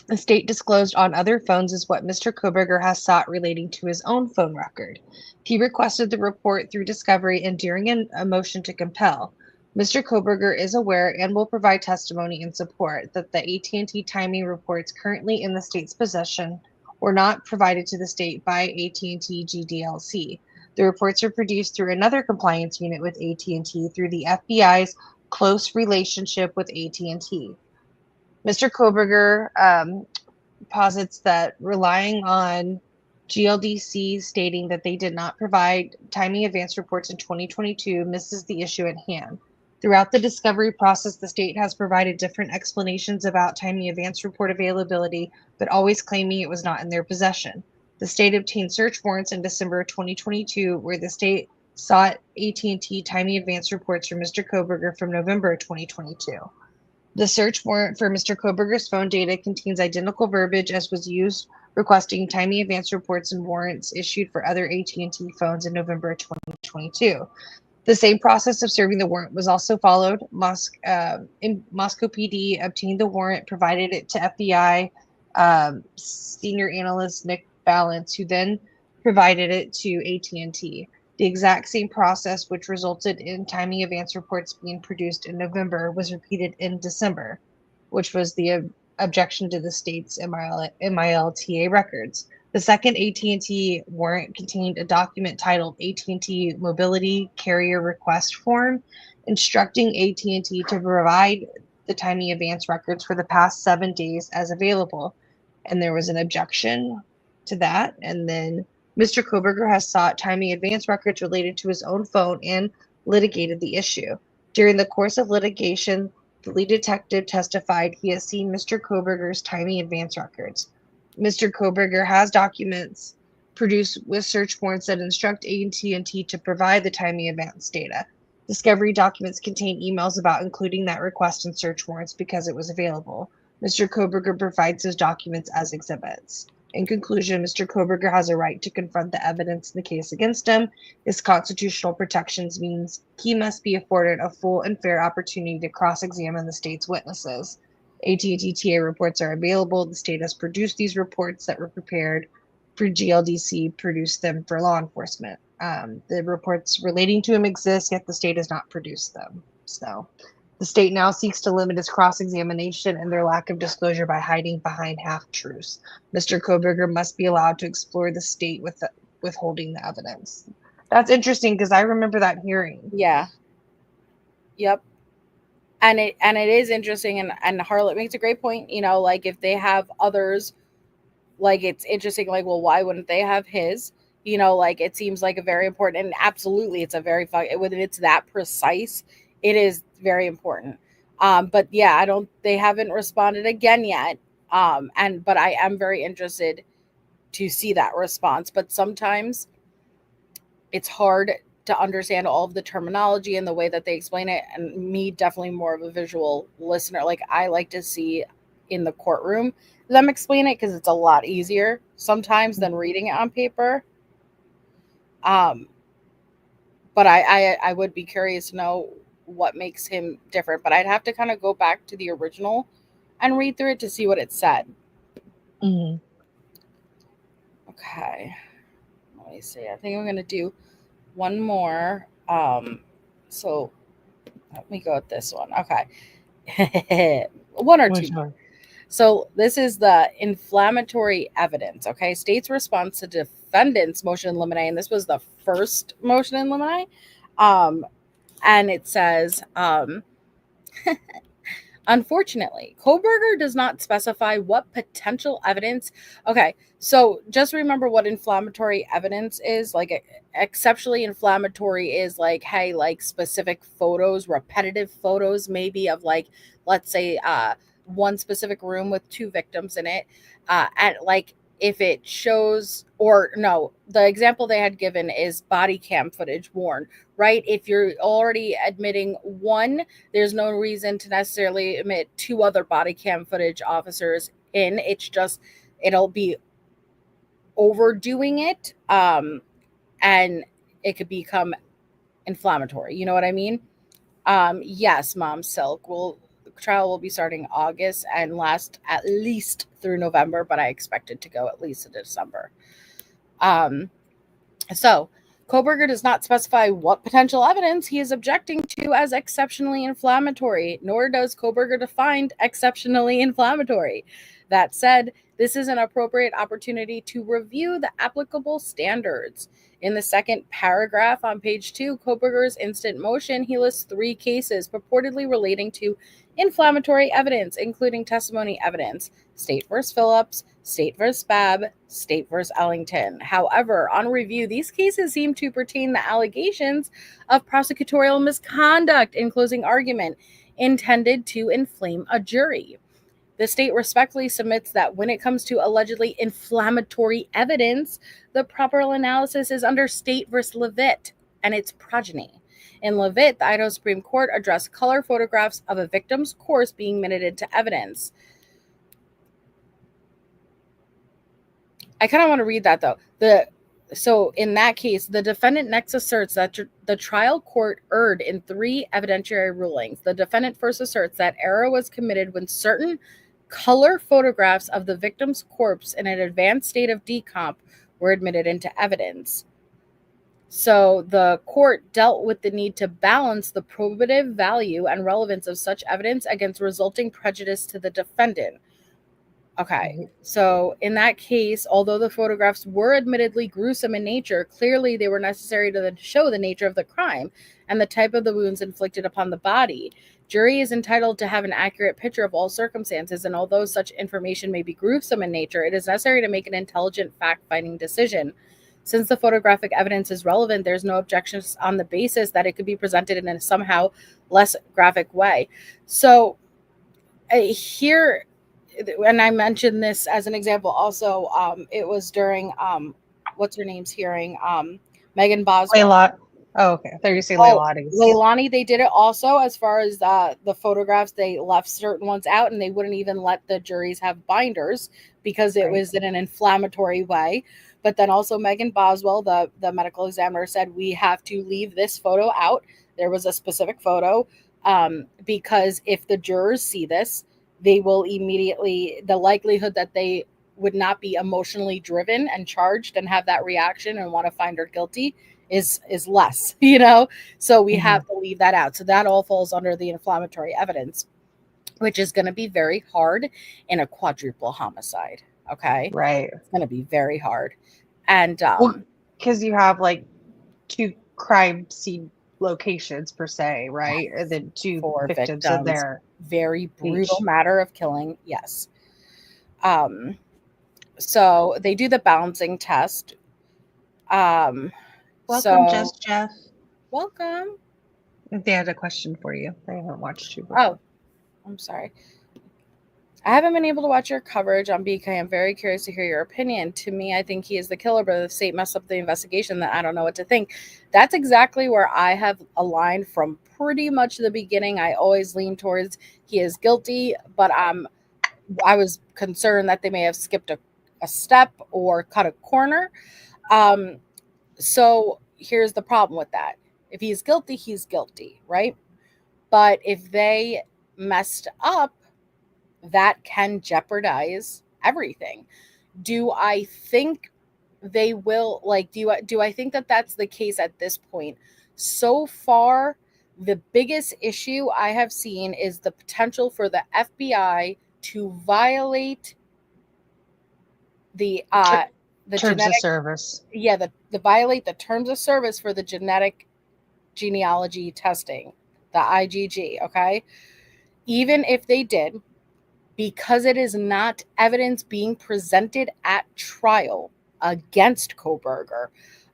the state disclosed on other phones is what Mr. Kohberger has sought relating to his own phone record. He requested the report through discovery and during a motion to compel. Mr. Kohberger is aware and will provide testimony in support that the AT&T timing reports currently in the state's possession were not provided to the state by AT&T GDLC. The reports were produced through another compliance unit with AT&T through the FBI's close relationship with AT&T. Mr. Kohberger posits that relying on GLDC stating that they did not provide timing advance reports in 2022 misses the issue at hand. Throughout the discovery process, the state has provided different explanations about timing advance report availability, but always claiming it was not in their possession. The state obtained search warrants in December 2022, where the state sought AT&T timing advance reports from Mr. Kohberger from November 2022. The search warrant for Mr. Kohberger's phone data contains identical verbiage as was used requesting timing advance reports and warrants issued for other AT&T phones in November 2022. The same process of serving the warrant was also followed. In Moscow PD obtained the warrant, provided it to FBI senior analyst Nick Balance, who then provided it to AT&T. The exact same process, which resulted in timing advance reports being produced in November, was repeated in December, which was the objection to the state's MILTA records. The second AT&T warrant contained a document titled AT&T Mobility Carrier Request Form, instructing AT&T to provide the timing advance records for the past 7 days as available. And there was an objection to that. And then Mr. Kohberger has sought timing advance records related to his own phone and litigated the issue. During the course of litigation, the lead detective testified he has seen Mr. Kohberger's timing advance records. Mr. Kohberger has documents produced with search warrants that instruct AT&T to provide the timing advance data. Discovery documents contain emails about including that request in search warrants because it was available. Mr. Kohberger provides those documents as exhibits. In conclusion, Mr. Kohberger has a right to confront the evidence in the case against him. His constitutional protections means he must be afforded a full and fair opportunity to cross-examine the state's witnesses. AT&T TA reports are available. The state has produced these reports that were prepared for GLDC, produced them for law enforcement. The reports relating to him exist, yet the state has not produced them. So the state now seeks to limit its cross-examination and their lack of disclosure by hiding behind half-truths. Mr. Kohberger must be allowed to explore the state with withholding the evidence. That's interesting because I remember that hearing. Yeah. Yep. And it is interesting, and Harlot makes a great point, like if they have others, like it's interesting, like, well, why wouldn't they have his? Like it seems like a very important, and absolutely it's a very when it's that precise, it is very important. But yeah, they haven't responded again yet. But I am very interested to see that response. But sometimes it's hard to understand all of the terminology and the way that they explain it. And me, definitely more of a visual listener. Like I like to see in the courtroom them explain it because it's a lot easier sometimes than reading it on paper. But I would be curious to know what makes him different. But I'd have to kind of go back to the original and read through it to see what it said. Mm-hmm. Okay. me see. I think I'm going to do one more. So let me go with this one. Okay. One or Which two. one? So this is the inflammatory evidence. Okay. State's response to defendant's motion in limine. And this was the first motion in limine. And it says, unfortunately, Kohberger does not specify what potential evidence. Okay, so just remember what inflammatory evidence is. Like, exceptionally inflammatory is like, hey, like specific photos, repetitive photos, maybe of like, let's say, one specific room with two victims in it, and like if it shows, or no, the example they had given is body cam footage worn, right? If you're already admitting one, there's no reason to necessarily admit two other body cam footage officers in. It's just, it'll be overdoing it, and it could become inflammatory. You know what I mean? Yes, Mom Silk. The trial will be starting August and last at least through November, but I expect it to go at least to December. So Kohberger does not specify what potential evidence he is objecting to as exceptionally inflammatory, nor does Kohberger define exceptionally inflammatory. That said, this is an appropriate opportunity to review the applicable standards. In the second paragraph on page 2, Kohberger's instant motion, he lists 3 cases purportedly relating to inflammatory evidence, including testimony evidence: State versus Phillips, State versus Babb, State versus Ellington. However, on review, these cases seem to pertain to allegations of prosecutorial misconduct in closing argument intended to inflame a jury. The state respectfully submits that when it comes to allegedly inflammatory evidence, the proper analysis is under State versus Levitt and its progeny. In Levitt, the Idaho Supreme Court addressed color photographs of a victim's corpse being minted into evidence. I kind of want to read that though. So in that case, the defendant next asserts that the trial court erred in 3 evidentiary rulings. The defendant first asserts that error was committed when certain color photographs of the victim's corpse in an advanced state of decomp were admitted into evidence. So the court dealt with the need to balance the probative value and relevance of such evidence against resulting prejudice to the defendant. Okay, so in that case, although the photographs were admittedly gruesome in nature, clearly they were necessary to show the nature of the crime and the type of the wounds inflicted upon the body. Jury is entitled to have an accurate picture of all circumstances, and although such information may be gruesome in nature, it is necessary to make an intelligent fact-finding decision. Since the photographic evidence is relevant, there's no objections on the basis that it could be presented in a somehow less graphic way. So here, and I mentioned this as an example also, it was during what's her name's hearing, Megan Boswell. Oh, okay. I thought you were saying Leilani's. Leilani, they did it also as far as the photographs. They left certain ones out, and they wouldn't even let the juries have binders because it was in an inflammatory way. But then also Megan Boswell, the medical examiner, said we have to leave this photo out. There was a specific photo because if the jurors see this, they will immediately, the likelihood that they would not be emotionally driven and charged and have that reaction and want to find her guilty is less, you know? So we have to leave that out. So that all falls under the inflammatory evidence, which is going to be very hard in a quadruple homicide. Okay. Right. It's going to be very hard. And because you have like 2 crime scene locations per se, right? And then 2 victims in there. Very brutal matter of killing. Yes. So they do the balancing test. Welcome, Jeff. Welcome. They had a question for you. They haven't watched you before. Oh, I'm sorry. I haven't been able to watch your coverage on BK. I'm very curious to hear your opinion. To me, I think he is the killer, but if the state messed up the investigation, then I don't know what to think. That's exactly where I have aligned from pretty much the beginning. I always lean towards he is guilty, but I was concerned that they may have skipped a step or cut a corner. So here's the problem with that. If he's guilty, right? But if they messed up, that can jeopardize everything. Do I think they will, like, do I think that that's the case at this point? So far, the biggest issue I have seen is the potential for the FBI to violate the Terms of genetic, service. the violate the terms of service for the genetic genealogy testing, the IgG. Okay, even if they did, because it is not evidence being presented at trial against Kohberger,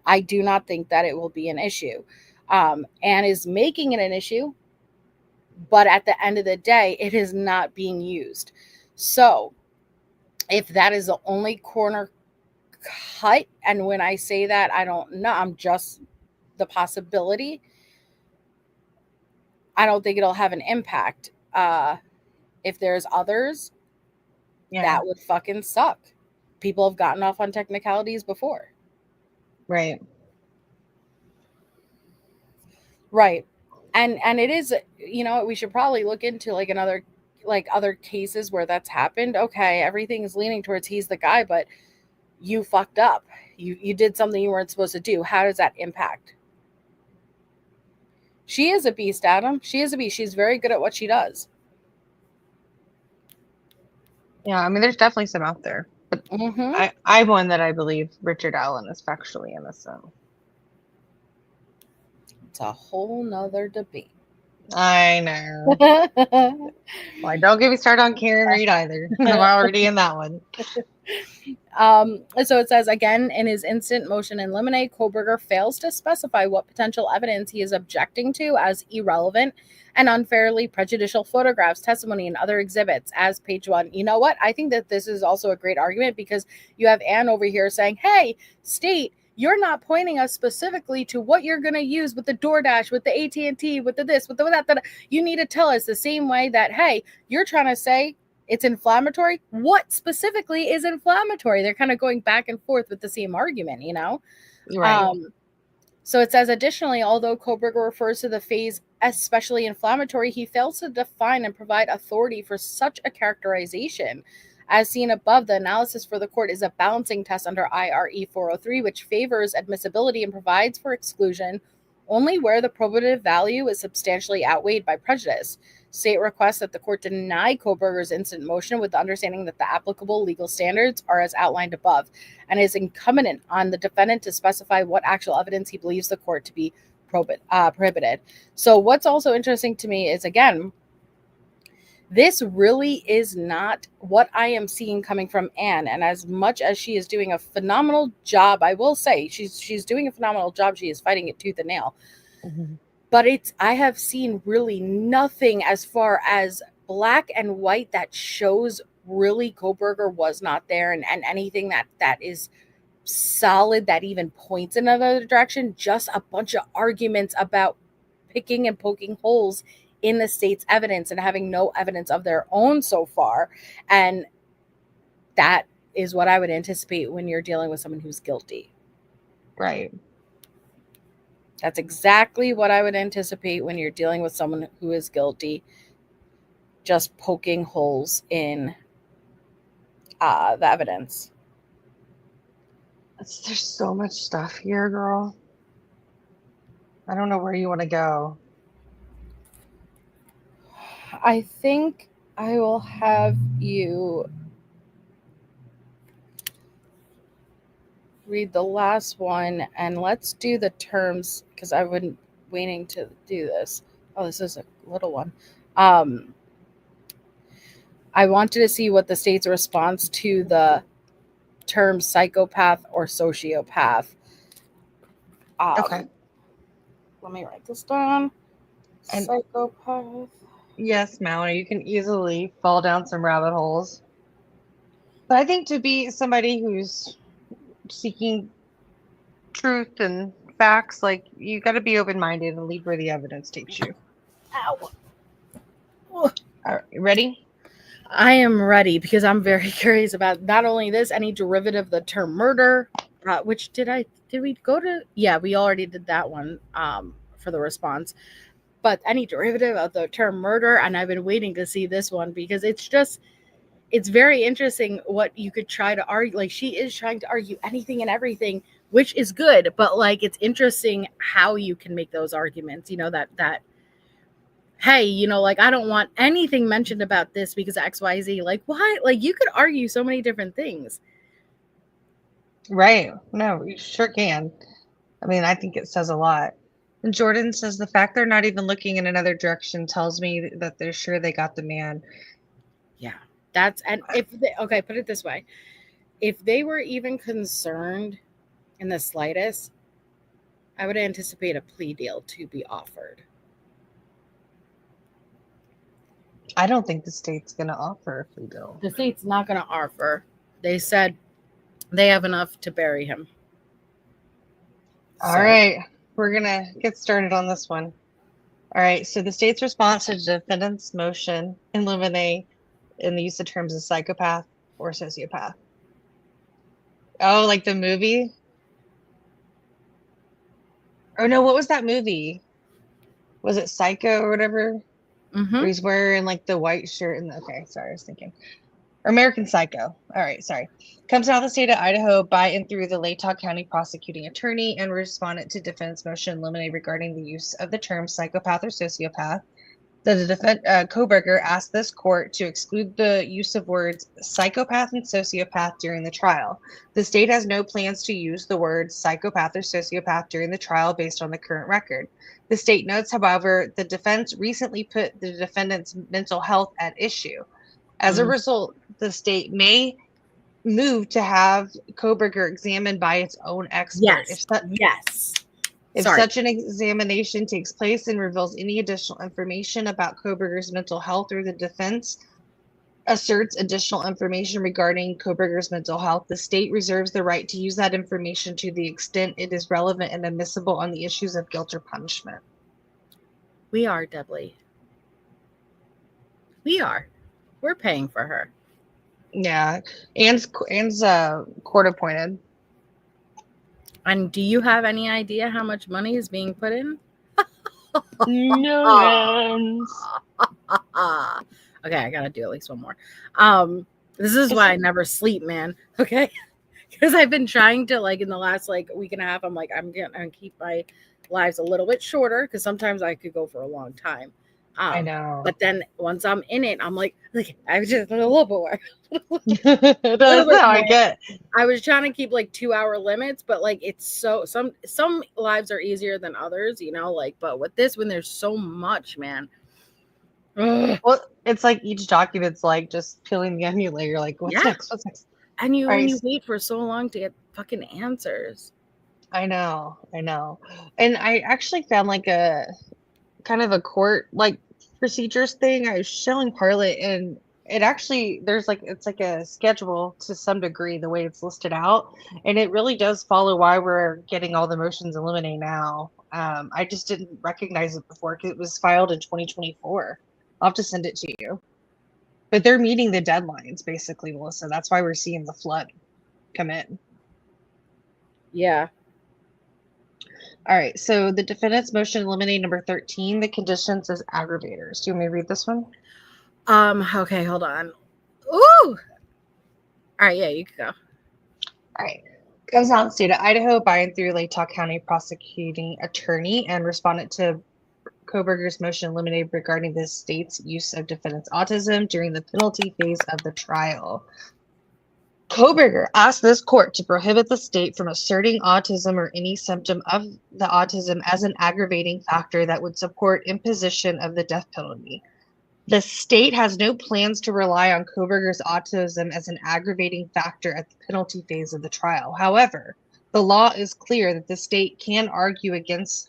I do not think that it will be an issue. And is making it an issue, but at the end of the day, it is not being used. So if that is the only corner cut, and when I say that, I don't know, I'm just the possibility, I don't think it'll have an impact. If there's others, that would fucking suck. People have gotten off on technicalities before. Right. Right. And it is, we should probably look into like other cases where that's happened. Okay, everything is leaning towards he's the guy, but you fucked up. You did something you weren't supposed to do. How does that impact? She is a beast, Adam. She is a beast. She's very good at what she does. Yeah, I mean, there's definitely some out there. But I'm one that I believe Richard Allen is factually innocent. It's a whole nother debate. I know. Well, don't get me started on Karen Reed either. I'm already in that one. So it says, again, in his instant motion in limine, Kohberger fails to specify what potential evidence he is objecting to as irrelevant and unfairly prejudicial photographs, testimony, and other exhibits as page 1. You know what? I think that this is also a great argument because you have Anne over here saying, hey, state, you're not pointing us specifically to what you're going to use with the DoorDash, with the AT&T, with the this, with the that. You need to tell us the same way that, hey, you're trying to say it's inflammatory. What specifically is inflammatory? They're kind of going back and forth with the same argument, Right. So it says, additionally, although Kohberger refers to the phase especially inflammatory, he fails to define and provide authority for such a characterization. As seen above, the analysis for the court is a balancing test under IRE 403, which favors admissibility and provides for exclusion only where the probative value is substantially outweighed by prejudice. State requests that the court deny Kohberger's instant motion with the understanding that the applicable legal standards are as outlined above, and is incumbent on the defendant to specify what actual evidence he believes the court to be prohibited. So what's also interesting to me is, again, this really is not what I am seeing coming from Anne. And as much as she is doing a phenomenal job, I will say she's doing a phenomenal job. She is fighting it tooth and nail. Mm-hmm. But I have seen really nothing as far as black and white that shows really Kohberger was not there, and anything that is solid that even points in another direction. Just a bunch of arguments about picking and poking holes in the state's evidence and having no evidence of their own so far. And that is what I would anticipate when you're dealing with someone who's guilty. Right. That's exactly what I would anticipate when you're dealing with someone who is guilty. Just poking holes in the evidence. There's so much stuff here, girl. I don't know where you want to go. I think I will have you read the last one, and let's do the terms, because I've been waiting to do this. Oh, this is a little one. I wanted to see what the state's response to the term psychopath or sociopath. Okay. Let me write this down. And psychopath. Yes, Mallory, you can easily fall down some rabbit holes. But I think to be somebody who's seeking truth and facts, like, you got to be open-minded and lead where the evidence takes you. Ow. All right, ready? I am ready, because I'm very curious about not only this, any derivative of the term murder, which did we go to? Yeah, we already did that one for the response. But any derivative of the term murder, and I've been waiting to see this one because it's just, it's very interesting what you could try to argue. Like, she is trying to argue anything and everything, which is good, but like, it's interesting how you can make those arguments, that hey, like, I don't want anything mentioned about this because XYZ. Like, why? Like, you could argue so many different things. Right. No, you sure can. I mean, I think it says a lot. And Jordan says the fact they're not even looking in another direction tells me that they're sure they got the man. Yeah. And okay, put it this way. If they were even concerned in the slightest, I would anticipate a plea deal to be offered. I don't think the state's going to offer a plea deal. The state's not going to offer. They said they have enough to bury him. All right. We're going to get started on this one. All right. So the state's response to the defendant's motion in limine in the use of terms of psychopath or sociopath. Oh, like the movie? Or no, what was that movie? Was it Psycho or whatever? Where he's wearing like the white shirt and okay, sorry, I was thinking. American Psycho. All right, sorry. Comes out of the state of Idaho by and through the Latah County prosecuting attorney and responded to defense motion in limine regarding the use of the term psychopath or sociopath. The Kohberger asked this court to exclude the use of words psychopath and sociopath during the trial. The state has no plans to use the words psychopath or sociopath during the trial based on the current record. The state notes, however, the defense recently put the defendant's mental health at issue. As a result, the state may move to have Kohberger examined by its own expert. Yes. If such an examination takes place and reveals any additional information about Kohberger's mental health, or the defense asserts additional information regarding Kohberger's mental health, the state reserves the right to use that information to the extent it is relevant and admissible on the issues of guilt or punishment. We are, Dudley. We are. We're paying for her. Yeah. Anne's court appointed. And do you have any idea how much money is being put in? No. Okay, I gotta do at least one more. This is why I never sleep, man. Okay, because I've been trying to, like, in the last week and a half, I'm like, I'm gonna keep my lives a little bit shorter because sometimes I could go for a long time. I know. But then once I'm in it, I'm like I was just a little bit more. I get. I was trying to keep 2-hour limits, but it's so some lives are easier than others, but with this, when there's so much, man. Ugh. Well, it's like each document's just peeling the onion layer. What's next? What's next? And you wait for so long to get fucking answers. I know. And I actually found a kind of a court procedures thing. I was showing Harlot, and it actually it's a schedule to some degree the way it's listed out, and it really does follow why we're getting all the motions in limine now. I just didn't recognize it before because it was filed in 2024. I'll have to send it to you. But they're meeting the deadlines, basically, Melissa. That's why we're seeing the flood come in. Yeah. All right. So the defendant's motion in limine number 13, the conditions as aggravators. Do you want me to read this one? Okay, hold on. Ooh. All right, yeah, you can go. All right. Comes out in the state of Idaho by and through Latah County prosecuting attorney and responded to Kohberger's motion in limine regarding the state's use of defendant's autism during the penalty phase of the trial. Kohberger asked this court to prohibit the state from asserting autism or any symptom of the autism as an aggravating factor that would support imposition of the death penalty. The state has no plans to rely on Kohberger's autism as an aggravating factor at the penalty phase of the trial. However, the law is clear that the state can argue against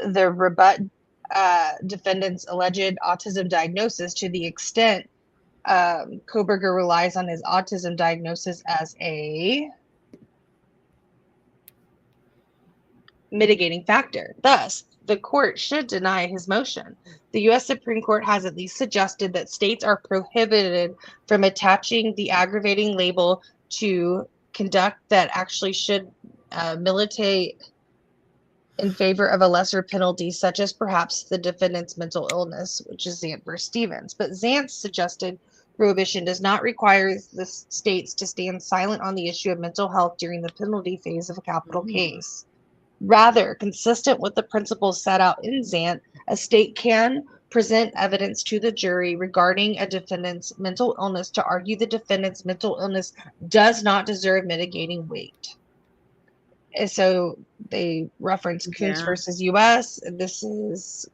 the rebut defendant's alleged autism diagnosis to the extent Kohberger relies on his autism diagnosis as a mitigating factor. Thus, the court should deny his motion. The U.S. Supreme Court has at least suggested that states are prohibited from attaching the aggravating label to conduct that actually should militate in favor of a lesser penalty, such as perhaps the defendant's mental illness, which is Zant versus Stevens. But Zant suggested prohibition does not require the states to stand silent on the issue of mental health during the penalty phase of a capital case. Rather, consistent with the principles set out in Xant, a state can present evidence to the jury regarding a defendant's mental illness to argue the defendant's mental illness does not deserve mitigating weight. And so they reference Kuntz versus US. This is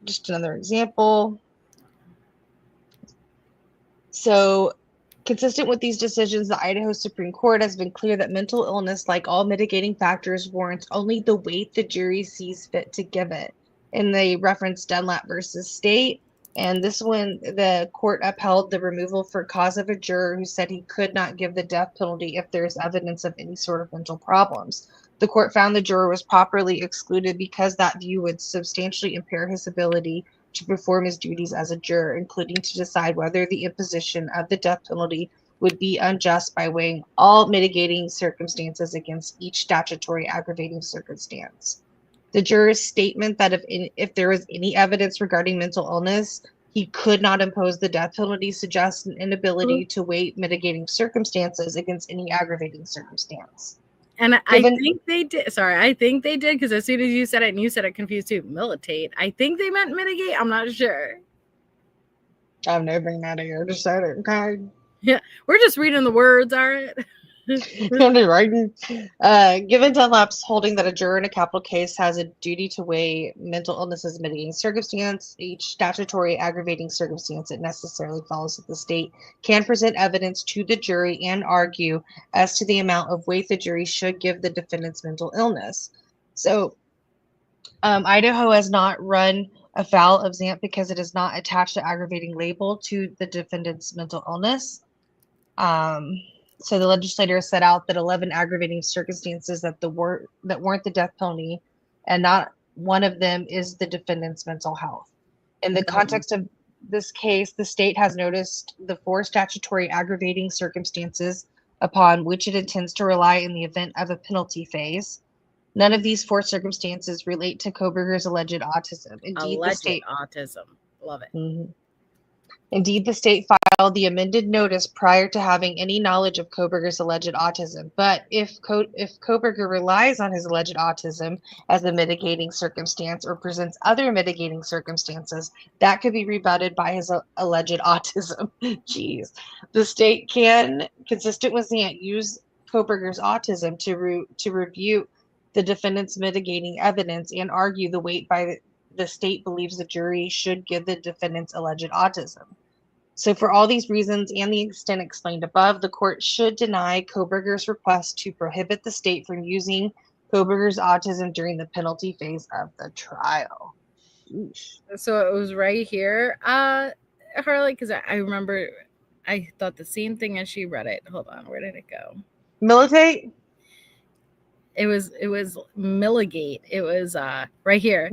just another example. So, consistent with these decisions, the Idaho Supreme Court has been clear that mental illness, like all mitigating factors, warrants only the weight the jury sees fit to give it. And they reference Dunlap versus State. And this one, the court upheld the removal for cause of a juror who said he could not give the death penalty if there is evidence of any sort of mental problems. The court found the juror was properly excluded because that view would substantially impair his ability to perform his duties as a juror, including to decide whether the imposition of the death penalty would be unjust by weighing all mitigating circumstances against each statutory aggravating circumstance. The juror's statement that if there was any evidence regarding mental illness, he could not impose the death penalty suggests an inability to weigh mitigating circumstances against any aggravating circumstance. And I think they did. Sorry, I think they did, because as soon as you said it, and you said it confused too, militate. I think they meant mitigate. I'm not sure. I've never been out of here. Just said it. Okay. Yeah, we're just reading the words, all right? Given Dunlap's holding that a juror in a capital case has a duty to weigh mental illness as a mitigating circumstance, each statutory aggravating circumstance it necessarily follows that the state can present evidence to the jury and argue as to the amount of weight the jury should give the defendant's mental illness. So Idaho has not run afoul of Xant because it is not attached the aggravating label to the defendant's mental illness. So the legislator set out that 11 aggravating circumstances that warrant the death penalty, and not one of them is the defendant's mental health. In the context of this case, the state has noticed the 4 statutory aggravating circumstances upon which it intends to rely in the event of a penalty phase. None of these 4 circumstances relate to Kohberger's alleged autism. Indeed, alleged autism. Love it. Mm-hmm. Indeed, the state filed the amended notice prior to having any knowledge of Kohberger's alleged autism. But if Kohberger relies on his alleged autism as a mitigating circumstance or presents other mitigating circumstances, that could be rebutted by his alleged autism. Jeez. The state can, consistent with Xant, use Kohberger's autism to review the defendant's mitigating evidence and argue the weight by the state believes the jury should give the defendant's alleged autism. So for all these reasons and the extent explained above, the court should deny Kohberger's request to prohibit the state from using Kohberger's autism during the penalty phase of the trial. Sheesh. So it was right here, Harley, because I remember I thought the same thing as she read it. Hold on, where did it go? Militate? It was miligate. It was right here.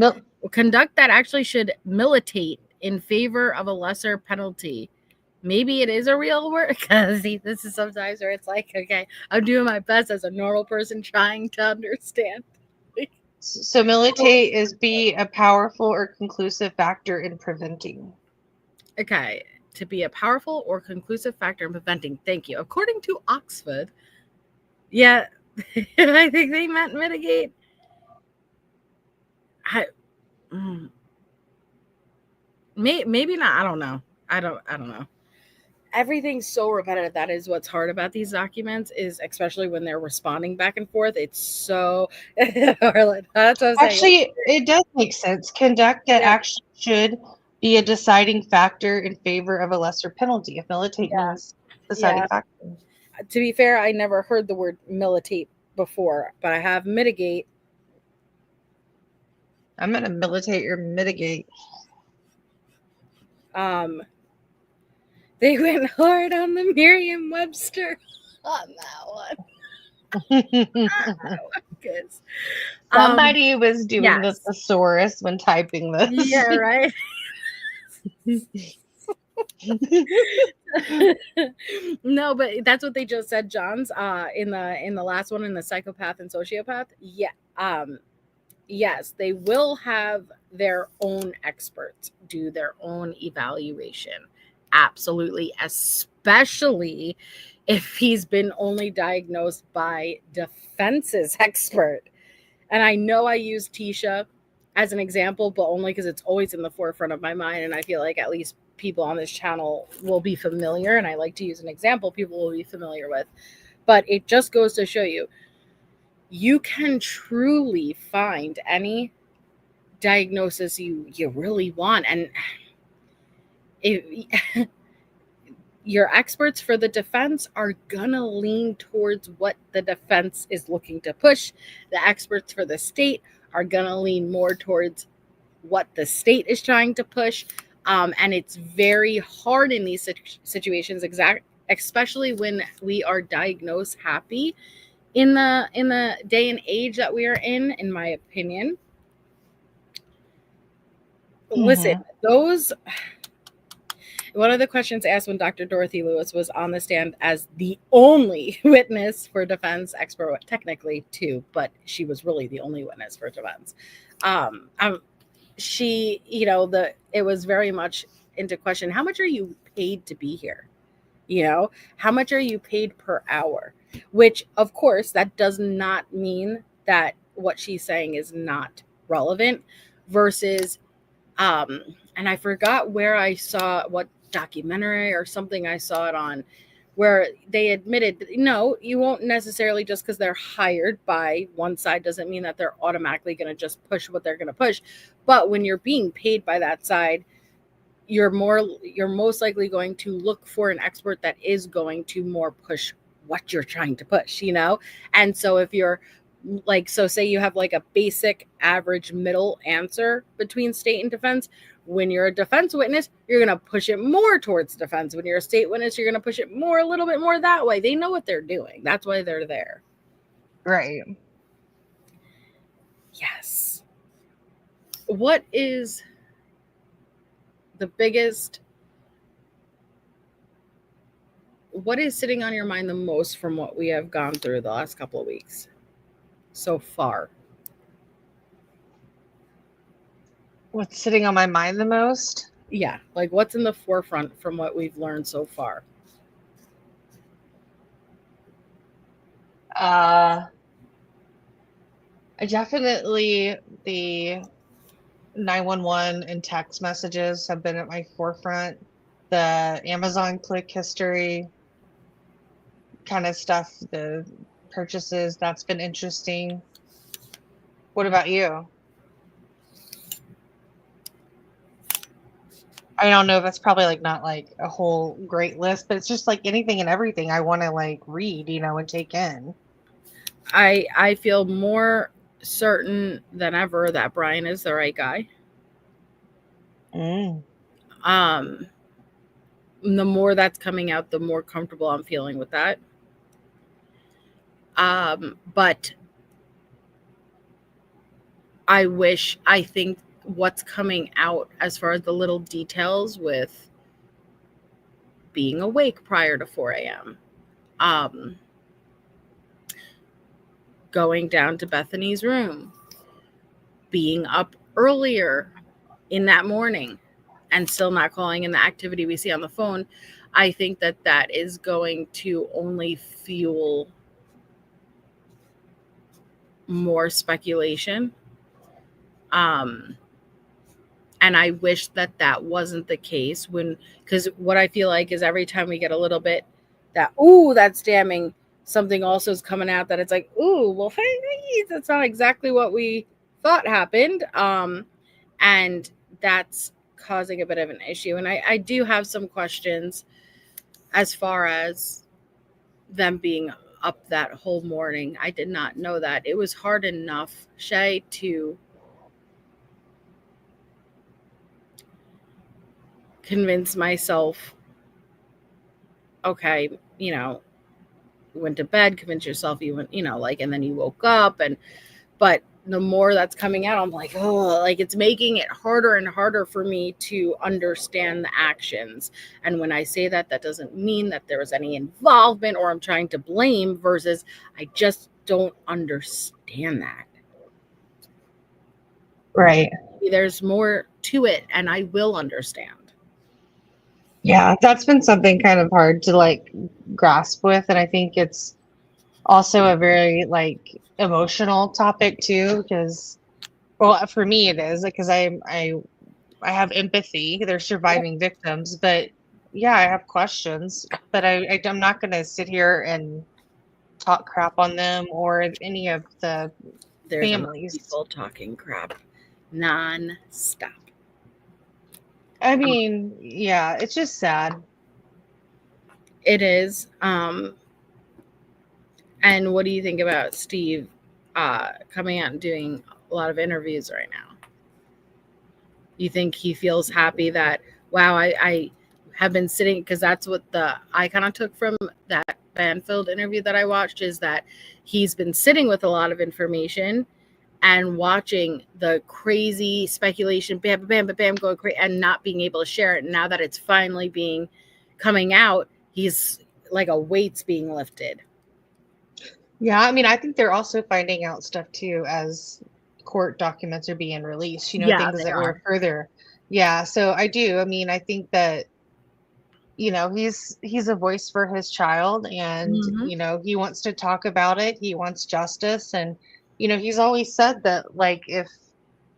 Conduct that actually should militate in favor of a lesser penalty. Maybe it is a real word, because this is sometimes where it's like, okay, I'm doing my best as a normal person trying to understand. So militate is be a powerful or conclusive factor in preventing. Okay, to be a powerful or conclusive factor in preventing. Thank you. According to Oxford, yeah, I think they meant mitigate. Maybe not. I don't know. I don't know. Everything's so repetitive. That is what's hard about these documents, is especially when they're responding back and forth. It's so that's what I'm saying. Actually, it does make sense. Conduct that actually should be a deciding factor in favor of a lesser penalty. If militate means deciding factor. To be fair, I never heard the word militate before, but I have mitigate. I'm gonna militate or mitigate. They went hard on the Merriam-Webster on that one. Somebody was doing the thesaurus when typing this. Yeah, right. No, but that's what they just said, John's, in the last one, in the psychopath and sociopath. Yeah. Yes, they will have their own experts do their own evaluation absolutely, especially if he's been only diagnosed by defense's expert. And I know I use Tisha as an example, but only because it's always in the forefront of my mind. And I feel like at least people on this channel will be familiar. And I like to use an example people will be familiar with. But it just goes to show you, you can truly find any diagnosis you really want. And if your experts for the defense are gonna lean towards what the defense is looking to push. The experts for the state are gonna lean more towards what the state is trying to push. And it's very hard in these situations, especially when we are diagnosed happy in the day and age that we are in my opinion. Listen, one of the questions asked when Dr. Dorothy Lewis was on the stand as the only witness for defense expert, technically two, but she was really the only witness for defense. She, it was very much into question, how much are you paid to be here? How much are you paid per hour? Which, of course, that does not mean that what she's saying is not relevant versus, and I forgot where I saw what documentary or something I saw it on, where they admitted, no, you won't necessarily, just because they're hired by one side doesn't mean that they're automatically going to just push what they're going to push. But when you're being paid by that side, you're most likely going to look for an expert that is going to more push what you're trying to push, And so if you're say you have like a basic average middle answer between state and defense, when you're a defense witness, you're going to push it more towards defense. When you're a state witness, you're going to push it a little bit more that way. They know what they're doing. That's why they're there. Right. Yes. What is sitting on your mind the most from what we have gone through the last couple of weeks so far? What's sitting on my mind the most? Yeah, like what's in the forefront from what we've learned so far? Definitely the 911 and text messages have been at my forefront. The Amazon click history kind of stuff, the purchases, that's been interesting. What about you? I don't know, that's probably like not like a whole great list, but it's just like anything and everything I want to like read, and take in. I feel more certain than ever that Bryan is the right guy. The more that's coming out, the more comfortable I'm feeling with that. But I think what's coming out as far as the little details with being awake prior to 4 a.m., going down to Bethany's room, being up earlier in that morning and still not calling in the activity we see on the phone, I think that is going to only fuel more speculation. And I wish that wasn't the case, because what I feel like is every time we get a little bit that, ooh, that's damning, something also is coming out that it's like, ooh, well, hey, that's not exactly what we thought happened. And that's causing a bit of an issue. And I do have some questions as far as them being up that whole morning. I did not know that. It was hard enough, Shay, to convince myself, okay, you went to bed, convince yourself you went, and then you woke up, but the more that's coming out, I'm like, oh, like it's making it harder and harder for me to understand the actions. And when I say that doesn't mean that there was any involvement or I'm trying to blame, versus I just don't understand that. Right. There's more to it, and I will understand. Yeah, that's been something kind of hard to like grasp with, and I think it's also a very like emotional topic too, because well, for me it is because I have empathy. They're surviving victims, but yeah, I have questions, but I'm not going to sit here and talk crap on them or any of the There's enough families. people talking crap non-stop. I mean, yeah, it's just sad. It is. And what do you think about Steve coming out and doing a lot of interviews right now? You think he feels happy that, wow, I have been sitting, because that's what I kind of took from that Banfield interview that I watched, is that he's been sitting with a lot of information and watching the crazy speculation, bam, bam, bam, bam, go crazy, and not being able to share it. And now that it's finally coming out, he's like a weight's being lifted. Yeah, I mean, I think they're also finding out stuff too as court documents are being released, Yeah, things they that are. were further. Yeah, so I do. I mean, I think that, he's a voice for his child, and, Mhm. he wants to talk about it. He wants justice. And, he's always said that, like, if,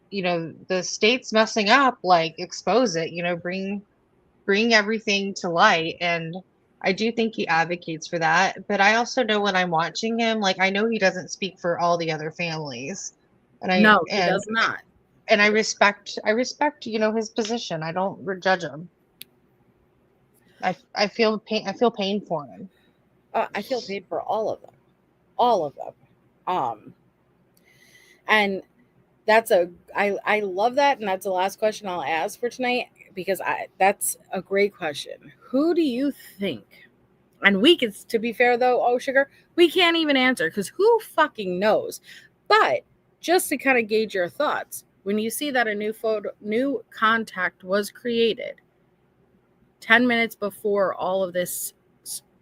the state's messing up, like, expose it, bring everything to light. And I do think he advocates for that. But I also know when I'm watching him, like, I know he doesn't speak for all the other families. And No, he does not. I respect, his position. I don't judge him. I feel pain. I feel pain for him. I feel paid for all of them. And I love that, and that's the last question I'll ask for tonight, because that's a great question. Who do you think? And we can, to be fair though, oh sugar, we can't even answer because who fucking knows? But just to kind of gauge your thoughts, when you see that a new contact was created 10 minutes before all of this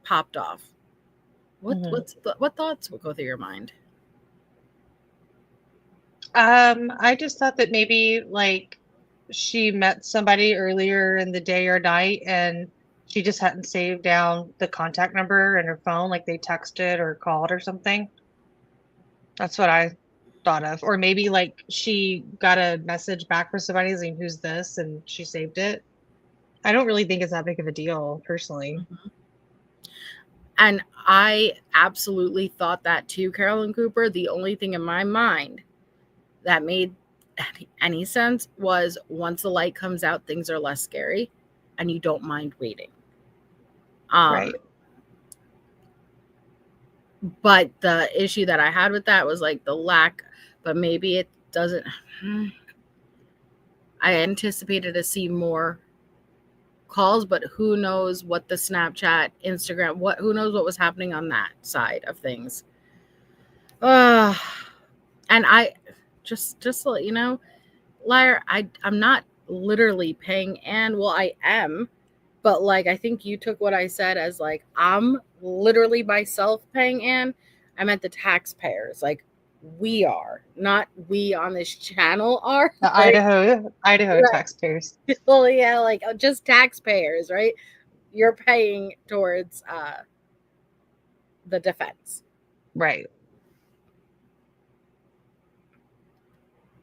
popped off, what thoughts would go through your mind? I just thought that maybe like she met somebody earlier in the day or night, and she just hadn't saved down the contact number in her phone, like they texted or called or something. That's what I thought of. Or maybe like she got a message back from somebody saying, "Who's this?" and she saved it. I don't really think it's that big of a deal, personally. And I absolutely thought that too, Carolyn Cooper. The only thing in my mind that made any sense was once the light comes out, things are less scary and you don't mind waiting. Right. But the issue that I had with that was like the lack, but maybe it doesn't. I anticipated to see more calls, but who knows what the Snapchat, Instagram, who knows what was happening on that side of things. And I just to let you know, liar, I'm not literally paying Ann. Well, I am, but like I think you took what I said as like I'm literally myself paying Ann. I meant the taxpayers. Like we are, not we on this channel are. The right? Idaho Right. taxpayers. Well, yeah, like just taxpayers, right? You're paying towards the defense. Right.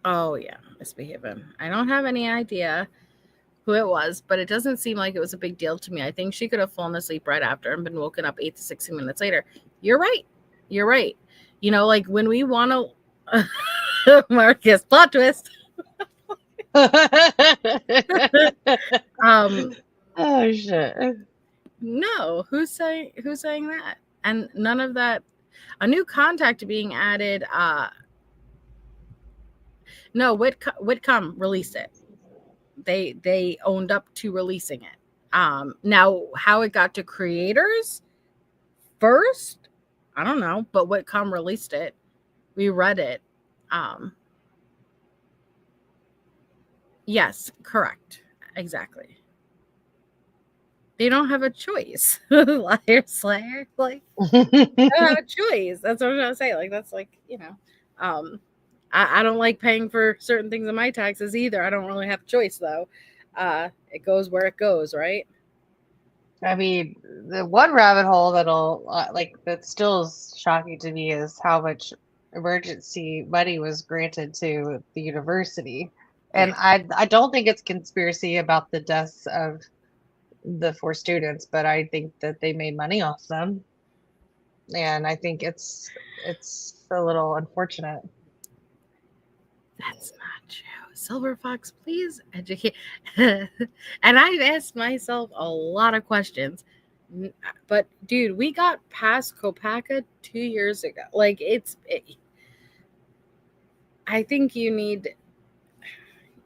Oh yeah, misbehaving. I don't have any idea who it was, but it doesn't seem like it was a big deal to me. I think she could have fallen asleep right after and been woken up 8 to 16 minutes later. You're right. Like when we want to Marcus plot twist. Oh shit. No, who's saying that? And none of that. A new contact being added. No, Whitcomb released it. They owned up to releasing it. Now how it got to creators first, I don't know, but Whitcomb released it. We read it. Yes, correct. Exactly. They don't have a choice. Liar slayer. Like they don't have a choice. That's what I'm trying to say. Like that's like, I don't like paying for certain things in my taxes either. I don't really have a choice though. It goes where it goes, right? I mean, the one rabbit hole that'll that still is shocking to me is how much emergency money was granted to the university. And Yeah. I don't think it's conspiracy about the deaths of the 4 students, but I think that they made money off them. And I think it's a little unfortunate. That's not true. Silver Fox, please educate. And I've asked myself a lot of questions. But dude, we got past Kopaka 2 years ago. Like I think you need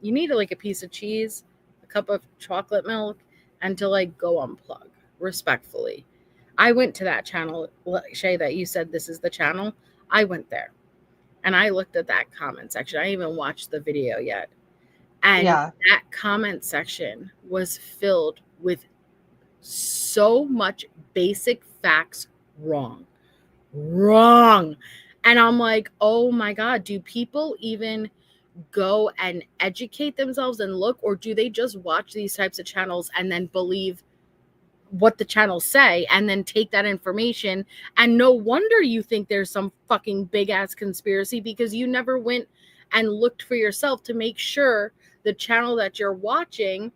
like a piece of cheese, a cup of chocolate milk, and to like go unplug respectfully. I went to that channel, Shay, that you said this is the channel. I went there and I looked at that comment section. I didn't even watched the video yet. And Yeah. that comment section was filled with so much basic facts wrong. And I'm like, oh my God, do people even go and educate themselves and look, or do they just watch these types of channels and then believe what the channels say and then take that information? And no wonder you think there's some fucking big ass conspiracy, because you never went and looked for yourself to make sure the channel that you're watching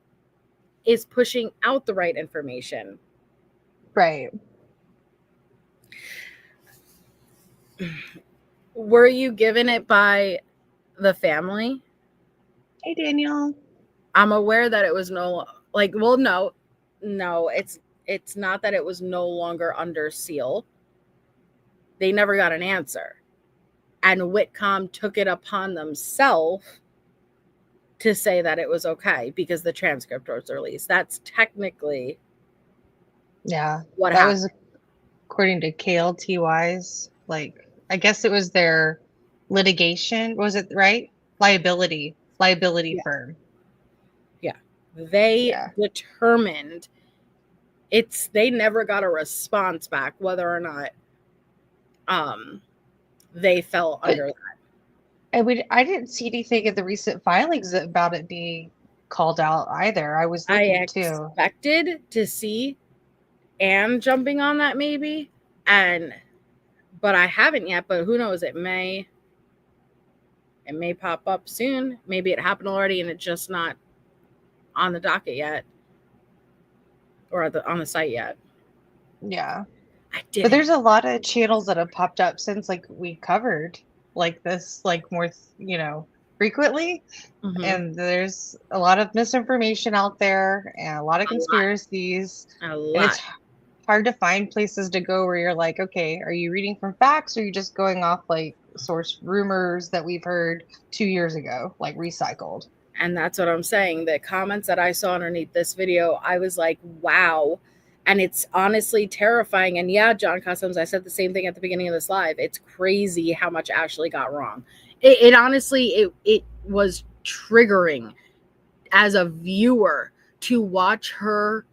is pushing out the right information. Right. Were you given it by the family? Hey, Daniel. I'm aware that it was no, it's not that it was no longer under seal. They never got an answer. And Whitcomb took it upon themselves to say that it was okay because the transcript was released. That's technically what that happened. was according to KLTY's, I guess it was their litigation, was it right? Liability firm. Yeah. They determined they never got a response back whether or not they fell under that. I didn't see anything in the recent filings about it being called out either. I was looking too. I expected to see Anne jumping on that maybe, but I haven't yet. But who knows? It may pop up soon. Maybe it happened already and it's just not on the docket yet, or on the site yet. Yeah, I did. But there's a lot of channels that have popped up since we covered this more frequently. Mm-hmm. And there's a lot of misinformation out there and a lot of conspiracies. A lot. And it's hard to find places to go where you're like, okay, are you reading from facts or are you just going off source rumors that we've heard 2 years ago, recycled? And that's what I'm saying. The comments that I saw underneath this video, I was like, wow. And it's honestly terrifying. And yeah, John Customs, I said the same thing at the beginning of this live. It's crazy how much Ashley got wrong. It honestly, it was triggering as a viewer to watch her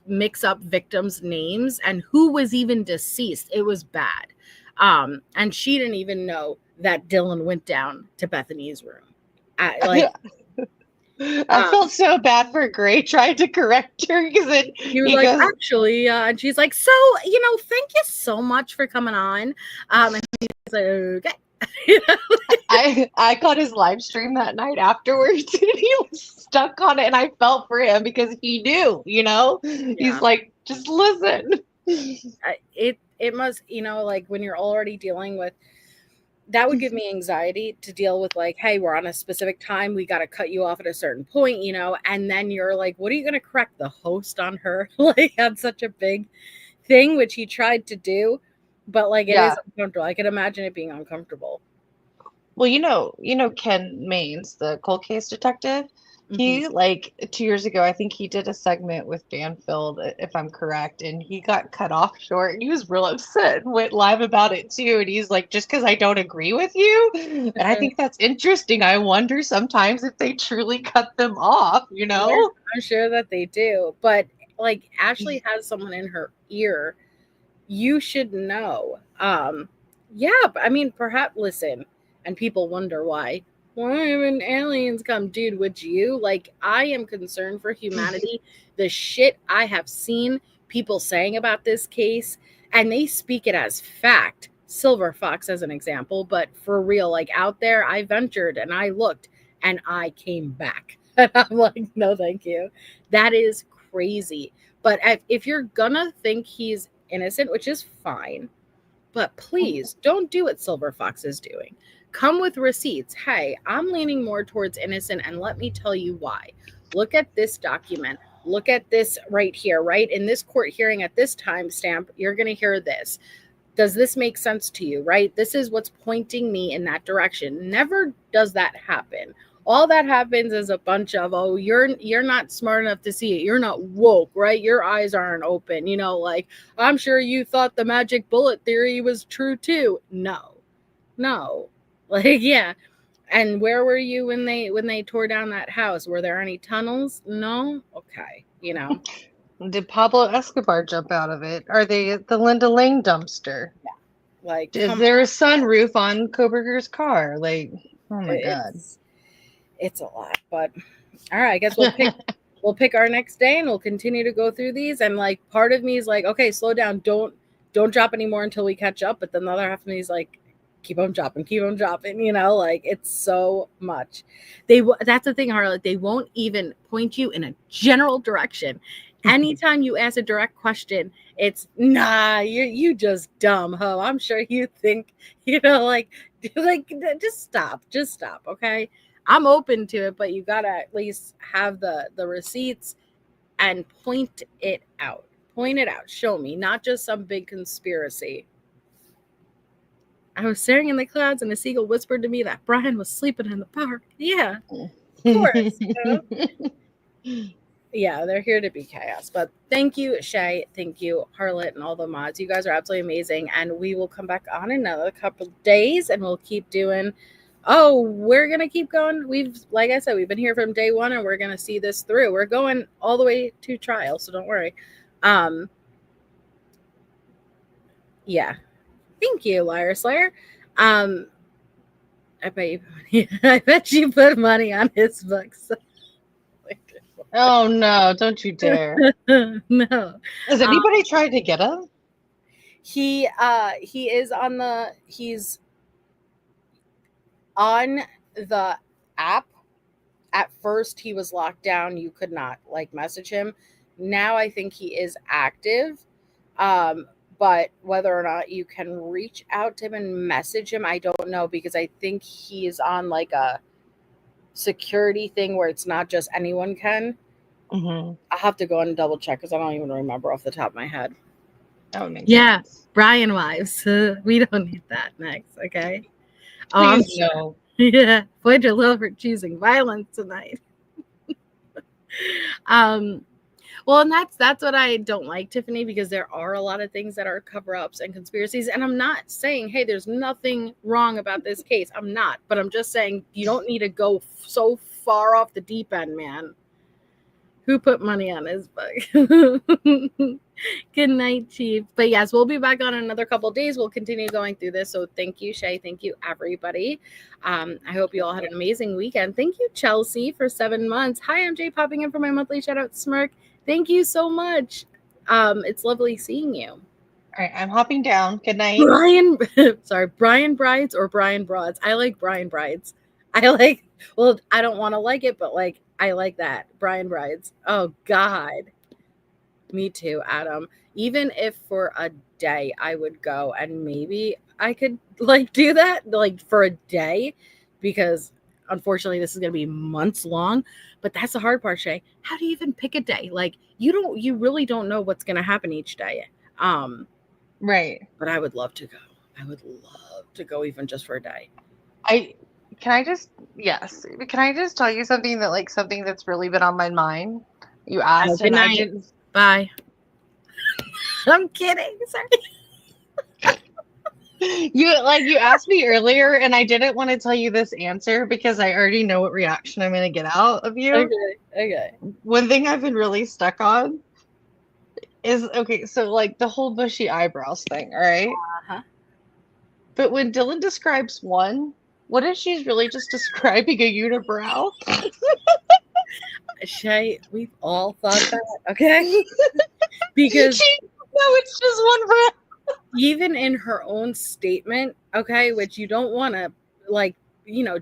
mix up victims' names and who was even deceased. It was bad. And she didn't even know that Dylan went down to Bethany's room. I felt so bad for Gray trying to correct her because he was actually, and she's like, so, thank you so much for coming on. And he's like, okay. I caught his live stream that night afterwards and he was stuck on it and I felt for him because he knew, he's like, just listen. It must, when you're already dealing with, that would give me anxiety to deal with hey, we're on a specific time. We got to cut you off at a certain point, and then you're like, what are you going to correct the host on her? That's such a big thing, which he tried to do, but it is uncomfortable. I can imagine it being uncomfortable. Well, Ken Maines, the cold case detective, he 2 years ago, I think he did a segment with Danfield, if I'm correct, and he got cut off short and he was real upset and went live about it too. And he's like, just because I don't agree with you. And I think that's interesting. I wonder sometimes if they truly cut them off, I'm sure that they do. But Ashley has someone in her ear. You should know. Yeah, but I mean, perhaps listen, and people wonder why haven't aliens come? Dude, would you? I am concerned for humanity. The shit I have seen people saying about this case, and they speak it as fact. Silver Fox as an example, but for real, like out there, I ventured and I looked and I came back. And I'm like, no, thank you. That is crazy. But if you're gonna think he's innocent, which is fine, but please don't do what Silver Fox is doing. Come with receipts. Hey, I'm leaning more towards innocent, and let me tell you why. Look at this document. Look at this right here, right? In this court hearing at this timestamp, you're going to hear this. Does this make sense to you, right? This is what's pointing me in that direction. Never does that happen. All that happens is a bunch of, oh, you're not smart enough to see it. You're not woke, right? Your eyes aren't open. You know, like, I'm sure you thought the magic bullet theory was true too. No. Like, yeah. And where were you when they tore down that house? Were there any tunnels? No? Okay. You know. Did Pablo Escobar jump out of it? Are they at the Linda Lang dumpster? Yeah. Like, is there a sunroof on Kohberger's car? Like, oh my God. It's a lot, but all right, I guess we'll pick our next day and we'll continue to go through these. And like, part of me is like, okay, slow down. Don't drop anymore until we catch up. But then the other half of me is like, keep on dropping, you know, like it's so much. That's the thing, Harlot. They won't even point you in a general direction. Anytime you ask a direct question, it's nah, you just dumb ho. I'm sure you think, you know, like just stop, okay? I'm open to it, but you gotta at least have the receipts and point it out. Show me, not just some big conspiracy. I was staring in the clouds and a seagull whispered to me that Bryan was sleeping in the park. Yeah, of course. You know? Yeah, they're here to be chaos. But thank you, Shay. Thank you, Harlot, and all the mods. You guys are absolutely amazing. And we will come back on in another couple of days and we'll keep doing. Oh, we're going to keep going. Like I said, we've been here from day one and we're going to see this through. We're going all the way to trial, so don't worry. Yeah. Thank you, Liar Slayer. I bet you put money on his books. Oh no, don't you dare. No. Has anybody tried to get him? He's on the app. At first he was locked down. You could not like message him. Now I think he is active. But whether or not you can reach out to him and message him, I don't know, because I think he is on like a security thing where it's not just anyone can. Mm-hmm. I'll have to go and double check because I don't even remember off the top of my head. That would make sense. Bryan wives. We don't need that next, okay? Please no. Yeah. Point your love for choosing violence tonight. Well, and that's what I don't like, Tiffany, because there are a lot of things that are cover-ups and conspiracies. And I'm not saying, hey, there's nothing wrong about this case. I'm not. But I'm just saying you don't need to go so far off the deep end, man. Who put money on his book? Good night, Chief. But yes, we'll be back on another couple of days. We'll continue going through this. So thank you, Shay. Thank you, everybody. I hope you all had an amazing weekend. Thank you, Chelsea, for 7 months. Hi, I'm Jay, popping in for my monthly shout-out smirk. Thank you so much. It's lovely seeing you. All right, I'm hopping down. Good night. Bryan Brides or Bryan Broads? I like Bryan Brides. I don't want to like it, but like, I like that. Bryan Brides. Oh, God. Me too, Adam. Even if for a day I would go and maybe I could like do that like for a day, because unfortunately this is going to be months long, but that's the hard part, Shay. How do you even pick a day? Like you really don't know what's going to happen each day. Right. But I would love to go. I would love to go even just for a day. Can I just tell you something that's really been on my mind? You asked and I didn't. Bye. I'm kidding. Sorry. You asked me earlier and I didn't want to tell you this answer because I already know what reaction I'm going to get out of you. Okay. One thing I've been really stuck on is, so like the whole bushy eyebrows thing, all right? Uh-huh. But when Dylan describes one, what if she's really just describing a unibrow? Shay, we've all thought that, okay? Because it's just one brow. even in her own statement, okay, which you don't want to like,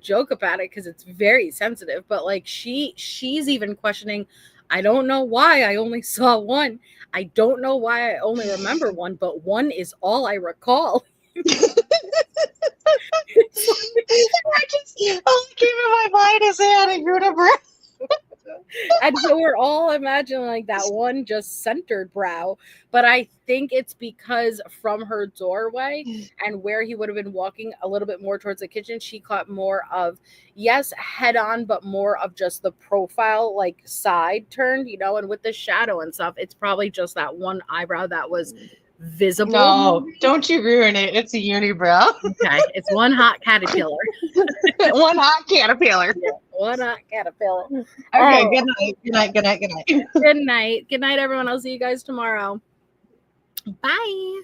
joke about it because it's very sensitive, but like she's even questioning, I don't know why I only saw one. I don't know why I only remember one, but one is all I recall. I just all that came in my mind is I had a unibrow. And so we're all imagining like that one just centered brow. But I think it's because from her doorway and where he would have been walking a little bit more towards the kitchen, she caught more of, yes, head on, but more of just the profile, like side turned, and with the shadow and stuff, it's probably just that one eyebrow that was visible. No, don't you ruin it. It's a unibrow. Okay, it's one hot caterpillar. One hot caterpillar. Yeah, one hot caterpillar. Okay, good night. Good night. Good night. Good night. Good night. Good night, everyone. I'll see you guys tomorrow. Bye.